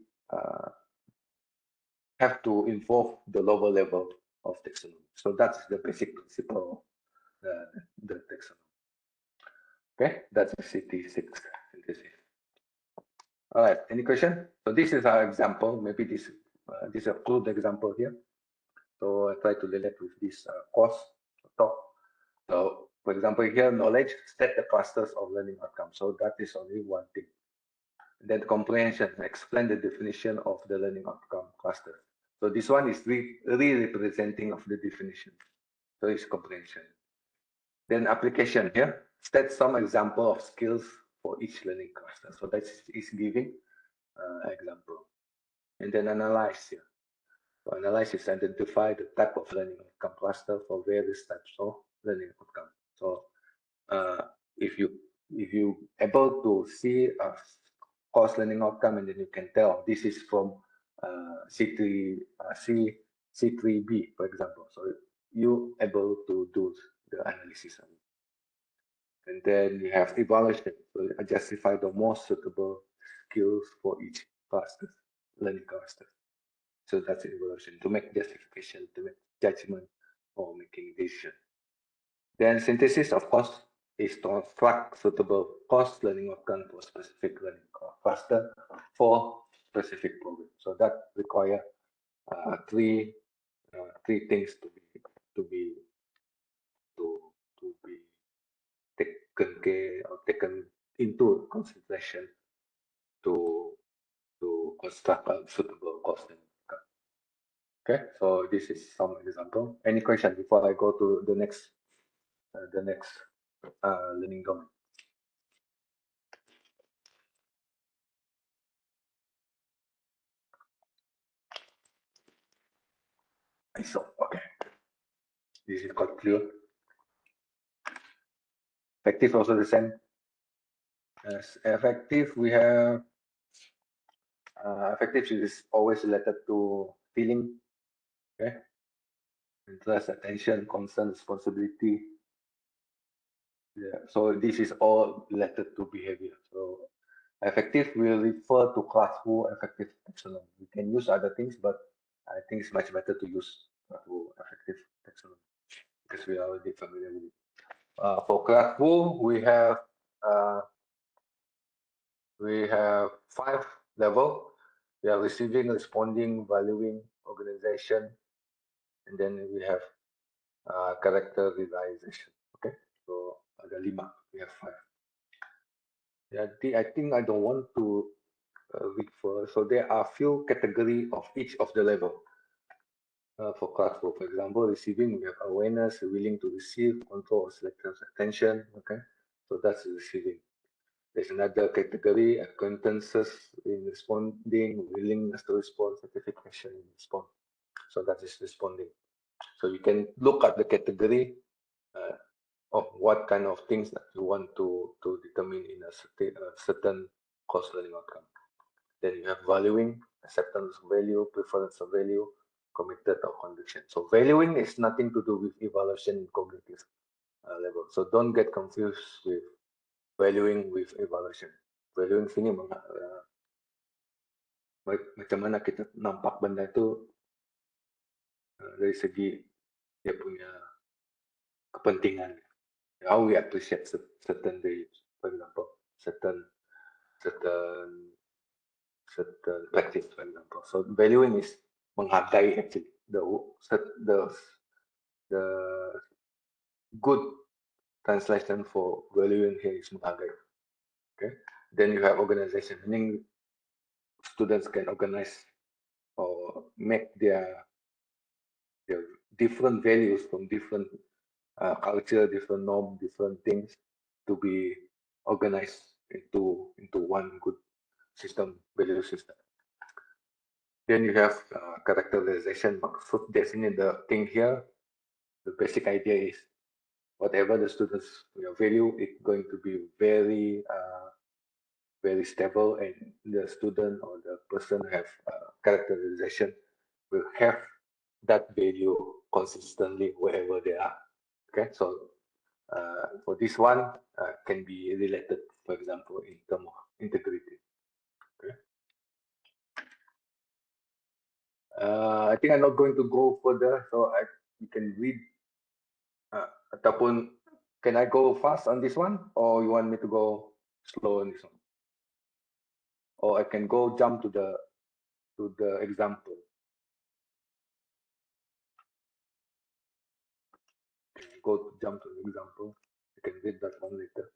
have to involve the lower level of taxonomy. So that's the basic principle of the taxonomy. Okay, that's the C3p synthesis. All right, any question? So this is our example. Maybe this is a crude example here. So I try to relate with this course talk. So for example, here knowledge, set the clusters of learning outcomes. So that is only one thing. Then comprehension, explain the definition of the learning outcome cluster. So this one is re-representing of the definition. So it's comprehension. Then application here, state some example of skills for each learning cluster. So that is giving example. And then analyze here. So analyze is identify the type of learning outcome cluster for various types of learning outcome. So if you able to see a course learning outcome, and then you can tell this is from C3b, for example. So you able to do the analysis. And then you have evaluation. So justify the most suitable skills for each cluster, learning cluster. So that's evaluation, to make justification, to make judgment, or making decision. Then synthesis, of course, is to construct suitable course learning outcome for specific learning cluster for specific program. So that require three things to be taken care or taken into consideration to construct a suitable course learning outcome. Okay, so this is some example. Any question before I go to the next learning domain? So, okay. This is quite clear. Effective also the same. As effective, we have effective is always related to feeling, okay? Interest, attention, concern, responsibility. Yeah. So this is all related to behavior. So effective will refer to class who effective taxonomy. We can use other things, but I think it's much better to use effective taxonomy because we are already familiar with it. For class who, we have 5 levels. We are receiving, responding, valuing, organization, and then we have characterization. Okay, so ada 5. We have 5. Yeah, I think I don't want to read first. So there are few categories of each of the level. For class 4, for example, receiving, we have awareness, willing to receive, control, selective attention. Okay, so that's receiving. There's another category, acquaintances in responding, willingness to respond, certification in respond. So that is responding. So you can look at the category of what kind of things that you want to determine in a certain course learning outcome. Then you have valuing, acceptance of value, preference of value, committed or conviction. So valuing is nothing to do with evaluation in cognitive level. So don't get confused with valuing with evaluation. Valuing sini macam mana kita nampak benda itu dari segi dia punya kepentingan. How we appreciate certain values, for example, certain practice, for example. So valuing is menghargai actually. The good translation for valuing here is menghargai. Okay. Then you have organization, meaning students can organize or make their different values from different culture, different norm, different things to be organized into one good system, value system. Then you have characterization. Maksud di sini the thing here, the basic idea is whatever the students value, it's going to be very very stable, and the student or the person have characterization will have that value consistently wherever they are. Okay, so for this one can be related, for example, in terms of integrity. Okay. I think I'm not going to go further, so you can read. Ataupun can I go fast on this one, or you want me to go slow on this one? Or I can go jump to the example. Go jump to the example. You can read that one later.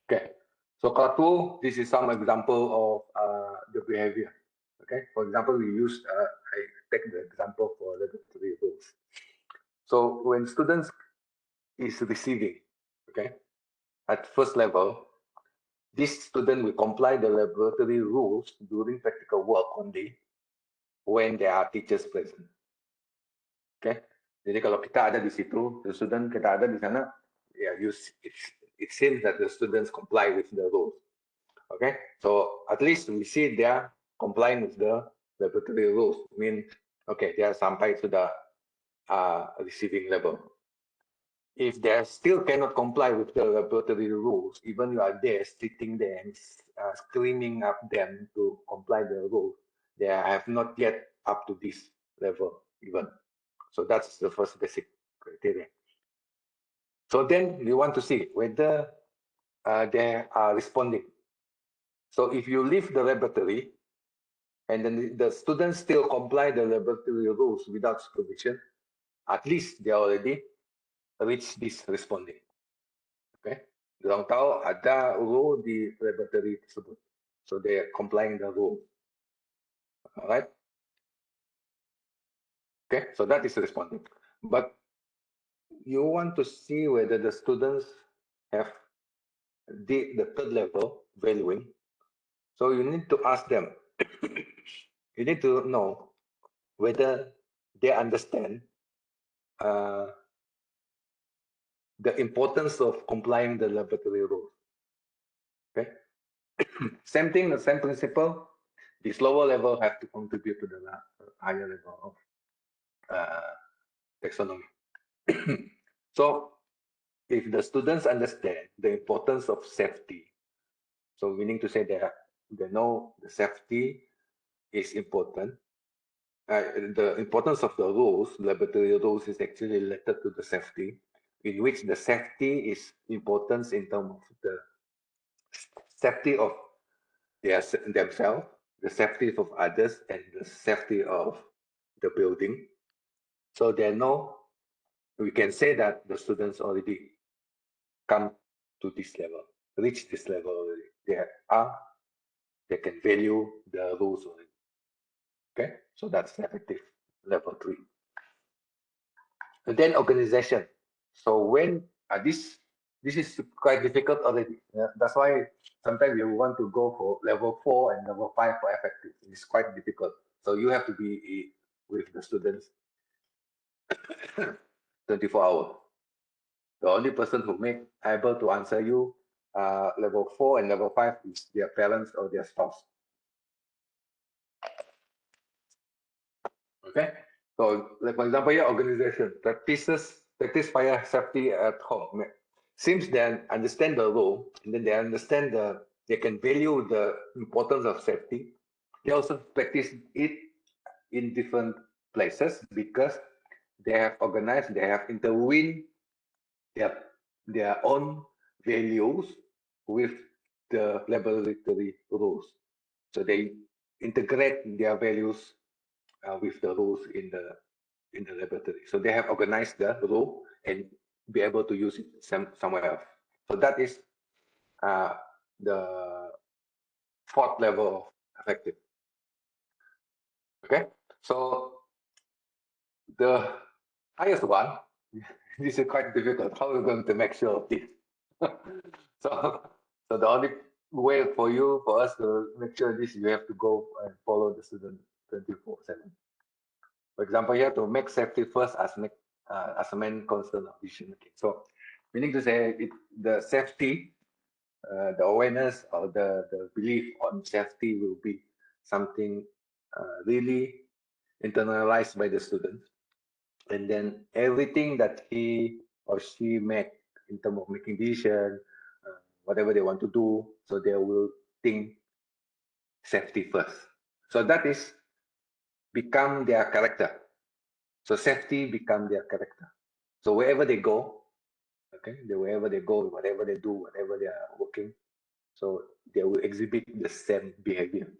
Okay. So kalau this is some example of the behavior. Okay. For example, we use I take the example for laboratory rules. So when students is receiving, okay, at first level, this student will comply the laboratory rules during practical work only when there are teachers present. Okay. Jadi kalau kita ada di situ, the student kita ada di sana, yeah, it seems that the students comply with the rules. Okay, so at least we see they are complying with the laboratory rules. I mean, okay, they are sampai to the receiving level. If they still cannot comply with the laboratory rules, even you are there sitting there and screaming up them to comply the rules, they have not yet up to this level even. So that's the first basic criteria. So then we want to see whether they are responding. So if you leave the laboratory and then the students still comply the laboratory rules without supervision, at least they already reach this responding. Okay, dorang tahu ada rule di laboratory tersebut, so they are complying the rule. All right. Okay, so that is responding. But you want to see whether the students have the third level valuing. So you need to ask them. You need to know whether they understand the importance of complying the laboratory rules. Okay. Same thing, the same principle. This lower level have to contribute to the higher level of taxonomy. So if the students understand the importance of safety, so meaning to say that they know the safety is important. The importance of the rules, laboratory rules, is actually related to the safety, in which the safety is important in terms of the safety of themselves, the safety of others, and the safety of the building. So they know, we can say that the students already come to this level, reach this level already. They can value the rules already. Okay, so that's effective level 3. And then organization. So when this is quite difficult already. That's why sometimes you want to go for level 4 and level 5 for effective. It's quite difficult. So you have to be with the students 24 hours. The only person who may able to answer you level 4 and level 5 is their parents or their spouse. Okay, so like for example, your organization practice fire safety at home. Seems they understand the rule, and then they understand they can value the importance of safety. They also practice it in different places because they have organized, they have intertwined their own values with the laboratory rules. So they integrate their values with the rules in the laboratory. So they have organized the rule and be able to use it somewhere else. So that is the 4th level of effective. Okay, so the highest one, this is quite difficult. How are we going to make sure of this? so So the only way for us to make sure this, you have to go and follow the student 24/7. For example, you have to make safety first as a main concern of decision making. So, meaning to say, the safety, the awareness or the belief on safety will be something really internalized by the student, and then everything that he or she make in terms of making decision, whatever they want to do, so they will think safety first. So that is become their character. So safety become their character. So wherever they go, wherever they go, whatever they do, whatever they are working, so they will exhibit the same behavior,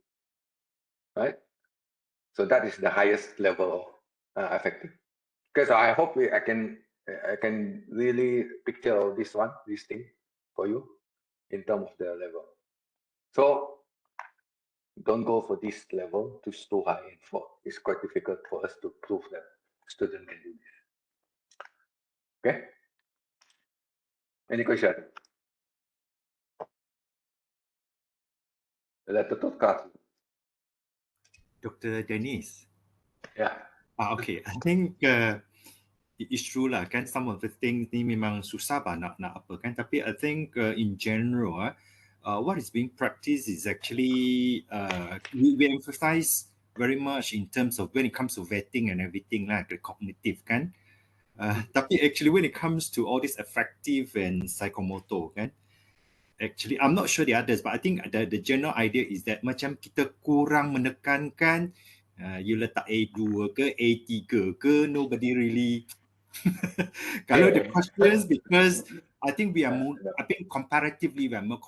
right? So that is the highest level of effective. Okay, so I hope I can really picture this thing for you in terms of the level. So don't go for this level, it's too high and for it's quite difficult for us to prove that student can do this. Okay? Any question? Tutup kelas. Dr. Denis. Yeah. Okay. I think it's true lah kan, some of the things ni memang susah bah nak apa kan, tapi I think in general what is being practiced is actually we emphasize very much in terms of when it comes to vetting and everything lah, the cognitive kan. Tapi actually when it comes to all this affective and psychomotor kan, actually I'm not sure the others, but I think the general idea is that macam kita kurang menekankan you letak A2 ke A3 ke, nobody really kalau the questions, because I think we are more, I think comparatively we are more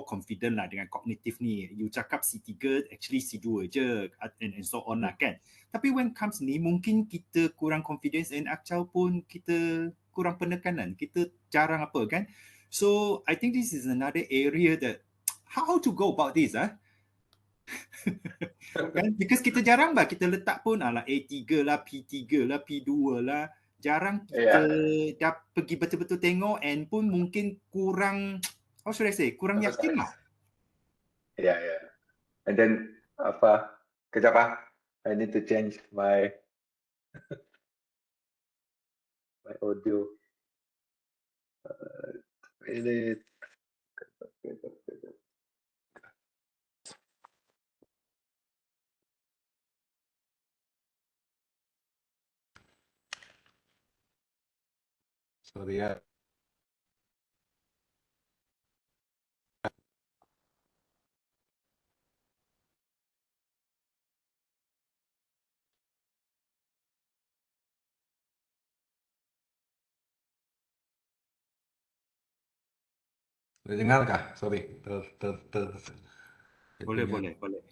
confident lah dengan kognitif ni. You cakap C3, actually C2 je and so on lah kan. Tapi when comes ni, mungkin kita kurang confidence and acau pun kita kurang penekanan. Kita jarang apa kan. So I think this is another area that how to go about this kan? Because kita jarang bah kita letak pun ala A3 lah, P3 lah, P2 lah. Jarang kita dah pergi betul-betul tengok and pun mungkin kurang, how should I say, kurang yakin lah. Yeah. And then kejap I need to change my my audio. Sorry ya. Boleh dengar kah? Sorry. Boleh.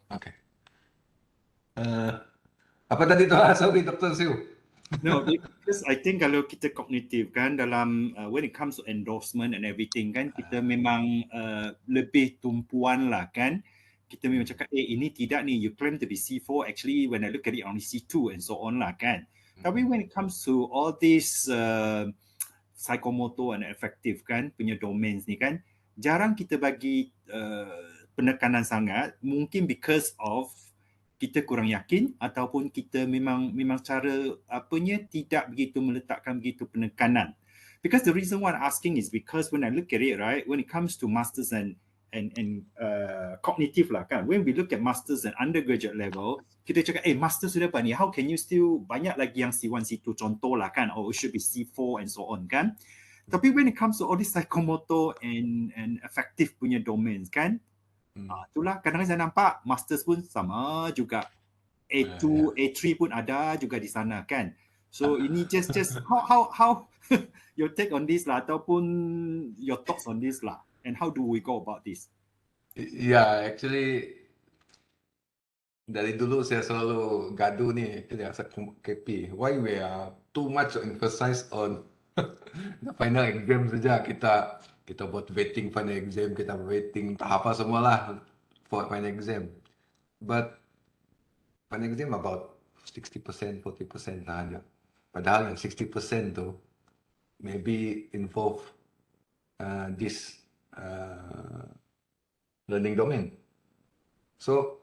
Okay. Apa tadi tu? Sorry, Dr. Siu. No, because I think kalau kita kognitif kan dalam when it comes to endorsement and everything kan, kita memang lebih tumpuan lah kan. Kita memang cakap ini tidak ni, you claim to be C4, actually when I look at it only C2 and so on lah kan. Tapi when it comes to all these psychomotor and affective kan punya domains ni kan, jarang kita bagi penekanan sangat, mungkin because of kita kurang yakin ataupun kita memang cara apanya tidak begitu meletakkan begitu penekanan. Because the reason why I'm asking is because when I look at it, right, when it comes to masters and cognitive lah kan, when we look at masters and undergraduate level, kita cakap master sudah apa ni, how can you still banyak lagi yang C1, C2 contoh lah kan, or it should be C4 and so on kan. Tapi when it comes to all this psychomotor and affective punya domains kan, itulah kadang-kadang saya nampak masters pun sama juga, A2, A3 pun ada juga di sana kan. So ini just how your take on this lah, ataupun your thoughts on this lah, and how do we go about this? Yeah, actually dari dulu saya selalu gaduh ni rasa KP. Why we are too much emphasize on the final exam saja, kita buat weighting final exam, kita weighting apa semualah for final exam. But final exam about 60%, 40% lah aja. Padahal yang 60% tu maybe involve this learning domain. So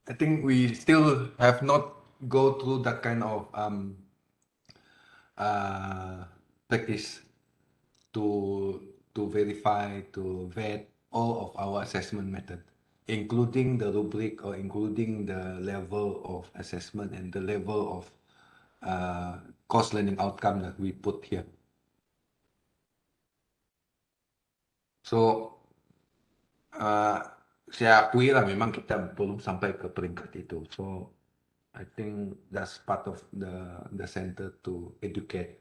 I think we still have not go through that kind of practice to verify, to vet all of our assessment method, including the rubric or including the level of assessment and the level of course learning outcome that we put here. So saya akui lah memang kita belum sampai ke peringkat itu. So I think that's part of the center to educate,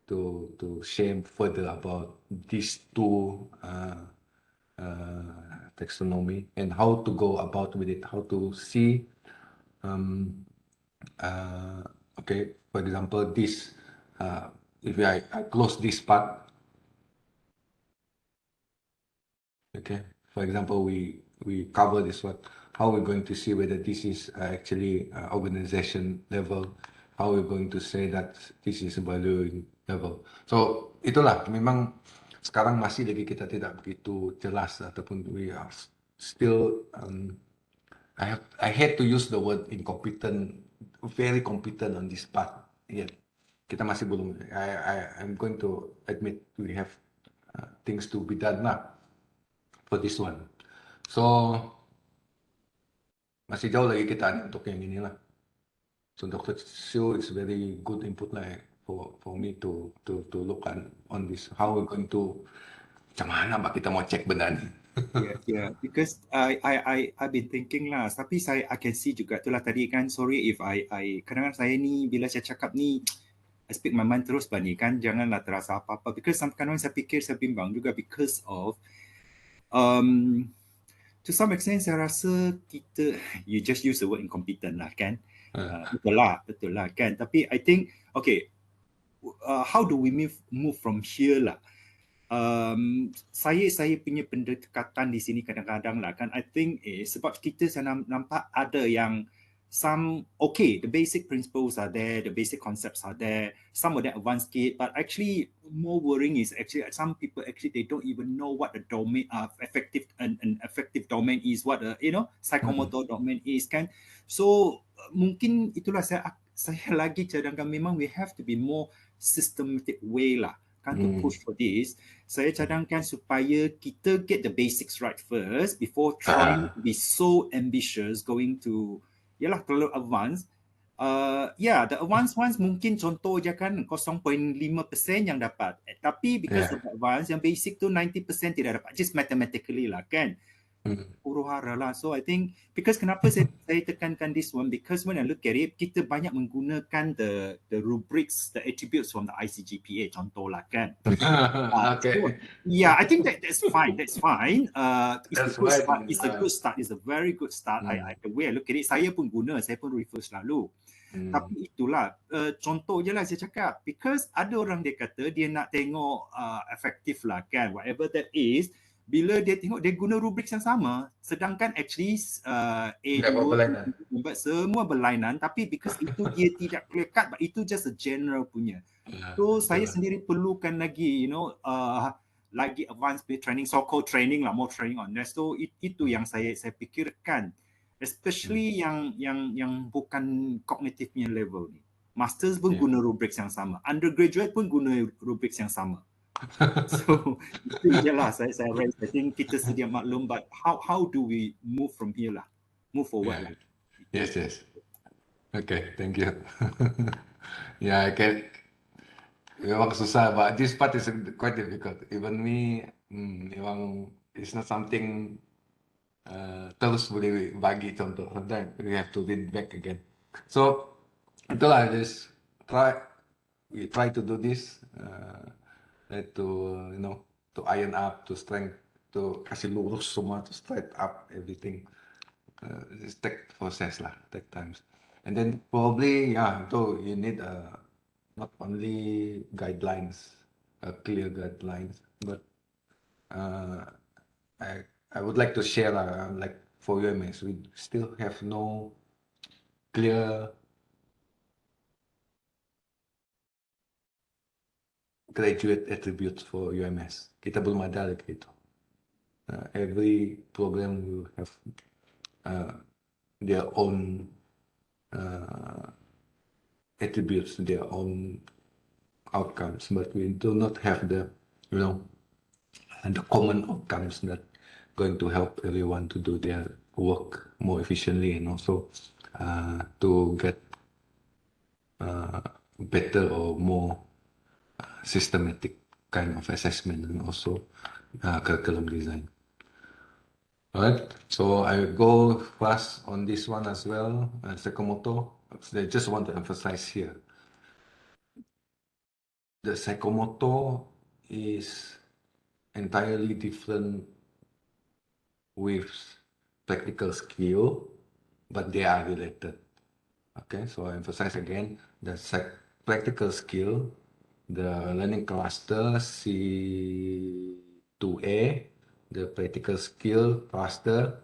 to share further about these two taxonomy and how to go about with it, how to see. Okay, for example, this. If I close this part. Okay, for example, we cover this one. How we're going to see whether this is actually organization level, how we're going to say that this is valuing level. So itulah memang sekarang masih lagi kita tidak begitu jelas ataupun we are still I hate to use the word incompetent, very competent on this part. Yeah, kita masih belum. I'm going to admit we have things to be done now for this one. So masih jauh lagi kita untuk yang inilah. So Dr. Siu is very good input lah for me to look on this. How we're going to, macam mana mbak kita mau cek benda ni? Yeah, because I've been thinking lah, tapi I can see juga itulah tadi kan, sorry if I kadang-kadang saya ni bila saya cakap ni I speak my mind terus bani kan, janganlah terasa apa-apa, because kadang-kadang saya fikir saya bimbang juga because of to some extent saya rasa kita, you just use the word incompetent lah kan, betul lah kan, tapi I think okay, how do we move from here lah? Saya punya pendekatan di sini kadang-kadang lah kan, I think sebab kita saya nampak ada yang some okay, the basic principles are there, the basic concepts are there, some of them advanced kit, but actually more worrying is actually some people actually they don't even know what the domain of effective domain is, what psychomotor domain is kan. So mungkin itulah saya lagi cadangkan memang we have to be more systematic way lah kan to push for this. Saya cadangkan supaya kita get the basics right first before trying to be so ambitious going to terlalu advance. The advanced ones mungkin contoh je kan 0.5% yang dapat. Tapi because of advanced, yang basic tu 90% tidak dapat. Just mathematically lah kan. Huru-hara lah. So I think, because kenapa saya tekankan this one, because when I look at it, kita banyak menggunakan the rubrics, the attributes from the ICGPA, contoh lah kan. Okay. So, I think that's fine. It's a good start. It's a good start. It's a very good start. The way I look at it, saya pun guna, saya pun refer selalu. Tapi itulah, contoh je lah saya cakap. Because ada orang dia kata, dia nak tengok efektif lah kan, whatever that is, bila dia tengok dia guna rubrik yang sama, sedangkan actually A2 semua berlainan, tapi because itu dia tidak clear cut, but itu just a general punya. So saya sendiri perlukan lagi lagi advanced training, so-called training lah, more training on that. So itu yang saya fikirkan, especially yang bukan cognitive punya level ni. Masters pun guna rubrik yang sama, undergraduate pun guna rubrik yang sama. So itu je lah saya raise. I think kita sedia maklum, but how do we move from here lah? Move forward lah. Yes. Okay, thank you. I can. Memang susah, but this part is quite difficult. Even me, memang it's not something terus boleh bagi contoh. Sometimes we have to read back again. So itulah, just we try to do this. To to iron up, to strength, to kasih lurus semua, to straight up everything. It's take process lah, take times. And then probably so you need not only guidelines, clear guidelines, but I would like to share like for UMS, we still have no clear graduate attributes for UMS. Kita belum ada lagi itu. every program will have their own attributes, their own outcomes, but we do not have the, the common outcomes that going to help everyone to do their work more efficiently, and also to get better or more systematic kind of assessment, and also curriculum design. Alright, so I go fast on this one as well. Psychomotor, I just want to emphasize here. The psychomotor is entirely different with practical skill, but they are related. Okay, so I emphasize again, the practical skill, the learning cluster C2A, the practical skill cluster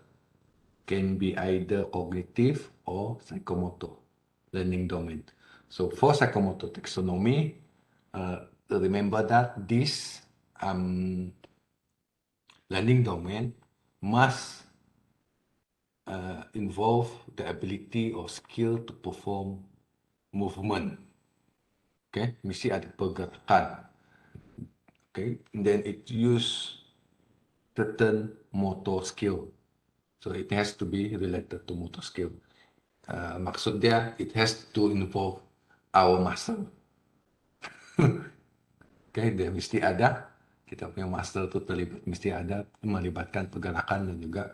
can be either cognitive or psychomotor learning domain. So for psychomotor taxonomy, remember that this learning domain must involve the ability or skill to perform movement. Okay, mesti ada pergerakan. Okay, and then it use certain motor skill. So it has to be related to motor skill. Maksud dia, it has to involve our muscle. Okay, dia mesti ada. Kita punya muscle itu terlibat, mesti ada, melibatkan pergerakan dan juga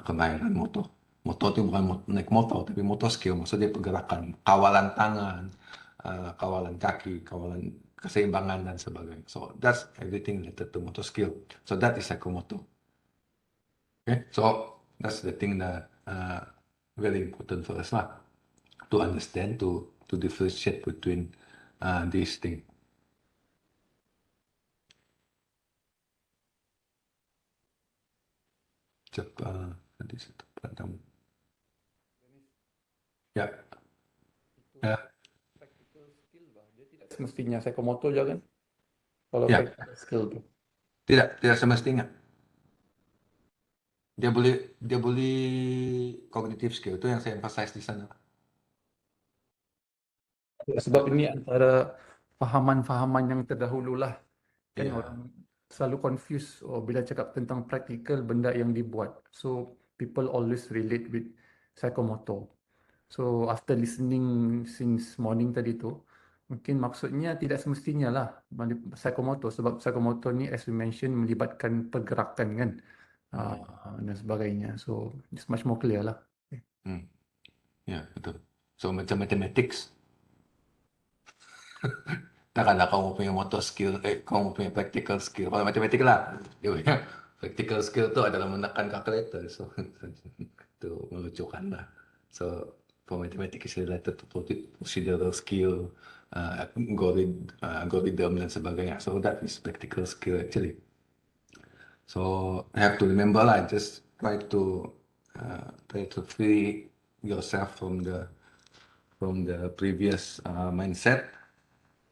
kemahiran motor. Motor itu bukan naik motor, tapi motor skill, maksudnya pergerakan, kawalan tangan, kawalan kaki, kawalan keseimbangan dan sebagainya. So that's everything related to motor skill. So that is psychomotor. Okay, so that's the thing that very important for us lah, to understand, to differentiate between these things. Nanti saya tamu. Ya. Ya. Practical skill bang, dia tidak semestinya psychomotor je kan? Kalau Ya. practical skill tu. Tidak semestinya. Dia boleh cognitive skill, itu yang saya emphasize di sana. Sebab ini antara fahaman-fahaman yang terdahulu lah. Kan Ya. orang selalu confuse bila cakap tentang practical benda yang dibuat. So people always relate with psychomotor. So after listening since morning tadi tu, mungkin maksudnya tidak semestinya lah psychomotor, sebab psychomotor ni as we mentioned melibatkan pergerakan kan dan sebagainya. So it's much more clear lah. Ya, betul. So macam mathematics, takkanlah kamu punya motor skill, kamu punya practical skill. Kalau matematik lah, dia punya practical skill tu adalah menekan kalkulator. So itu melucukan lah. So for mathematics is related to procedural skill, algorithm dan sebagainya. So that is practical skill actually. So have to remember lah, just try to free yourself from the previous mindset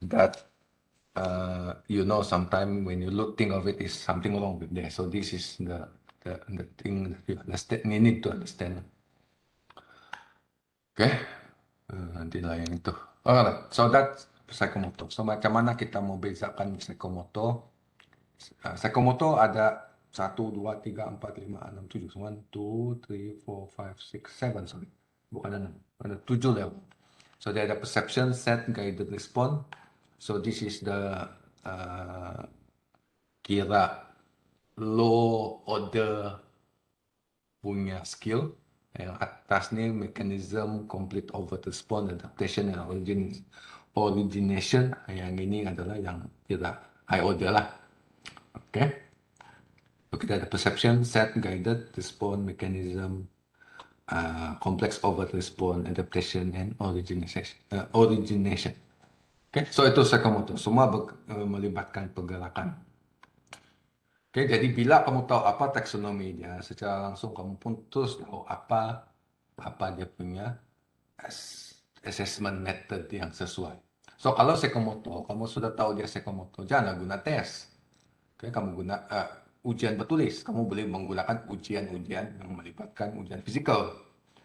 that sometimes when you think of it is something wrong with there. So this is the thing that you understand, you need to understand. Okay, nantilah yang itu. Alright, so that's psychomotor. So macam mana kita mau bezakan psychomotor? Psychomotor ada 1, 2, 3, 4, 5, 6, 7. 1, 2, 3, 4, 5, 6, 7. Sorry, bukan 6. Ada 7 level. So dia ada perception, set, guided response. So this is the kira low order punya skill. Yang atas ni mechanism, complete overt response, adaptation, and origination. Yang ini adalah yang kira high order lah. Okay. So kita ada perception, set, guided response, mechanism, complex overt response, adaptation, and origination. Okay, so itu psychomotor. Semua melibatkan pergerakan. Okay, jadi bila kamu tahu apa taksonomi dia, secara langsung kamu pun terus tahu apa dia punya assessment method yang sesuai. So kalau psychomotor, kamu sudah tahu dia psychomotor, jangan guna tes. Okay, kamu guna ujian bertulis. Kamu boleh menggunakan ujian-ujian yang melibatkan ujian fizikal.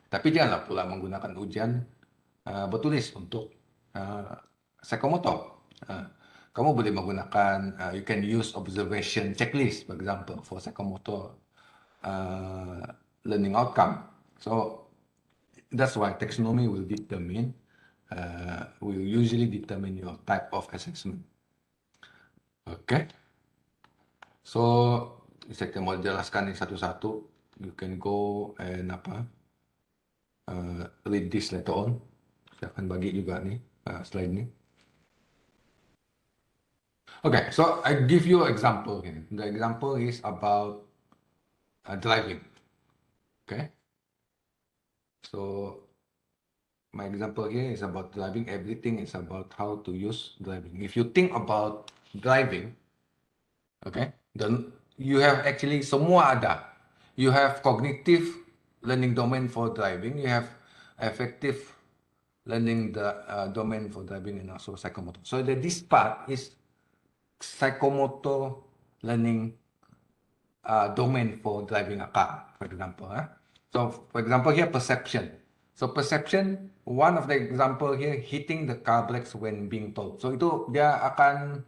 Tapi janganlah pula menggunakan ujian bertulis untuk psikomotor. Kamu boleh menggunakan, you can use observation checklist, for example, for psychomotor learning outcome. So that's why taxonomy will usually determine your type of assessment. Okay. So saya mau jelaskan ini satu-satu. You can go and read this later on. Saya akan bagi juga nih slide ini. Okay, so I give you an example here. The example is about driving. Okay. So my example here is about driving. Everything is about how to use driving. If you think about driving, okay, then you have actually semua ada. You have cognitive learning domain for driving. You have affective learning domain for driving, and also psychomotor. So this part is psychomotor learning domain for driving a car, for example. So, for example, here perception. So perception, one of the example here, hitting the car brakes when being told. So itu dia akan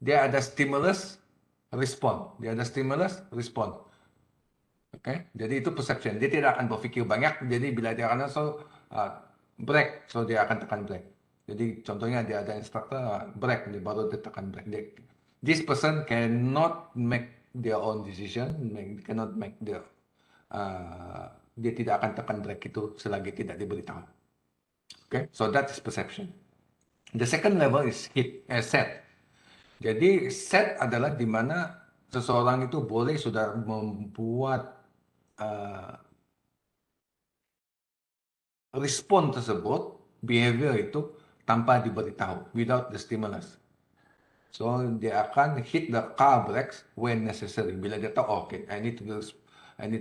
dia ada stimulus, respon. Dia ada stimulus, respon. Okay? Jadi itu perception. Dia tidak akan berfikir banyak. Jadi bila dia akan brake, so dia akan tekan brake. Jadi contohnya dia ada instructor brake, dia baru dia tekan brake. This person cannot make their own decision, cannot make their dia tidak akan tekan brake itu selagi tidak diberitahu. Okay, so that is perception. The second level is set. Jadi set adalah di mana seseorang itu boleh sudah membuat respon tersebut, behavior itu tanpa diberitahu, without the stimulus. So dia akan hit the car brakes when necessary. Bila dia tahu, okay, I need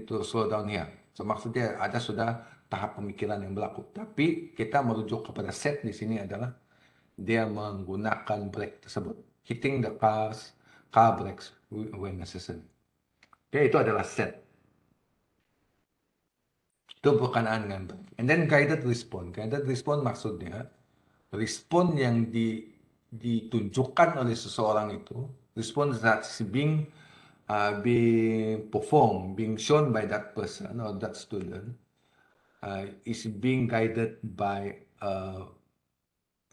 to slow down here. So maksudnya ada sudah tahap pemikiran yang berlaku. Tapi kita merujuk kepada set di sini adalah dia menggunakan brake tersebut, hitting the car brakes when necessary. Okay, itu adalah set. Itu berkenaan dengan brake. And then guided response. Guided response maksudnya respon yang ditunjukkan oleh seseorang itu, respon that's being performed, being shown by that person or that student, is being guided by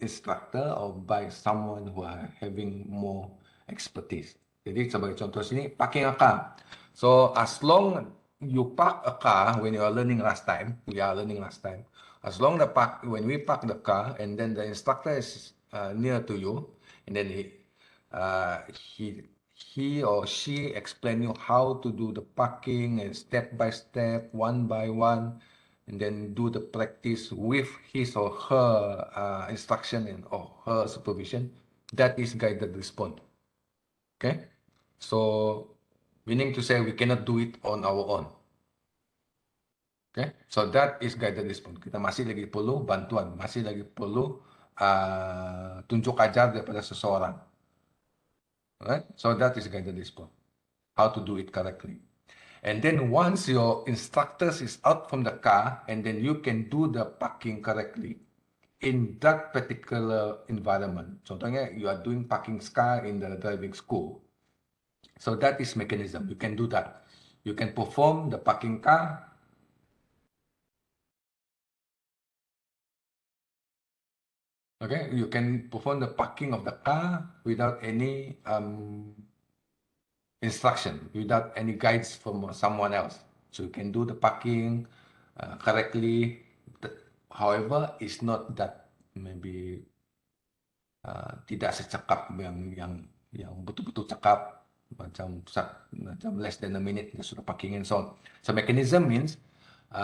instructor or by someone who are having more expertise. Jadi sebagai contoh sini, parking a car. So as long you park a car when you are learning last time, as long when we park the car and then the instructor is near to you, and then he or she explain you how to do the parking and step by step, one by one, and then do the practice with his or her instruction or her supervision. That is guided response. Okay, so meaning to say we cannot do it on our own. Okay, so that is guided response. Kita masih lagi perlu bantuan, masih lagi perlu tunjuk ajar daripada seseorang. Right? So that is guided response. How to do it correctly. And then once your instructors is out from the car, and then you can do the parking correctly in that particular environment. Contohnya, you are doing parking car in the driving school. So that is mechanism. You can do that. You can perform the parking car. Okay, you can perform the parking of the car without any instruction, without any guides from someone else. So you can do the parking correctly. However, it's not that maybe tidak secakap yang betul-betul cakap macam less than a minute dia sudah parking and so on. So mechanism means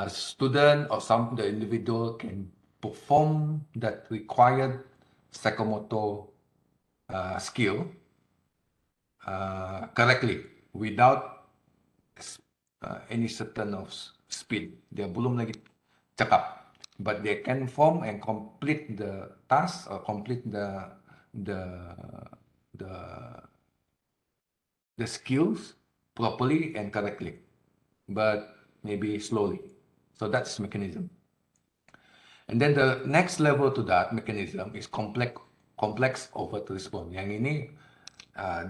student or the individual can perform that required psychomotor skill correctly without any certain of speed. Dia belum lagi cakap, but they can form and complete the task or complete the the skills properly and correctly, but maybe slowly. So that's mechanism. And then the next level to that mechanism is complex overt response. Yang ini,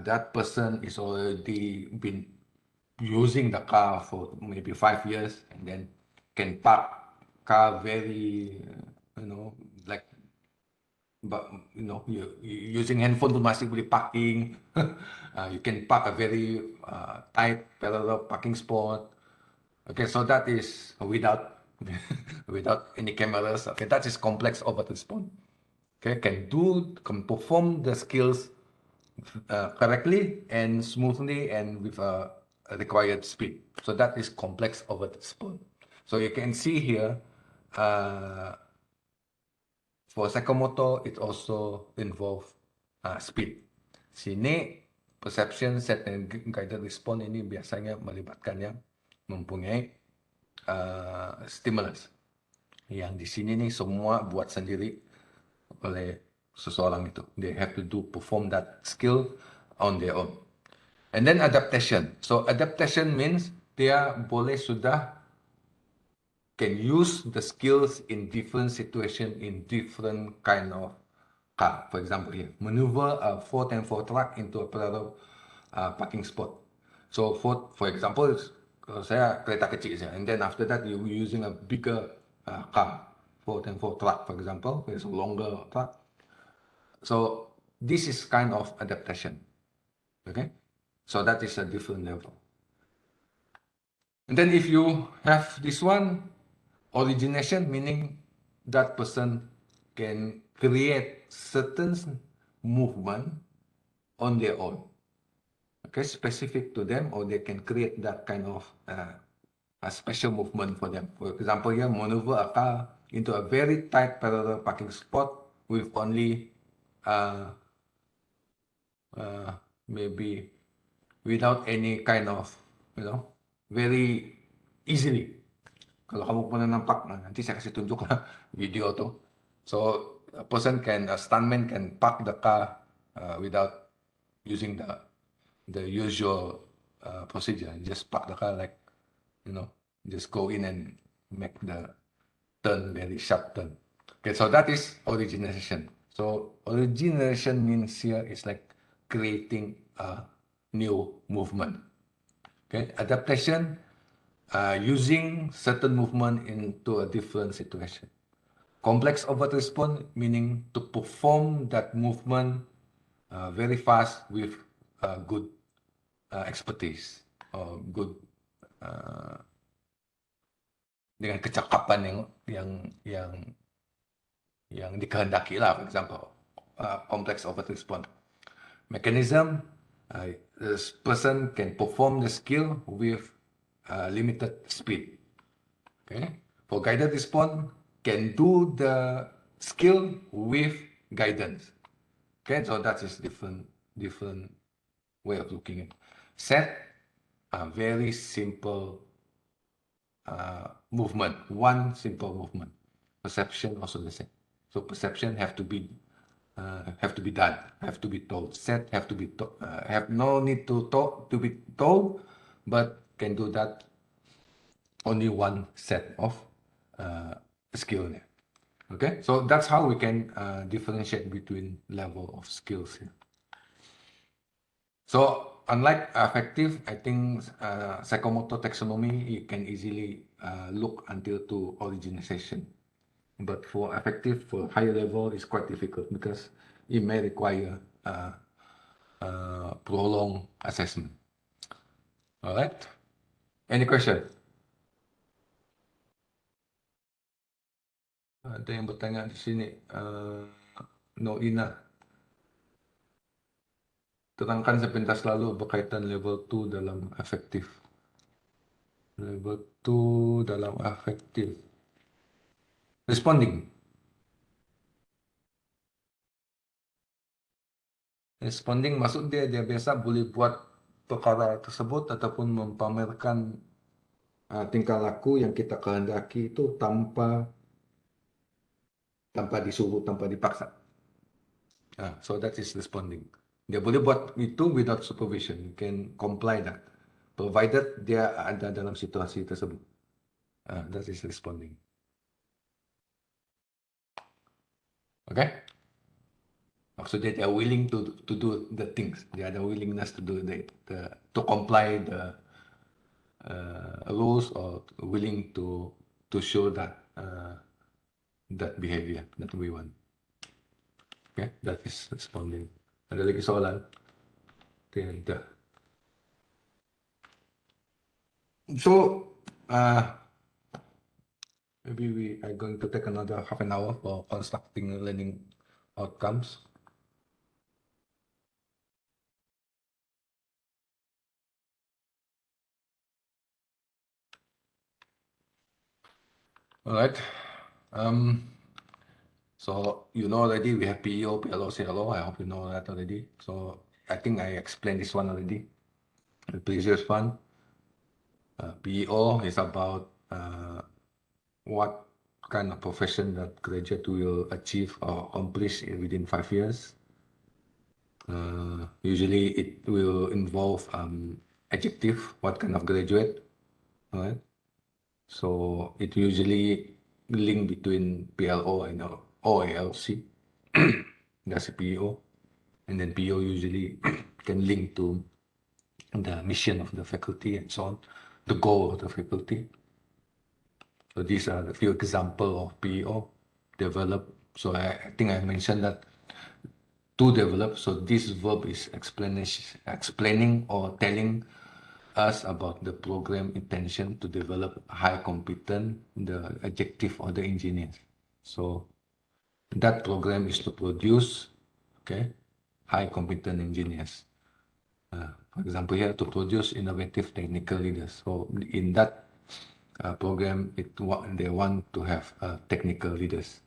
that person is already been using the car for maybe 5 years and then can park car very, like, but you using handphone to masih boleh parking. You can park a very tight parallel parking spot. Okay, so that is without without any cameras. Okay, that is complex overt response. Okay, can perform the skills correctly and smoothly and with a required speed. So that is complex overt response. So you can see here, for psychomotor, it also involves speed. Sini perception, set, and guided response ini biasanya melibatkan yang mempunyai stimulus. Yang di sini nih semua buat sendiri oleh seseorang itu. They have to perform that skill on their own. And then adaptation. So adaptation means dia boleh sudah can use the skills in different situation in different kind of car. For example here, maneuver a 4x4 truck into a parallel parking spot. So for example, kalau saya kereta kecil saja, and then after that you're using a bigger car, 4x4 truck for example, it's a longer truck. So this is kind of adaptation. Okay, so that is a different level. And then if you have this one, origination, meaning that person can create certain movement on their own. Okay, specific to them, or they can create that kind of a special movement for them. For example, here, maneuver a car into a very tight parallel parking spot with only maybe without any kind of, very easily. Kalau kamu pernah nampak, nanti saya kasih tunjuk lah video tu. So a stuntman can park the car without using the usual procedure. Just park the car like, just go in and make the turn, very sharp turn. Okay, so that is origination. So origination means here is like creating a new movement. Okay, adaptation, using certain movement into a different situation. Complex overt response, meaning to perform that movement very fast with good expertise or good dengan kecakapan yang dikehendaki lah, for example, complex overt response. Mechanism, this person can perform the skill with limited speed. Okay, for guided response, can do the skill with guidance. Okay, so that is different way of looking at. Set a very simple movement, one simple movement. Perception also the same. So perception have to be done, have to be told. Set have to be have no need to be told, but can do that only one set of skill. Okay, so that's how we can differentiate between level of skills here. So unlike affective, I think psychomotor taxonomy, you can easily look until to origination. But for affective, for higher level, it's quite difficult because it may require prolonged assessment. All right. Any question? Ada yang bertanya di sini. Noina. Terangkan sepintas lalu berkaitan level 2 dalam afektif. Level 2 dalam afektif. Responding. Responding maksud dia biasa boleh buat perkara tersebut ataupun mempamerkan tingkah laku yang kita kehendaki itu tanpa disuruh, tanpa dipaksa. So that is responding. Dia boleh buat itu without supervision. You can comply that, provided dia ada dalam situasi tersebut. That is responding. Okay? Maksudnya they are willing to do the things. They ada willingness to do to comply the rules, or willing to show that that behavior that we want. Okay, that is responding. Ada lagi soalan? Tidak. So, maybe we are going to take another half an hour for constructing learning outcomes. All right. So you know already we have PEO, PLO, CLO. I hope you know that already. So I think I explained this one already. The previous one. PEO is about what kind of profession that graduate will achieve or accomplish within 5 years. Usually it will involve adjective, what kind of graduate, right? So it usually link between PLO and OALC. That's a PEO. And then PEO usually can link to the mission of the faculty and so on, the goal of the faculty. So these are a few examples of PEO develop. So I think I mentioned that to develop. So this verb is explaining or telling us about the program intention to develop high competent, the adjective or the engineers. So that program is to produce, okay, high competent engineers. For example, here to produce innovative technical leaders. So in that program, they want to have technical leaders.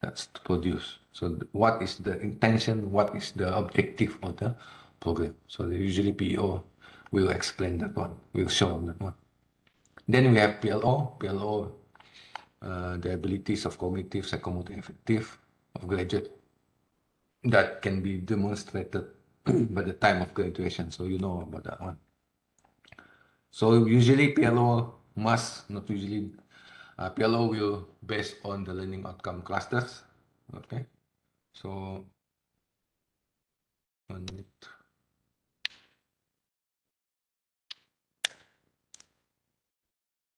That's to produce. So what is the intention? What is the objective of the program? So usually PO will explain that one, will show that one. Then we have PLO. PLO, the abilities of cognitive, psychomotor, affective of graduate that can be demonstrated by the time of graduation. So you know about that one. So usually PLO must, not usually, PLO will based on the learning outcome clusters. Okay. So, 1 minute.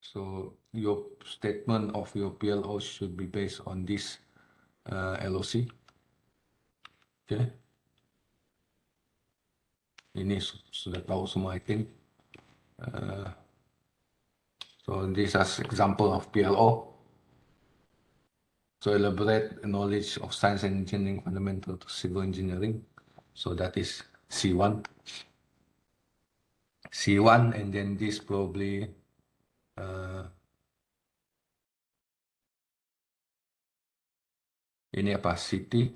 So your statement of your PLO should be based on this LOC. Okay. Ini sudah tahu semua, I think. So this is example of PLO. So elaborate knowledge of science and engineering fundamental to civil engineering. So that is C1. C1, and then this probably ini apa? CT.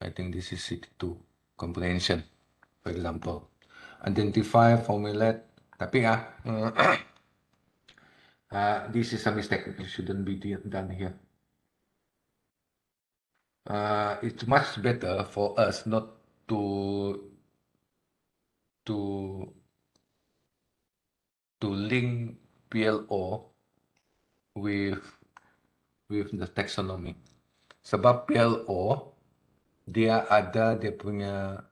I think this is CT2, comprehension, for example. Identify, formulate, tapi this is a mistake. It shouldn't be done here. It's much better for us not to link PLO with the taxonomy. Sebab PLO dia punya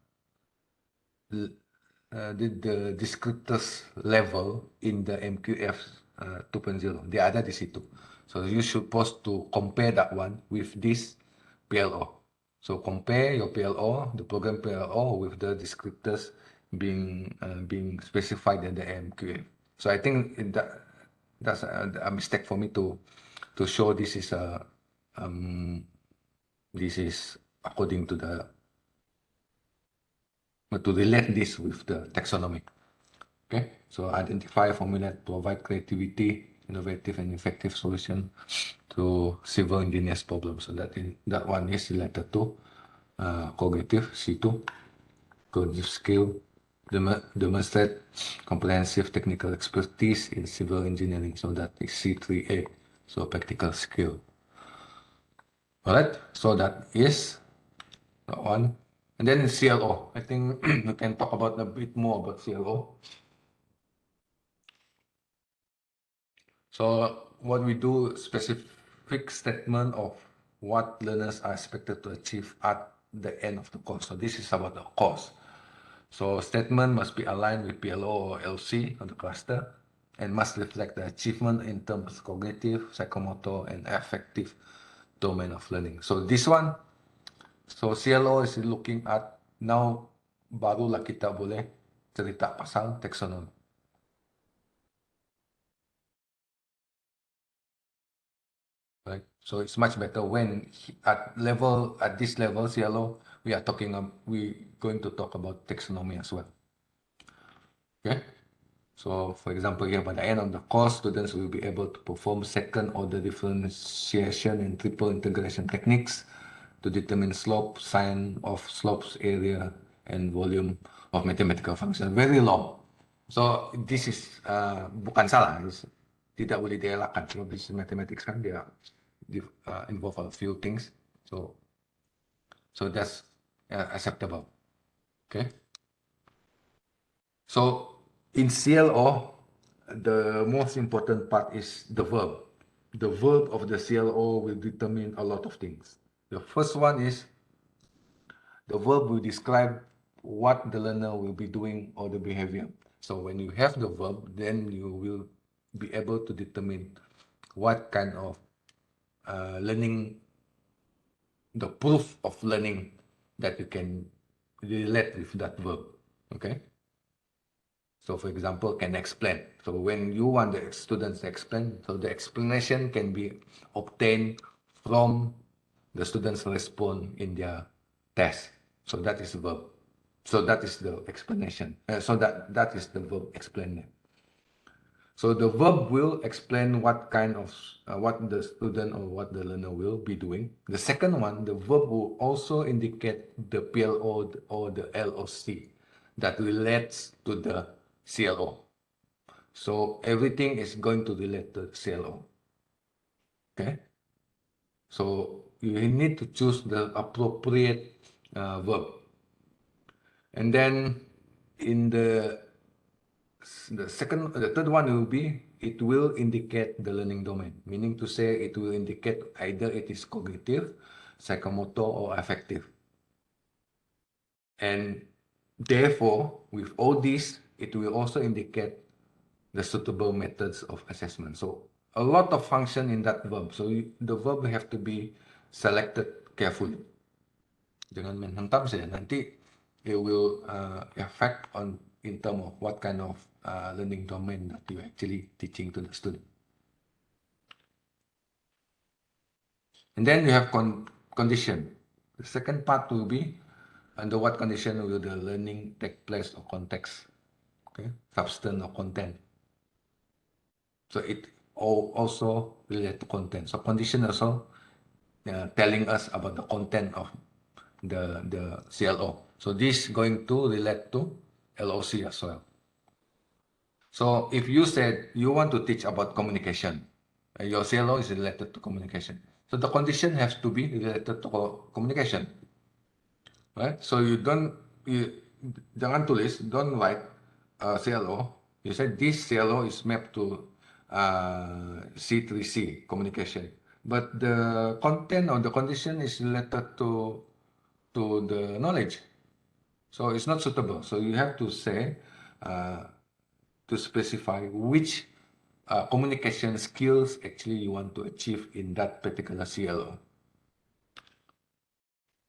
the descriptors level in the MQF 2.0. Dia ada di situ. So you supposed to compare that one with this PLO. So compare your PLO, the program PLO, with the descriptors being specified in the MQF. So I think that's a mistake for me to show this is according to the to relate this with the taxonomy. Okay, so identify, formulate, provide creativity, innovative and effective solution to civil engineers problems. So that one is related to cognitive, C2, cognitive skill, demonstrate comprehensive technical expertise in civil engineering. So that is C3A, so practical skill. All right, so that is that one. And then CLO. I think we can talk about a bit more about CLO. So what we do, specific statement of what learners are expected to achieve at the end of the course. So this is about the course. So statement must be aligned with PLO or LC on the cluster and must reflect the achievement in terms of cognitive, psychomotor, and affective domain of learning. So this one, so CLO is looking at, now barulah kita boleh cerita pasal taxonomy. Right? So it's much better when at this level CLO, we are going to talk about taxonomy as well. Okay. So for example, here by the end of the course, students will be able to perform second order differentiation and triple integration techniques to determine slope, sign of slopes, area, and volume of mathematical function. Very long. So this is bukan salah, tidak boleh dielakkan. So this mathematics kan dia involve a few things. So that's acceptable. Okay. So in CLO, the most important part is the verb. The verb of the CLO will determine a lot of things. The first one is the verb will describe what the learner will be doing or the behavior. So when you have the verb, then you will be able to determine what kind of learning, the proof of learning that you can relate with that verb. Okay. So for example, can explain. So when you want the students to explain, so the explanation can be obtained from the students' response in their test. So that is the verb. So that is the explanation. So that is the verb explain. So the verb will explain what kind of, what the student or what the learner will be doing. The second one, the verb will also indicate the PLO or the LOC that relates to the CLO. So everything is going to relate to CLO. Okay. So you need to choose the appropriate verb. And then in the third one will be, it will indicate the learning domain, meaning to say it will indicate either it is cognitive, psychomotor, or affective. And therefore, with all these, it will also indicate the suitable methods of assessment. So a lot of function in that verb. So the verb have to be selected carefully. Jangan main hentam saja. Nanti it will affect on in terms of what kind of learning domain that you actually teaching to the student. And then you have condition. The second part will be under what condition will the learning take place or context, okay, substance or content. So it also relate to content. So condition also telling us about the content of the CLO. So this is going to relate to LOC as well. So if you said you want to teach about communication, your CLO is related to communication. So the condition has to be related to communication, right? So jangan tulis, don't write CLO. You said this CLO is mapped to C3c communication, but the content or the condition is related to the knowledge. So it's not suitable. So you have to say, to specify which communication skills actually you want to achieve in that particular CLO.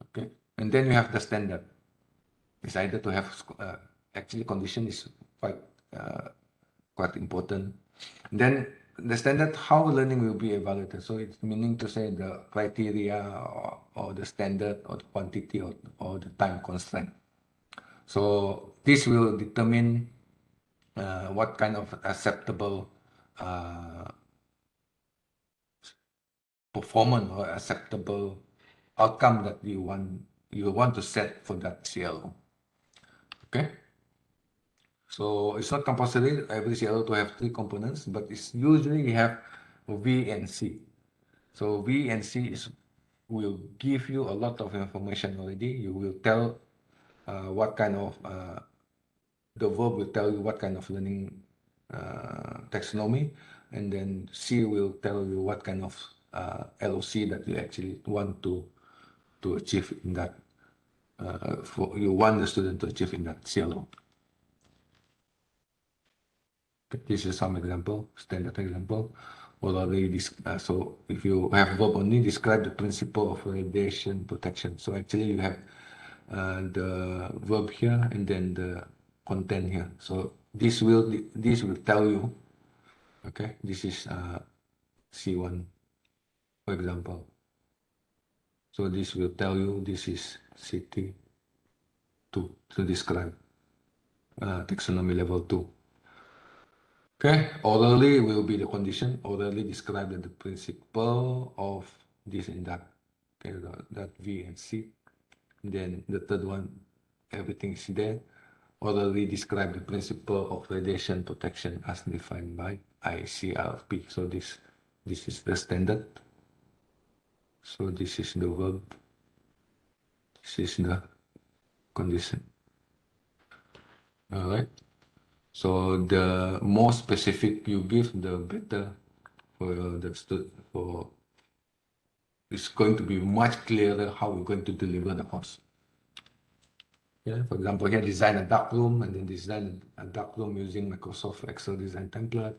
Okay, and then you have the standard. It's either to have actually condition is quite important. Then the standard, how learning will be evaluated. So it's meaning to say the criteria or the standard or the quantity or the time constraint. So this will determine what kind of acceptable performance or acceptable outcome that you want to set for that CLO. Okay. So it's not compulsory every CLO to have 3 components, but it's usually we have V and C. So V and C is will give you a lot of information already. You will tell what kind of the verb will tell you what kind of learning taxonomy, and then C will tell you what kind of LOC that you actually want to achieve in that. You want the student to achieve in that CLO. Okay, this is some example, standard example. Already this, so if you have verb only, describe the principle of radiation protection. So actually you have the verb here and then the content here. So this will tell you. Okay, this is C1, for example. So this will tell you this is C3 to describe taxonomy level 2. Okay, orally will be the condition. Orally describe the principle of this and that. Okay, that V and C. Then the third one, everything is there. Orally describe the principle of radiation protection as defined by ICRP. So this is the standard. So this is the verb. This is the condition. All right. So the more specific you give, the better for the student. It's going to be much clearer how we're going to deliver the course. Yeah, for example, here design a dark room and then design a dark room using Microsoft Excel design template.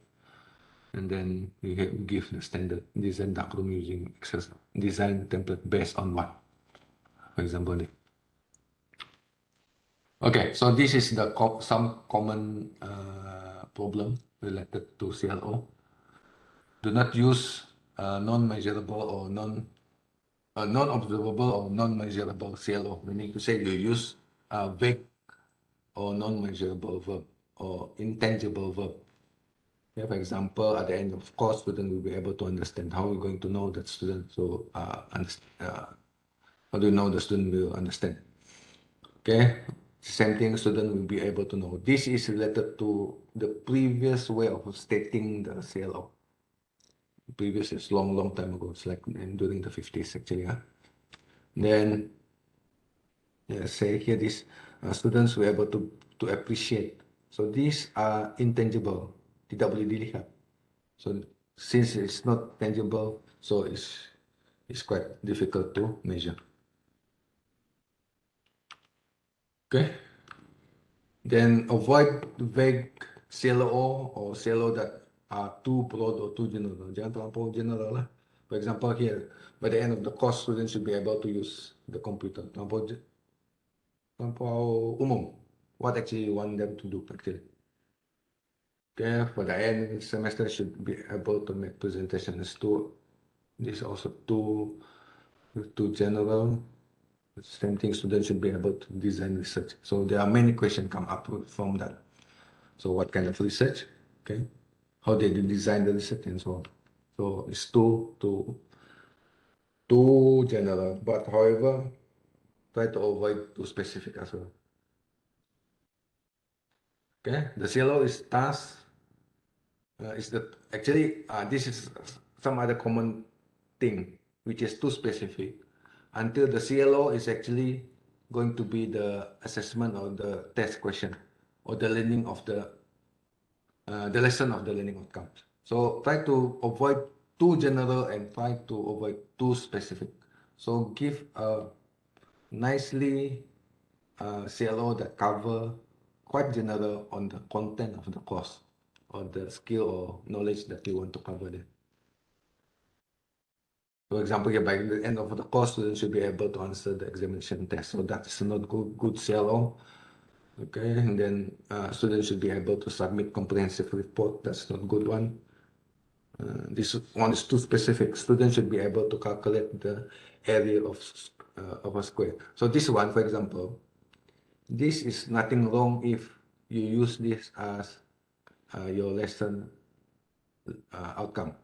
And then you give the standard design dark room using Excel design template based on what? For example, okay, so this is the some common problem related to CLO. Do not use non-measurable or non-observable or non-measurable CLO. Meaning to say you use vague or non-measurable verb or intangible verb. Yeah, for example, at the end of course, student will be able to understand. How are we going to know that student? So how do you know the student will understand? Okay, same thing, student will be able to know. This is related to the previous way of stating the CLO. Previous is long time ago. It's like during the 50s actually. Then say here this students were able to appreciate. So these are intangible, tidak boleh dilihat. So since it's not tangible, so it's quite difficult to measure. Okay. Then avoid vague CLO or CLO that are too broad or too general. Jangan terlampau general lah. For example here, by the end of the course, students should be able to use the computer. Terlampau umum. What actually you want them to do actually. Okay, for the end semester should be able to make presentations too. This is also too general. Same thing, students should be able to design research. So there are many questions come up from that. So what kind of research? Okay, how they design the research and so on. So it's too general. But however, try to avoid too specific as well. Okay, the CLO is task. This is some other common thing which is too specific until the CLO is actually going to be the assessment or the test question or the learning of the lesson of the learning outcomes. So try to avoid too general and try to avoid too specific. So give a nicely CLO that cover quite general on the content of the course or the skill or knowledge that you want to cover there. For example, here by the end of the course, students should be able to answer the examination test. So that's not good CLO. Okay, and then students should be able to submit comprehensive report. That's not good one. This one is too specific. Students should be able to calculate the area of a square. So this one, for example, this is nothing wrong if you use this as your lesson outcome.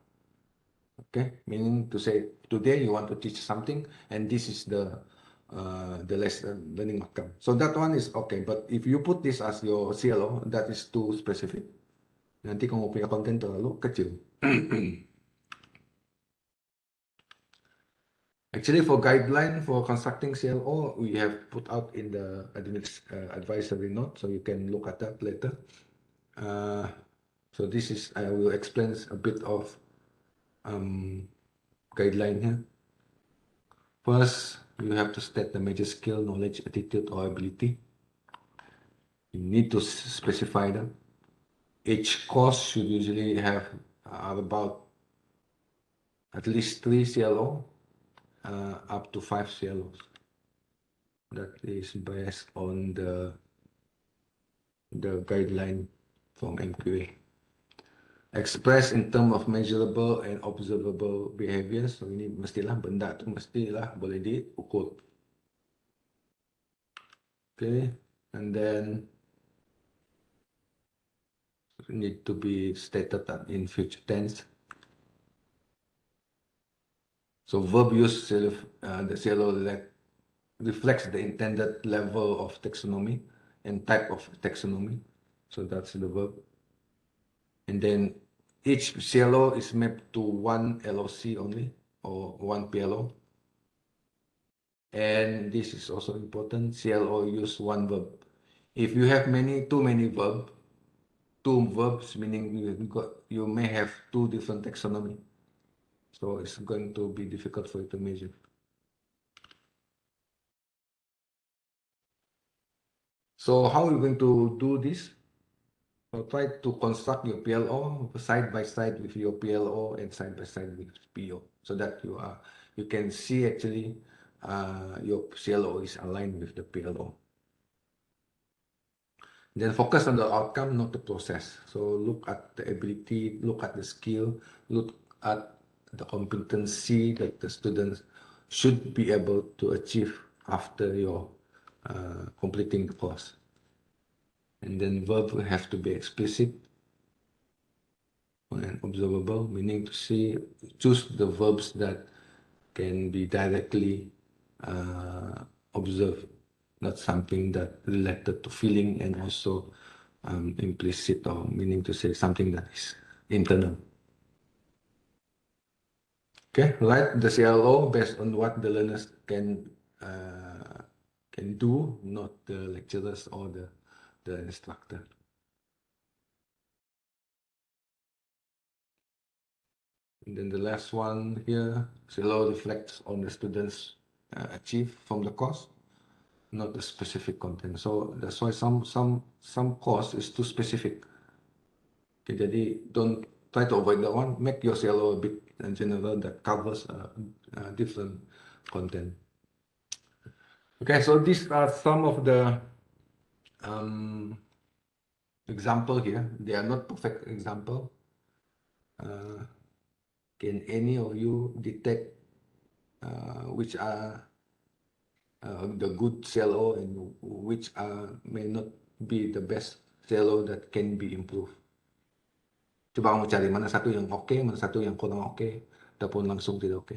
Okay, meaning to say today you want to teach something and this is the lesson learning outcome. So that one is okay, but if you put this as your CLO, that is too specific. Nanti kamu punya konten terlalu kecil. Actually, for guideline for constructing CLO, we have put out in the academics advisory note, so you can look at that later. So this is, I will explain a bit of guideline here. First, you have to state the major skill, knowledge, attitude, or ability. You need to specify them. Each course should usually have about at least 3 CLO, up to 5 CLOs. That is based on the guideline from MQA. Express in terms of measurable and observable behaviors. So ini mestilah benda tu mestilah boleh diukur. Okay, and then need to be stated in future tense. So verb use the CLO reflects the intended level of taxonomy and type of taxonomy. So that's the verb. And then each CLO is mapped to one LOC only or one PLO. And this is also important. CLO use one verb. If you have too many two verbs, meaning you may have two different taxonomy. So it's going to be difficult for you to measure. So how are you going to do this? So try to construct your PLO side by side with your PLO and side by side with PO, so that you can see actually your CLO is aligned with the PLO. Then focus on the outcome, not the process. So look at the ability, look at the skill, look at the competency that the students should be able to achieve after your completing the course. And then verb have to be explicit and observable, meaning to choose the verbs that can be directly observed, not something that related to feeling, and also implicit, or meaning to say something that is internal. Okay, write the CLO based on what the learners can do, not the lecturers or the instructor. And then the last one here, CLO reflects on the students achieve from the course, not the specific content. So that's why some course is too specific. Okay, jadi don't try to avoid that one. Make your CLO a bit general that covers different content. Okay, so these are some of the example here. They are not perfect example. Can any of you detect which are the good CLO and which may not be the best CLO that can be improved? Coba kamu cari mana satu yang oke, mana satu yang kurang oke, ataupun langsung tidak oke.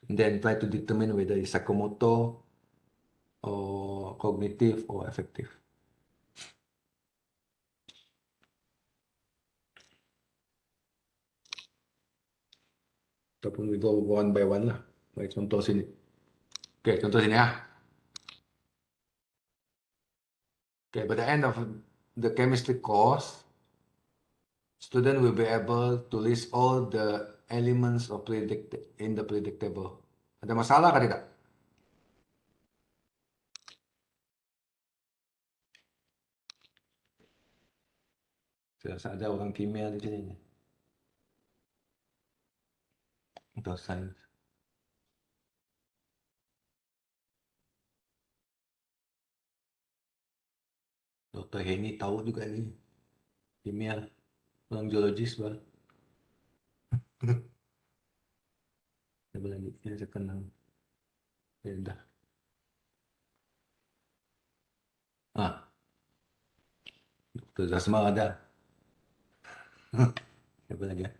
And then try to determine whether it's psychomotor or cognitive or affective. Ataupun we go one by one lah. Baik, contoh sini. Oke, contoh sini ya. Okay, by the end of the chemistry course, student will be able to list all the elements of in the predictable. Ada masalah kah tidak? Saya rasa ada orang kimia di sini. Atau sains. Dr. Heni tahu juga nih. Kimia. Orang geologis, bah. Coba lagi, ya saya kenal. Ya udah. Dr. Zasma ada. Coba lagi ya.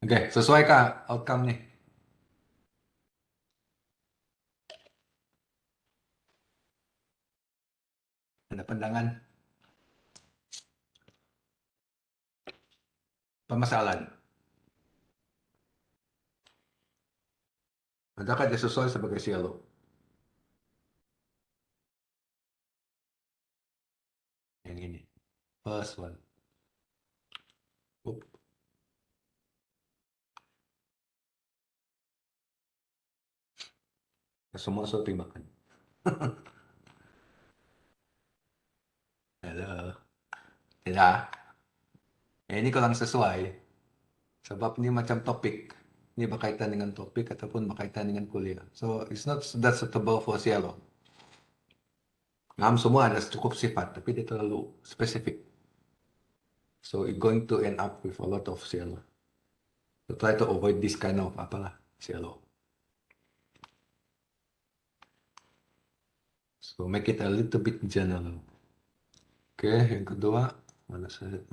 Oke, sesuaikah outcome nih? Ada pandangan? permasalahan. Adakah dia sesuai sebagai CLO? Yang ini. First one. Semua saya terima kan. Halo. Tidak. Ini kurang sesuai. Sebab ini macam topik. Ini berkaitan dengan topik ataupun berkaitan dengan kuliah. So, it's not that suitable for CLO. Semua ada cukup sifat, tapi dia terlalu spesifik. So, it's going to end up with a lot of CLO. So, try to avoid this kind of CLO. So, make it a little bit general. Yang kedua, mana saya?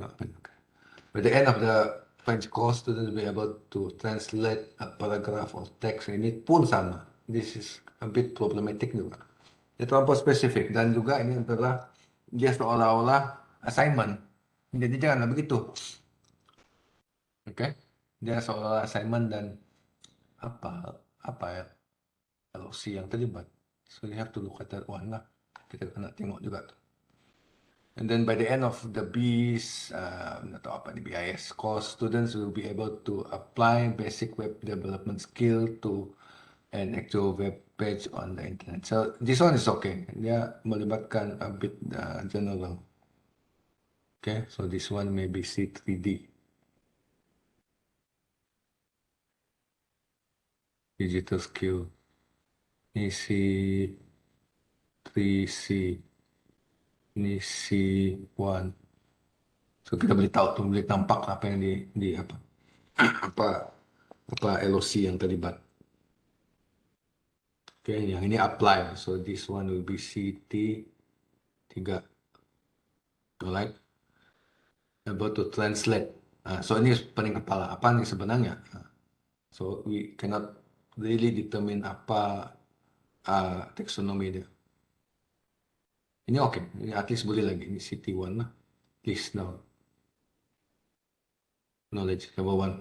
By the end of the French course, students will be able to translate a paragraph of text. Ini pun sama. This is a bit problematic juga. Dia terlampau spesifik dan juga ini adalah dia seolah-olah assignment. Jadi janganlah begitu. Dia seolah-olah assignment dan apa ya LOC yang terlibat. So you have to look at that one lah. Kita kena tengok juga tuh. And then by the end of the BIS course, students will be able to apply basic web development skill to an actual web page on the internet. So this one is okay. Dia melibatkan a bit general. So this one may be C3D. Digital skill. Ini C3C. Ini C1. So kita boleh tahu tuh, boleh tampak apa yang di apa LOC yang terlibat. Yang ini apply. So this one will be CT3. Alright. Able to translate. So ini pening kepala. Apa nih sebenarnya? So we cannot really determine apa taxonomy dia. Ini oke. Ini at least boleh lagi. Ini CT1 lah. Please now. Knowledge level 1.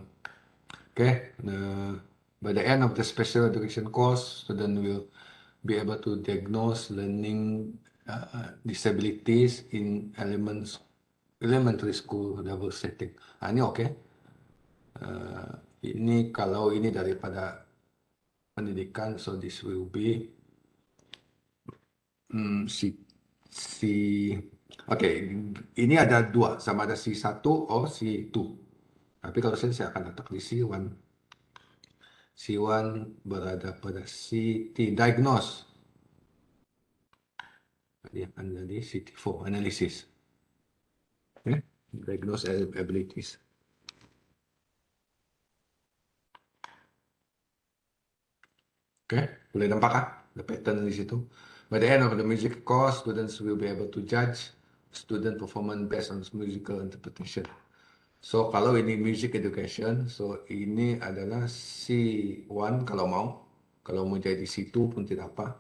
By the end of the special education course, student will be able to diagnose learning disabilities in elementary school level setting. Ini oke. Ini kalau ini daripada pendidikan, so this will be ini ada dua, sama ada C1 atau C2. Tapi kalau saya akan letak di C1. C1 berada pada CT, diagnose. Dia akan jadi CT4, analysis. Diagnose abilities. Boleh nampak the pattern di situ. By the end of the music course, students will be able to judge student performance based on musical interpretation. So kalau ini music education, so ini adalah C1 kalau mau. Kalau mau jadi C2 pun tidak apa.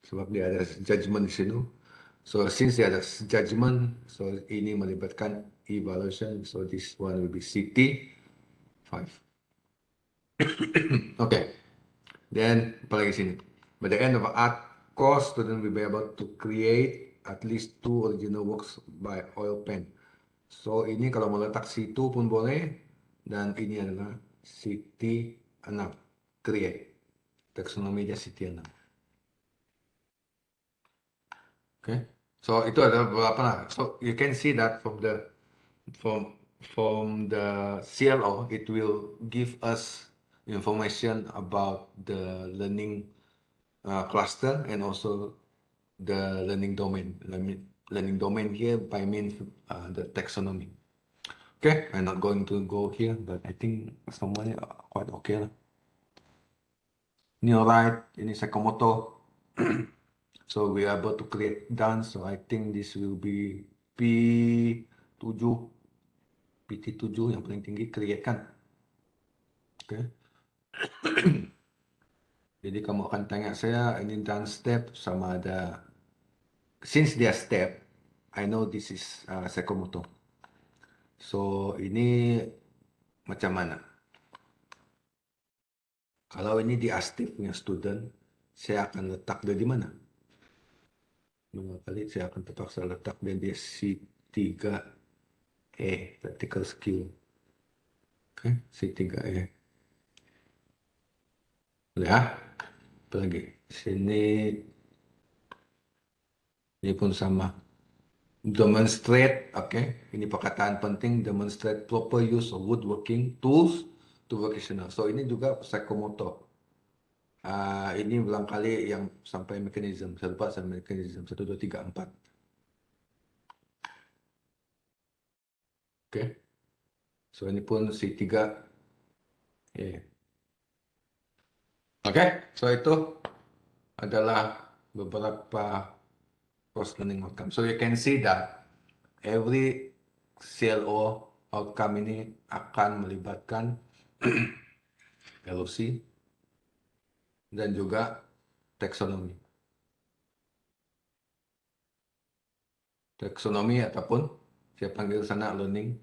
Sebab dia ada judgment di sini. So since dia ada judgment, so ini melibatkan evaluation. So this one will be CT5. Then apalagi sini. By the end of art course, student will be able to create at least 2 original works by oil pen. So ini kalau mau letak C2 pun boleh, dan ini adalah CT6, create. Taksonomi dia CT6. So itu ada beberapa lah. So you can see that from the CLO, it will give us information about the learning cluster and also the learning domain. Learning domain here by means the taxonomy. I'm not going to go here, but I think semuanya quite okay lah. Ini alright, ini Sakamoto. So we are able to create done. So I think this will be PT7 yang paling tinggi, create kan. Jadi kamu akan tanya saya ini done step sama ada, since dia step, I know this is Sakamoto. So ini macam mana? Kalau ini di Astif punya student, saya akan letak dia di mana? Dua kali saya akan terpaksa letak dia di C3 Practical Skill. Okay, C3 Ya, apa lagi? Sini ini pun sama. Demonstrate, okay. Ini perkataan penting. Demonstrate proper use of woodworking tools to vocational. So ini juga psychomotor. Ini barangkali yang sampai mekanisme. Saya lupa sampai mekanisme 1, 2, 3, 4. Okay. So ini pun C3. Okay. So itu adalah beberapa cross learning outcome. So you can see that every CLO outcome ini akan melibatkan LOC dan juga taksonomi. Taksonomi ataupun saya panggil sana learning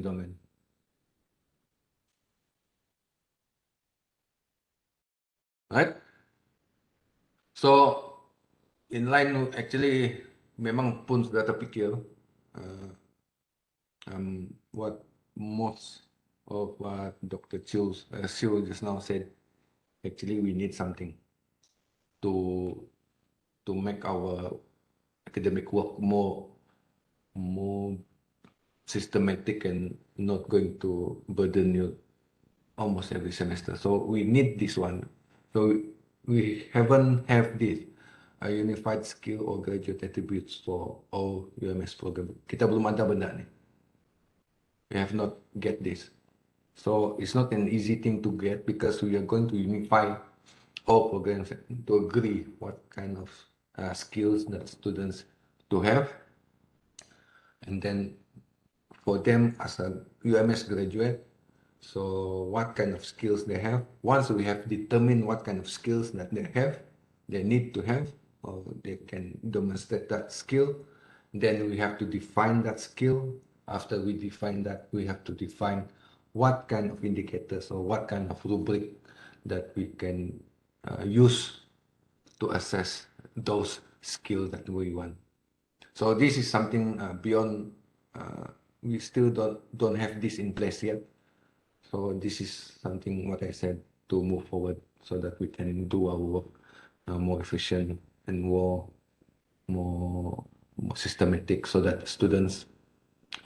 domain. Right? So in line actually memang pun sudah terfikir what most of what Dr. Chiu just now said. Actually, we need something to make our academic work more systematic and not going to burden you almost every semester. So we need this one. So we haven't have this a unified skill or graduate attributes for all UMS program. Kita belum ada benda ni. We have not get this. So it's not an easy thing to get because we are going to unify all programs to agree what kind of skills that students to have, and then for them as a UMS graduate, so what kind of skills they have. Once we have determined what kind of skills that they need to have, or they can demonstrate that skill, then we have to define that skill. After we define that, we have to define what kind of indicators or what kind of rubric that we can use to assess those skills that we want. So this is something beyond. We still don't have this in place yet. So this is something what I said to move forward so that we can do our work more efficient and more systematic, so that students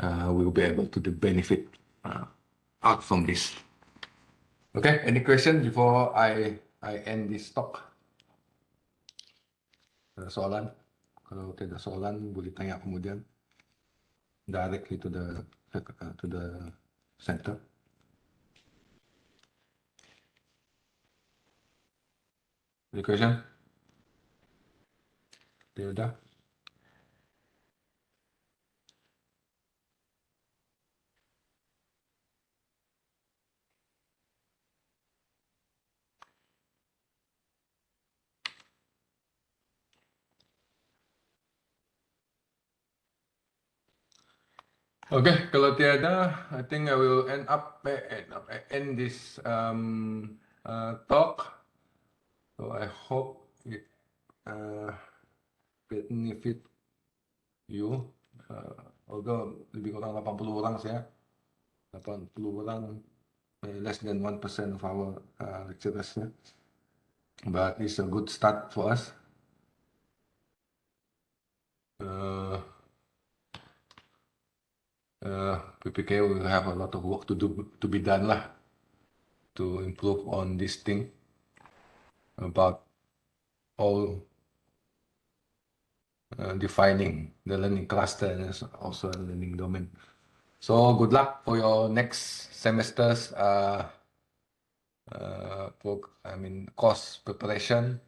will be able to benefit out from this. Okay, any question before I end this talk? Soalan? Kalau tidak soalan, boleh tanya kemudian. Directly to the center. Any question? Tidak. Okay, kalau tiada, I think I will end this talk. So I hope it benefit you. Although lebih kurang 80 orang saya, 80 orang, less than 1% of our lecturers, but it's a good start for us. PPKA will have a lot of work to be done lah, to improve on this thing about all defining the learning cluster and also a learning domain. So good luck for your next semester's course preparation,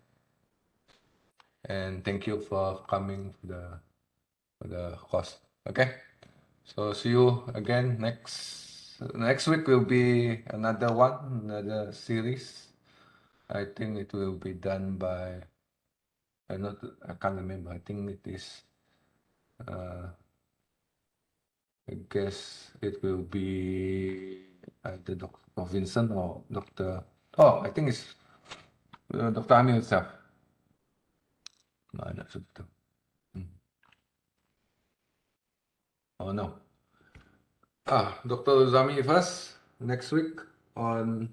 and thank you for coming for the course. Okay, so see you again next week. Will be another series. I think it will be done by I can't remember. I think it is I guess it will be either Dr. Vincent or Dr. Oh, I think it's Dr. Amir itself. No, I'm not sure. Oh no. Dr. Zami first next week on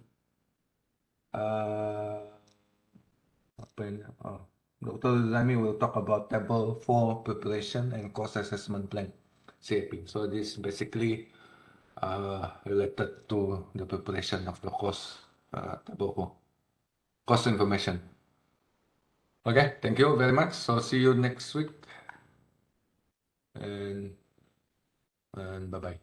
apa ini? Dr. Zami will talk about table 4 preparation and course assessment plan, CAP. So this basically related to the preparation of the course table 4 course information. Okay, thank you very much. So see you next week and bye bye.